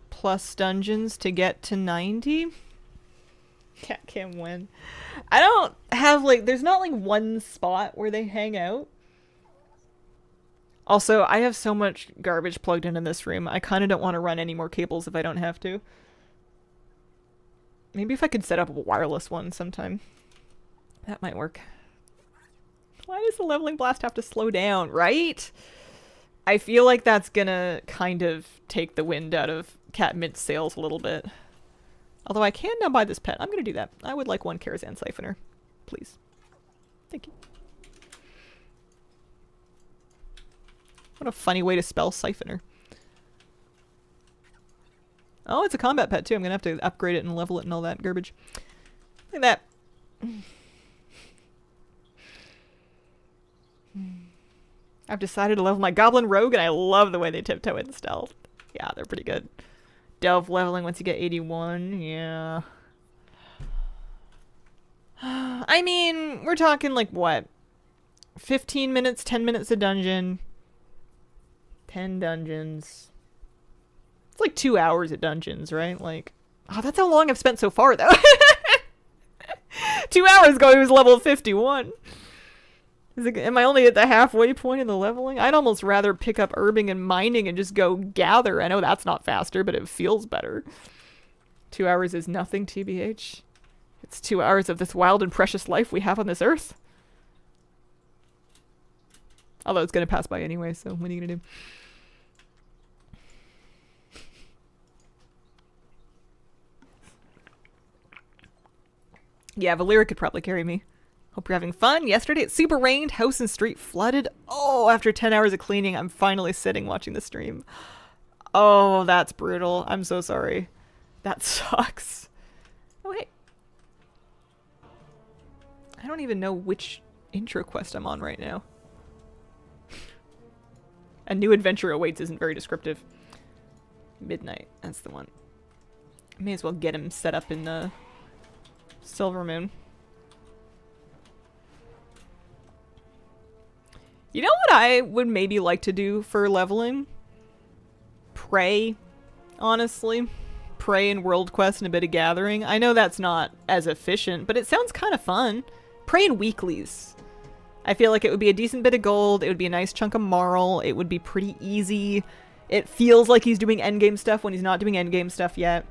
plus dungeons to get to 90? Cat Cam win. I don't have, like, there's not, like, one spot where they hang out. Also, I have so much garbage plugged in this room. I kind of don't want to run any more cables if I don't have to. Maybe if I could set up a wireless one sometime. That might work. Why does the leveling blast have to slow down, right? I feel like that's gonna kind of take the wind out of Cat Mint's sails a little bit. Although I can now buy this pet. I'm gonna do that. I would like one Karazhan Siphoner. Please. Thank you. What a funny way to spell Siphoner. Oh, it's a combat pet too. I'm gonna have to upgrade it and level it and all that garbage. Look at that. I've decided to level my Goblin Rogue, and I love the way they tiptoe in stealth. Yeah, they're pretty good. Delve leveling once you get 81. Yeah. I mean, we're talking like what? 15 minutes, 10 minutes a dungeon. 10 dungeons. It's like 2 hours at dungeons, right? Like, oh, that's how long I've spent so far, though. 2 hours ago, he was level 51. Am I only at the halfway point in the leveling? I'd almost rather pick up herbing and mining and just go gather. I know that's not faster, but it feels better. 2 hours is nothing, TBH. It's 2 hours of this wild and precious life we have on this earth. Although it's going to pass by anyway, so what are you going to do? Yeah, Valyria could probably carry me. Hope you're having fun. Yesterday it super rained, house and street flooded. Oh, after 10 hours of cleaning, I'm finally sitting watching the stream. Oh, that's brutal. I'm so sorry. That sucks. Oh, hey. I don't even know which intro quest I'm on right now. A new adventure awaits isn't very descriptive. Midnight, that's the one. May as well get him set up in the Silvermoon. You know what I would maybe like to do for leveling? Pray, honestly. Pray in World Quest and a bit of Gathering. I know that's not as efficient, but it sounds kind of fun. Pray in weeklies. I feel like it would be a decent bit of gold, it would be a nice chunk of marl, it would be pretty easy. It feels like he's doing endgame stuff when he's not doing endgame stuff yet.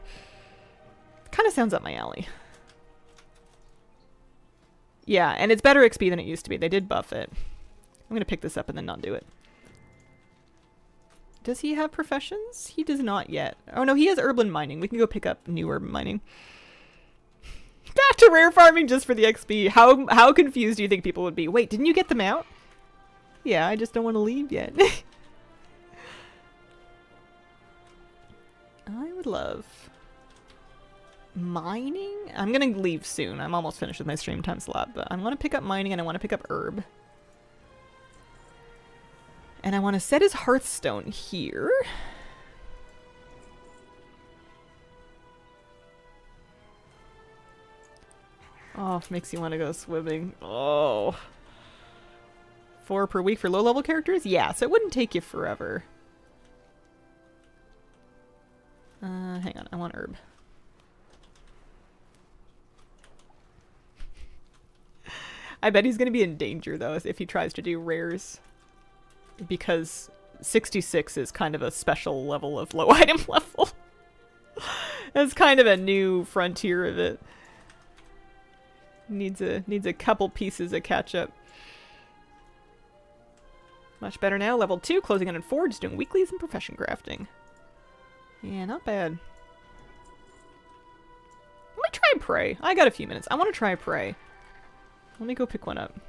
Kind of sounds up my alley. Yeah, and it's better XP than it used to be. They did buff it. I'm gonna pick this up and then not do it. Does he have professions? He does not yet. Oh no, he has urban mining. We can go pick up new urban mining. Back to rare farming just for the XP. How confused do you think people would be? Wait, didn't you get them out? Yeah, I just don't want to leave yet. I would love mining. I'm gonna leave soon. I'm almost finished with my stream time slot, but I want to pick up mining and I want to pick up herb. And I want to set his Hearthstone here. Oh, makes you want to go swimming. Oh. 4 per week for low-level characters? Yeah, so it wouldn't take you forever. Hang on, I want herb. I bet he's going to be in danger, though, if he tries to do rares. Because 66 is kind of a special level of low item level. That's kind of a new frontier of it. Needs a couple pieces of catch up. Much better now. Level 2, closing in on 4, just doing weeklies and profession crafting. Yeah, not bad. Let me try Pray. I got a few minutes. I want to try Pray. Let me go pick one up.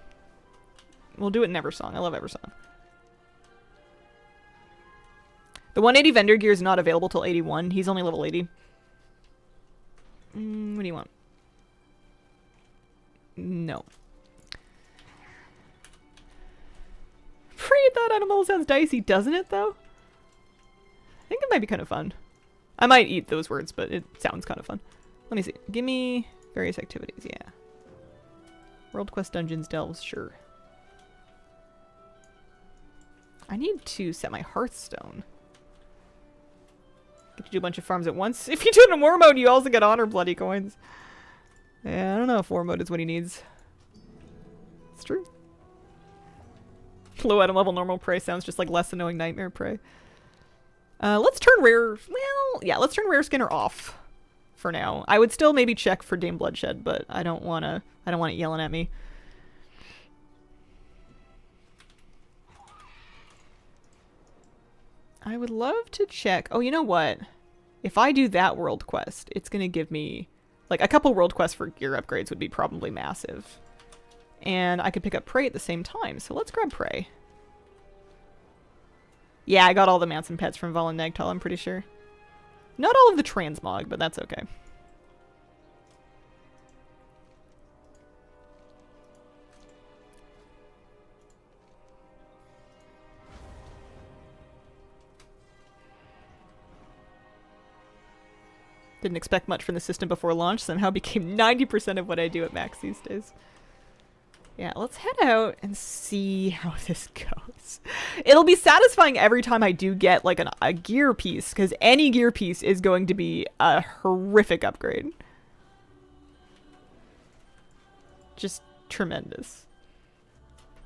We'll do it in Eversong. I love Eversong. The 180 vendor gear is not available till 81. He's only level 80. What do you want? No. Pray that animal sounds dicey, doesn't it, though? I think it might be kind of fun. I might eat those words, but it sounds kind of fun. Let me see. Give me various activities, yeah. World Quest Dungeons Delves, sure. I need to set my Hearthstone. Get to do a bunch of farms at once. If you do it in War Mode, you also get Honor Bloody coins. Yeah, I don't know if War Mode is what he needs. It's true. Low item level normal Prey sounds just like less annoying Nightmare Prey. Let's turn Rare... Well, yeah, let's turn Rare Skinner off for now. I would still maybe check for Dame Bloodshed, but I don't want it yelling at me. I would love to check... Oh, you know what? If I do that world quest, it's going to give me... Like, a couple world quests for gear upgrades would be probably massive. And I could pick up Prey at the same time, so let's grab Prey. Yeah, I got all the mounts and pets from Valen Nagtal, I'm pretty sure. Not all of the transmog, but that's okay. Didn't expect much from the system before launch, somehow became 90% of what I do at max these days. Yeah, let's head out and see how this goes. It'll be satisfying every time I do get like a gear piece, because any gear piece is going to be a horrific upgrade. Just tremendous.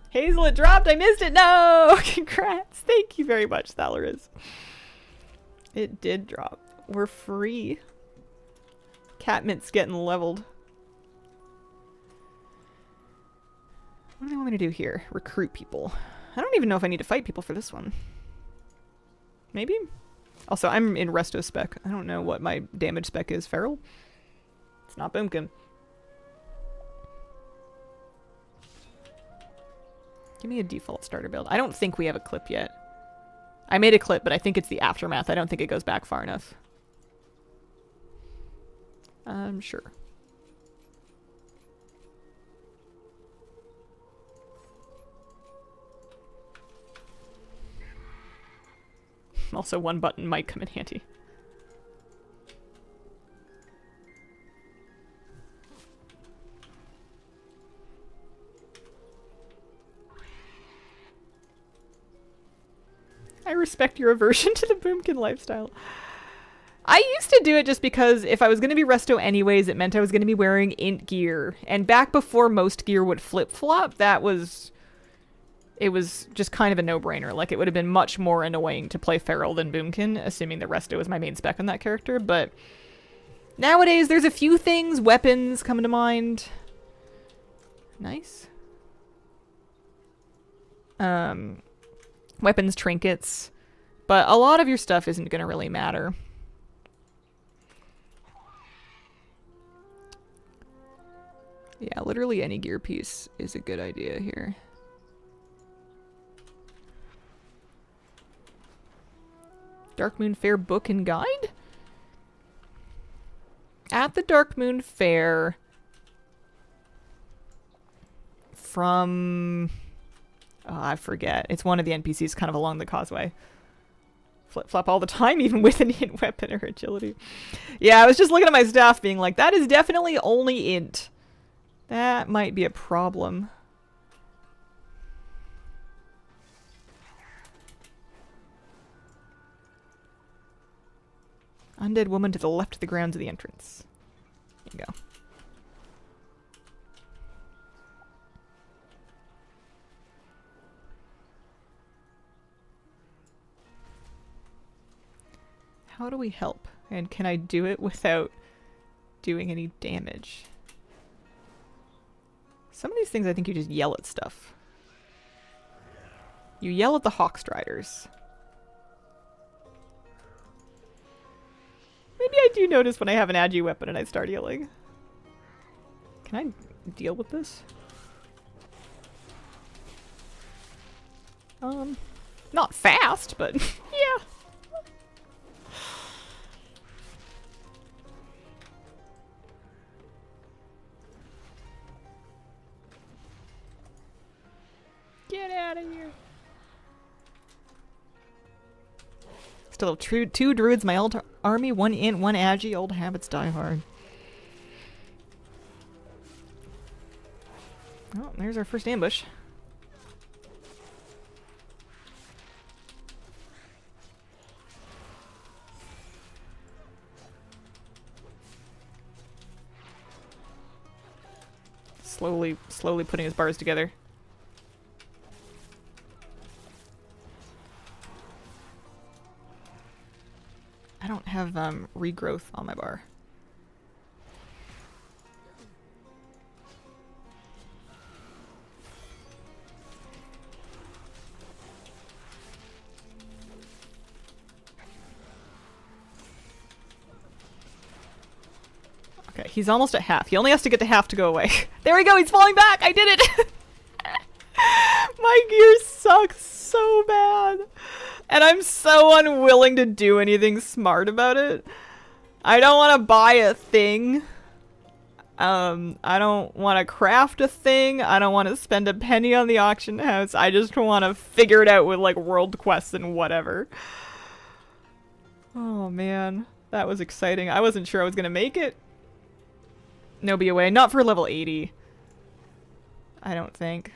Hazel, it dropped! I missed it! No! Congrats! Thank you very much, Thalaris. It did drop. We're free. Catmint's getting leveled. What do they want me to do here? Recruit people. I don't even know if I need to fight people for this one. Maybe? Also, I'm in resto spec. I don't know what my damage spec is. Feral? It's not Boomkin. Give me a default starter build. I don't think we have a clip yet. I made a clip, but I think it's the aftermath. I don't think it goes back far enough. Sure. Also, one button might come in handy. I respect your aversion to the boomkin lifestyle. I used to do it just because if I was going to be resto anyways, it meant I was going to be wearing int gear. And back before most gear would flip-flop, it was just kind of a no-brainer. Like, it would have been much more annoying to play Feral than Boomkin, assuming the resto was my main spec on that character. But nowadays, there's a few things. Weapons come to mind. Nice. Weapons, trinkets. But a lot of your stuff isn't going to really matter. Yeah, literally any gear piece is a good idea here. Darkmoon Fair book and guide? At the Darkmoon Fair from... Oh, I forget. It's one of the NPCs kind of along the causeway. Flip-flop all the time, even with an int weapon or agility. Yeah, I was just looking at my staff being like, that is definitely only int. That might be a problem. Undead woman to the left of the grounds of the entrance. There you go. How do we help? And can I do it without doing any damage? Some of these things I think you just yell at stuff. You yell at the Hawkstriders. Maybe I do notice when I have an agi weapon and I start yelling. Can I deal with this? Not fast, but yeah. Get out of here. Still have two druids, my old army, one int, one agi, old habits die hard. Oh, there's our first ambush. Slowly putting his bars together. I don't have regrowth on my bar. Okay, he's almost at half. He only has to get to half to go away. There we go, he's falling back! I did it! My gear sucks so bad. And I'm so unwilling to do anything smart about it. I don't want to buy a thing. I don't want to craft a thing. I don't want to spend a penny on the auction house. I just want to figure it out with like world quests and whatever. Oh man, that was exciting. I wasn't sure I was going to make it. No BOA, not for level 80. I don't think.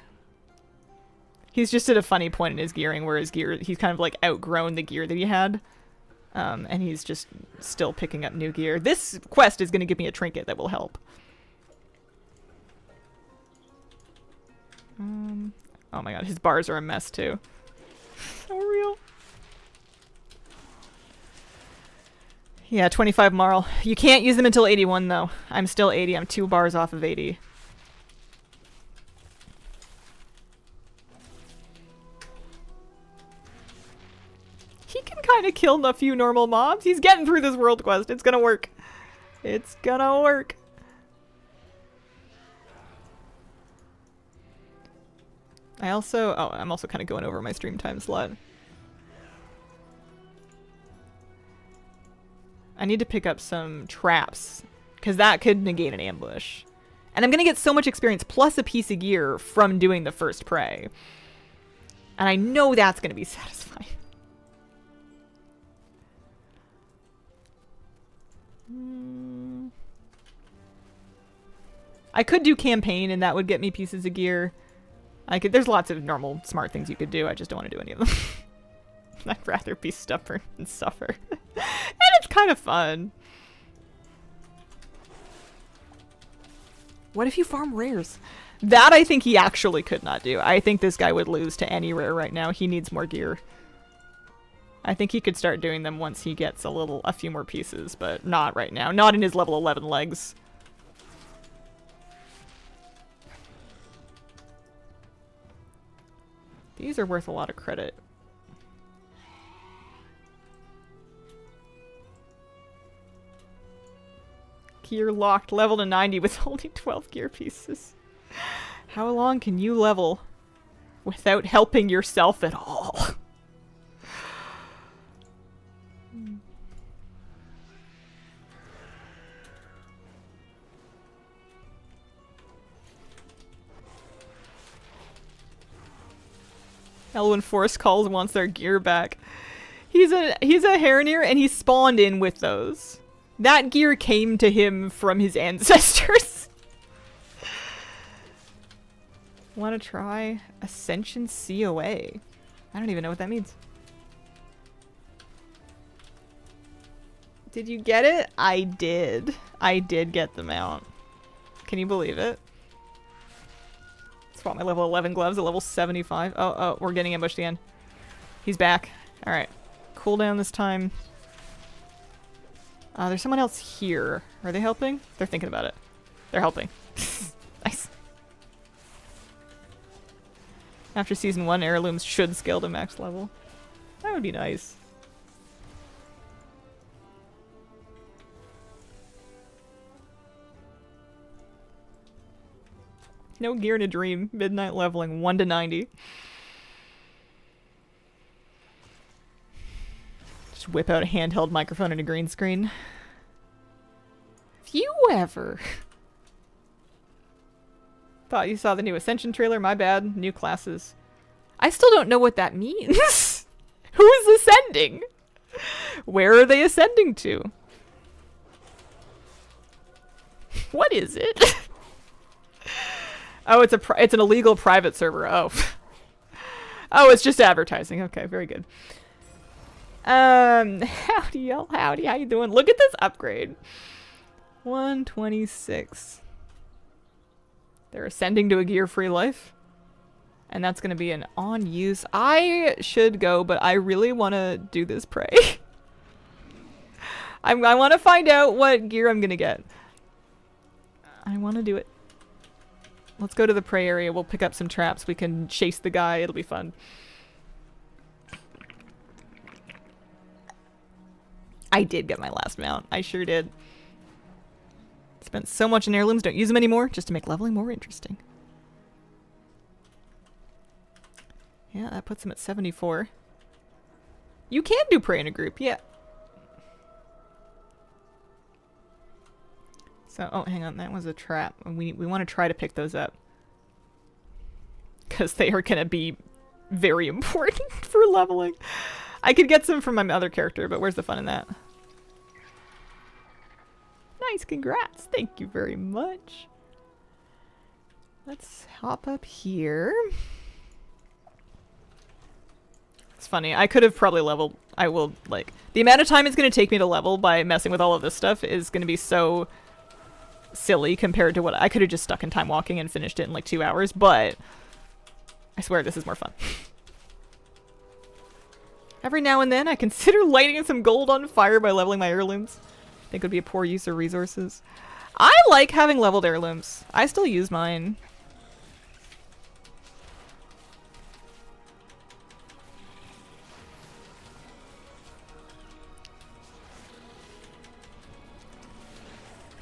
He's just at a funny point in his gearing where his gear, he's kind of like outgrown the gear that he had. And he's just still picking up new gear. This quest is going to give me a trinket that will help. Oh my god, his bars are a mess too. So real. Yeah, 25 Marl. You can't use them until 81 though. I'm still 80. I'm 2 bars off of 80. He can kind of kill a few normal mobs. He's getting through this world quest. It's gonna work. It's gonna work. I'm also kind of going over my stream time slot. I need to pick up some traps, because that could negate an ambush. And I'm gonna get so much experience plus a piece of gear from doing the first prey. And I know that's gonna be satisfying. I could do campaign and that would get me pieces of gear. There's lots of normal smart things you could do. I just don't want to do any of them. I'd rather be stubborn and suffer. And it's kind of fun. What if you farm rares? That I think he actually could not do. I think this guy would lose to any rare right now. He needs more gear. I think he could start doing them once he gets a few more pieces, but not right now. Not in his level 11 legs. These are worth a lot of credit. Gear locked, level to 90 with only 12 gear pieces. How long can you level without helping yourself at all? Elwyn Forest Calls wants their gear back. He's a Harrenir and he spawned in with those. That gear came to him from his ancestors. Want to try Ascension COA? I don't even know what that means. Did you get it? I did. I did get the mount. Can you believe it? Spot my level 11 gloves at level 75. Oh, we're getting ambushed again. He's back. Alright. Cooldown this time. There's someone else here. Are they helping? They're thinking about it. They're helping. Nice. After season 1, heirlooms should scale to max level. That would be nice. No gear in a dream. Midnight leveling 1 to 90. Just whip out a handheld microphone and a green screen. If you ever thought you saw the new Ascension trailer, my bad. New classes. I still don't know what that means. Who is ascending? Where are they ascending to? What is it? Oh, it's an illegal private server. Oh. Oh, it's just advertising. Okay, very good. Howdy, y'all. Howdy, how you doing? Look at this upgrade. 126. They're ascending to a gear-free life. And that's going to be an on-use. I should go, but I really want to do this prey. I want to find out what gear I'm going to get. I want to do it. Let's go to the prey area. We'll pick up some traps. We can chase the guy. It'll be fun. I did get my last mount. I sure did. Spent so much in heirlooms. Don't use them anymore just to make leveling more interesting. Yeah, that puts him at 74. You can do prey in a group. Yeah. So, oh, hang on. That was a trap. We want to try to pick those up. Because they are going to be very important for leveling. I could get some from my other character, but where's the fun in that? Nice, congrats. Thank you very much. Let's hop up here. It's funny. I could have probably leveled. I will, like... The amount of time it's going to take me to level by messing with all of this stuff is going to be so silly compared to what I could have just stuck in time walking and finished it in like 2 hours, but I swear this is more fun. Every now and then I consider lighting some gold on fire by leveling my heirlooms. I think it would be a poor use of resources. I like having leveled heirlooms. I still use mine.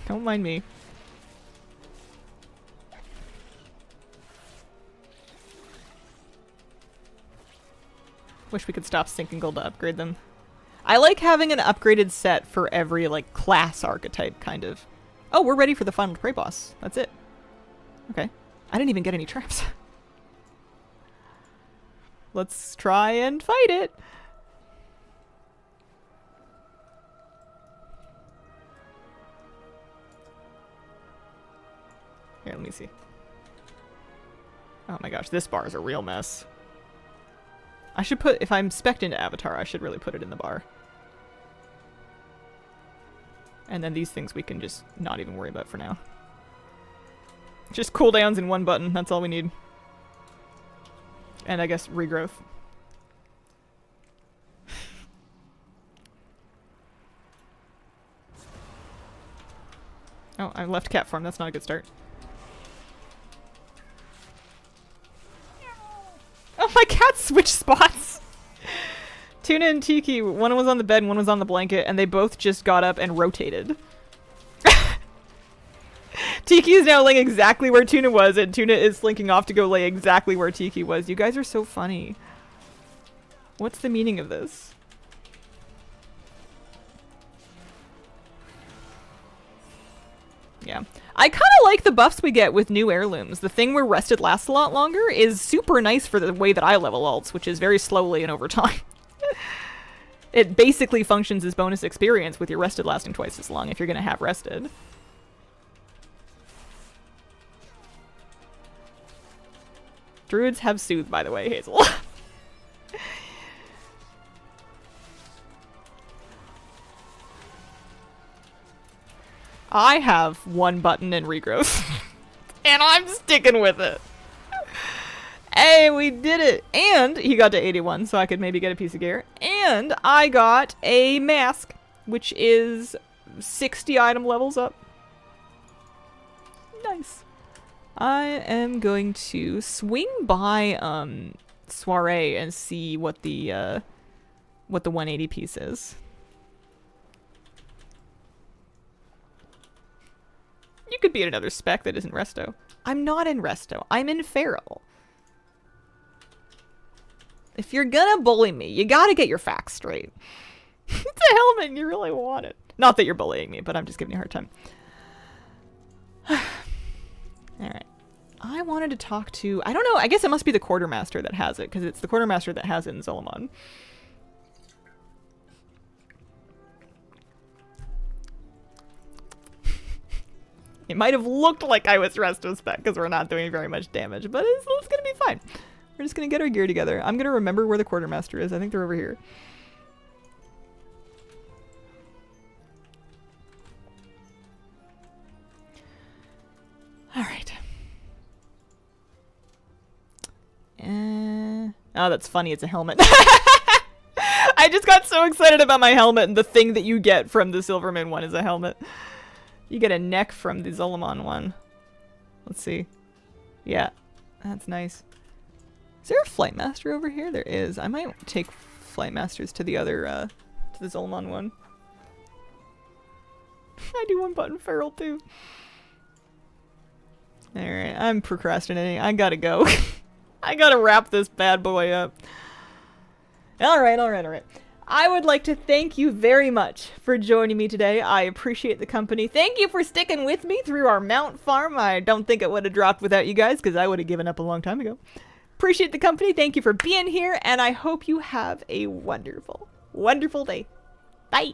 Don't mind me. Wish we could stop sinking gold to upgrade them. I like having an upgraded set for every, like, class archetype, kind of. Oh, we're ready for the final prey boss. That's it. Okay. I didn't even get any traps. Let's try and fight it. me see. Oh my gosh, this bar is a real mess. I should put, if I'm spec'd into Avatar, I should really put it in the bar. And then these things we can just not even worry about for now. Just cooldowns in one button, that's all we need. And I guess regrowth. Oh, I left cat farm, that's not a good start. Oh, my cat switched spots! Tuna and Tiki, one was on the bed and one was on the blanket, and they both just got up and rotated. Tiki is now laying exactly where Tuna was, and Tuna is slinking off to go lay exactly where Tiki was. You guys are so funny. What's the meaning of this? Yeah. I kind of like the buffs we get with new heirlooms. The thing where rested lasts a lot longer is super nice for the way that I level alts, which is very slowly and over time. It basically functions as bonus experience with your rested lasting twice as long if you're going to have rested. Druids have soothe, by the way, Hazel. I have one button in regrowth. And I'm sticking with it. Hey, we did it! And he got to 81, so I could maybe get a piece of gear. And I got a mask, which is 60 item levels up. Nice. I am going to swing by Soiree and see what the 180 piece is. You could be in another spec that isn't Resto. I'm not in Resto. I'm in Feral. If you're gonna bully me, you gotta get your facts straight. It's a helmet and you really want it. Not that you're bullying me, but I'm just giving you a hard time. Alright. I wanted to talk to... I don't know, I guess it must be the Quartermaster that has it, because it's the Quartermaster that has it in Zul'Aman. It might have looked like I was Resto spec, because we're not doing very much damage, but it's gonna be fine. We're just gonna get our gear together. I'm gonna remember where the Quartermaster is. I think they're over here. Alright. Oh, that's funny. It's a helmet. I just got so excited about my helmet, and the thing that you get from the Silverman one is a helmet. You get a neck from the Zul'Aman one. Let's see. Yeah, that's nice. Is there a Flight Master over here? There is. I might take Flight Masters to the other, to the Zul'Aman one. I do one button Feral too. Alright, I'm procrastinating. I gotta go. I gotta wrap this bad boy up. Alright. I would like to thank you very much for joining me today. I appreciate the company. Thank you for sticking with me through our mount farm. I don't think it would have dropped without you guys, because I would have given up a long time ago. Appreciate the company. Thank you for being here, and I hope you have a wonderful, wonderful day. Bye!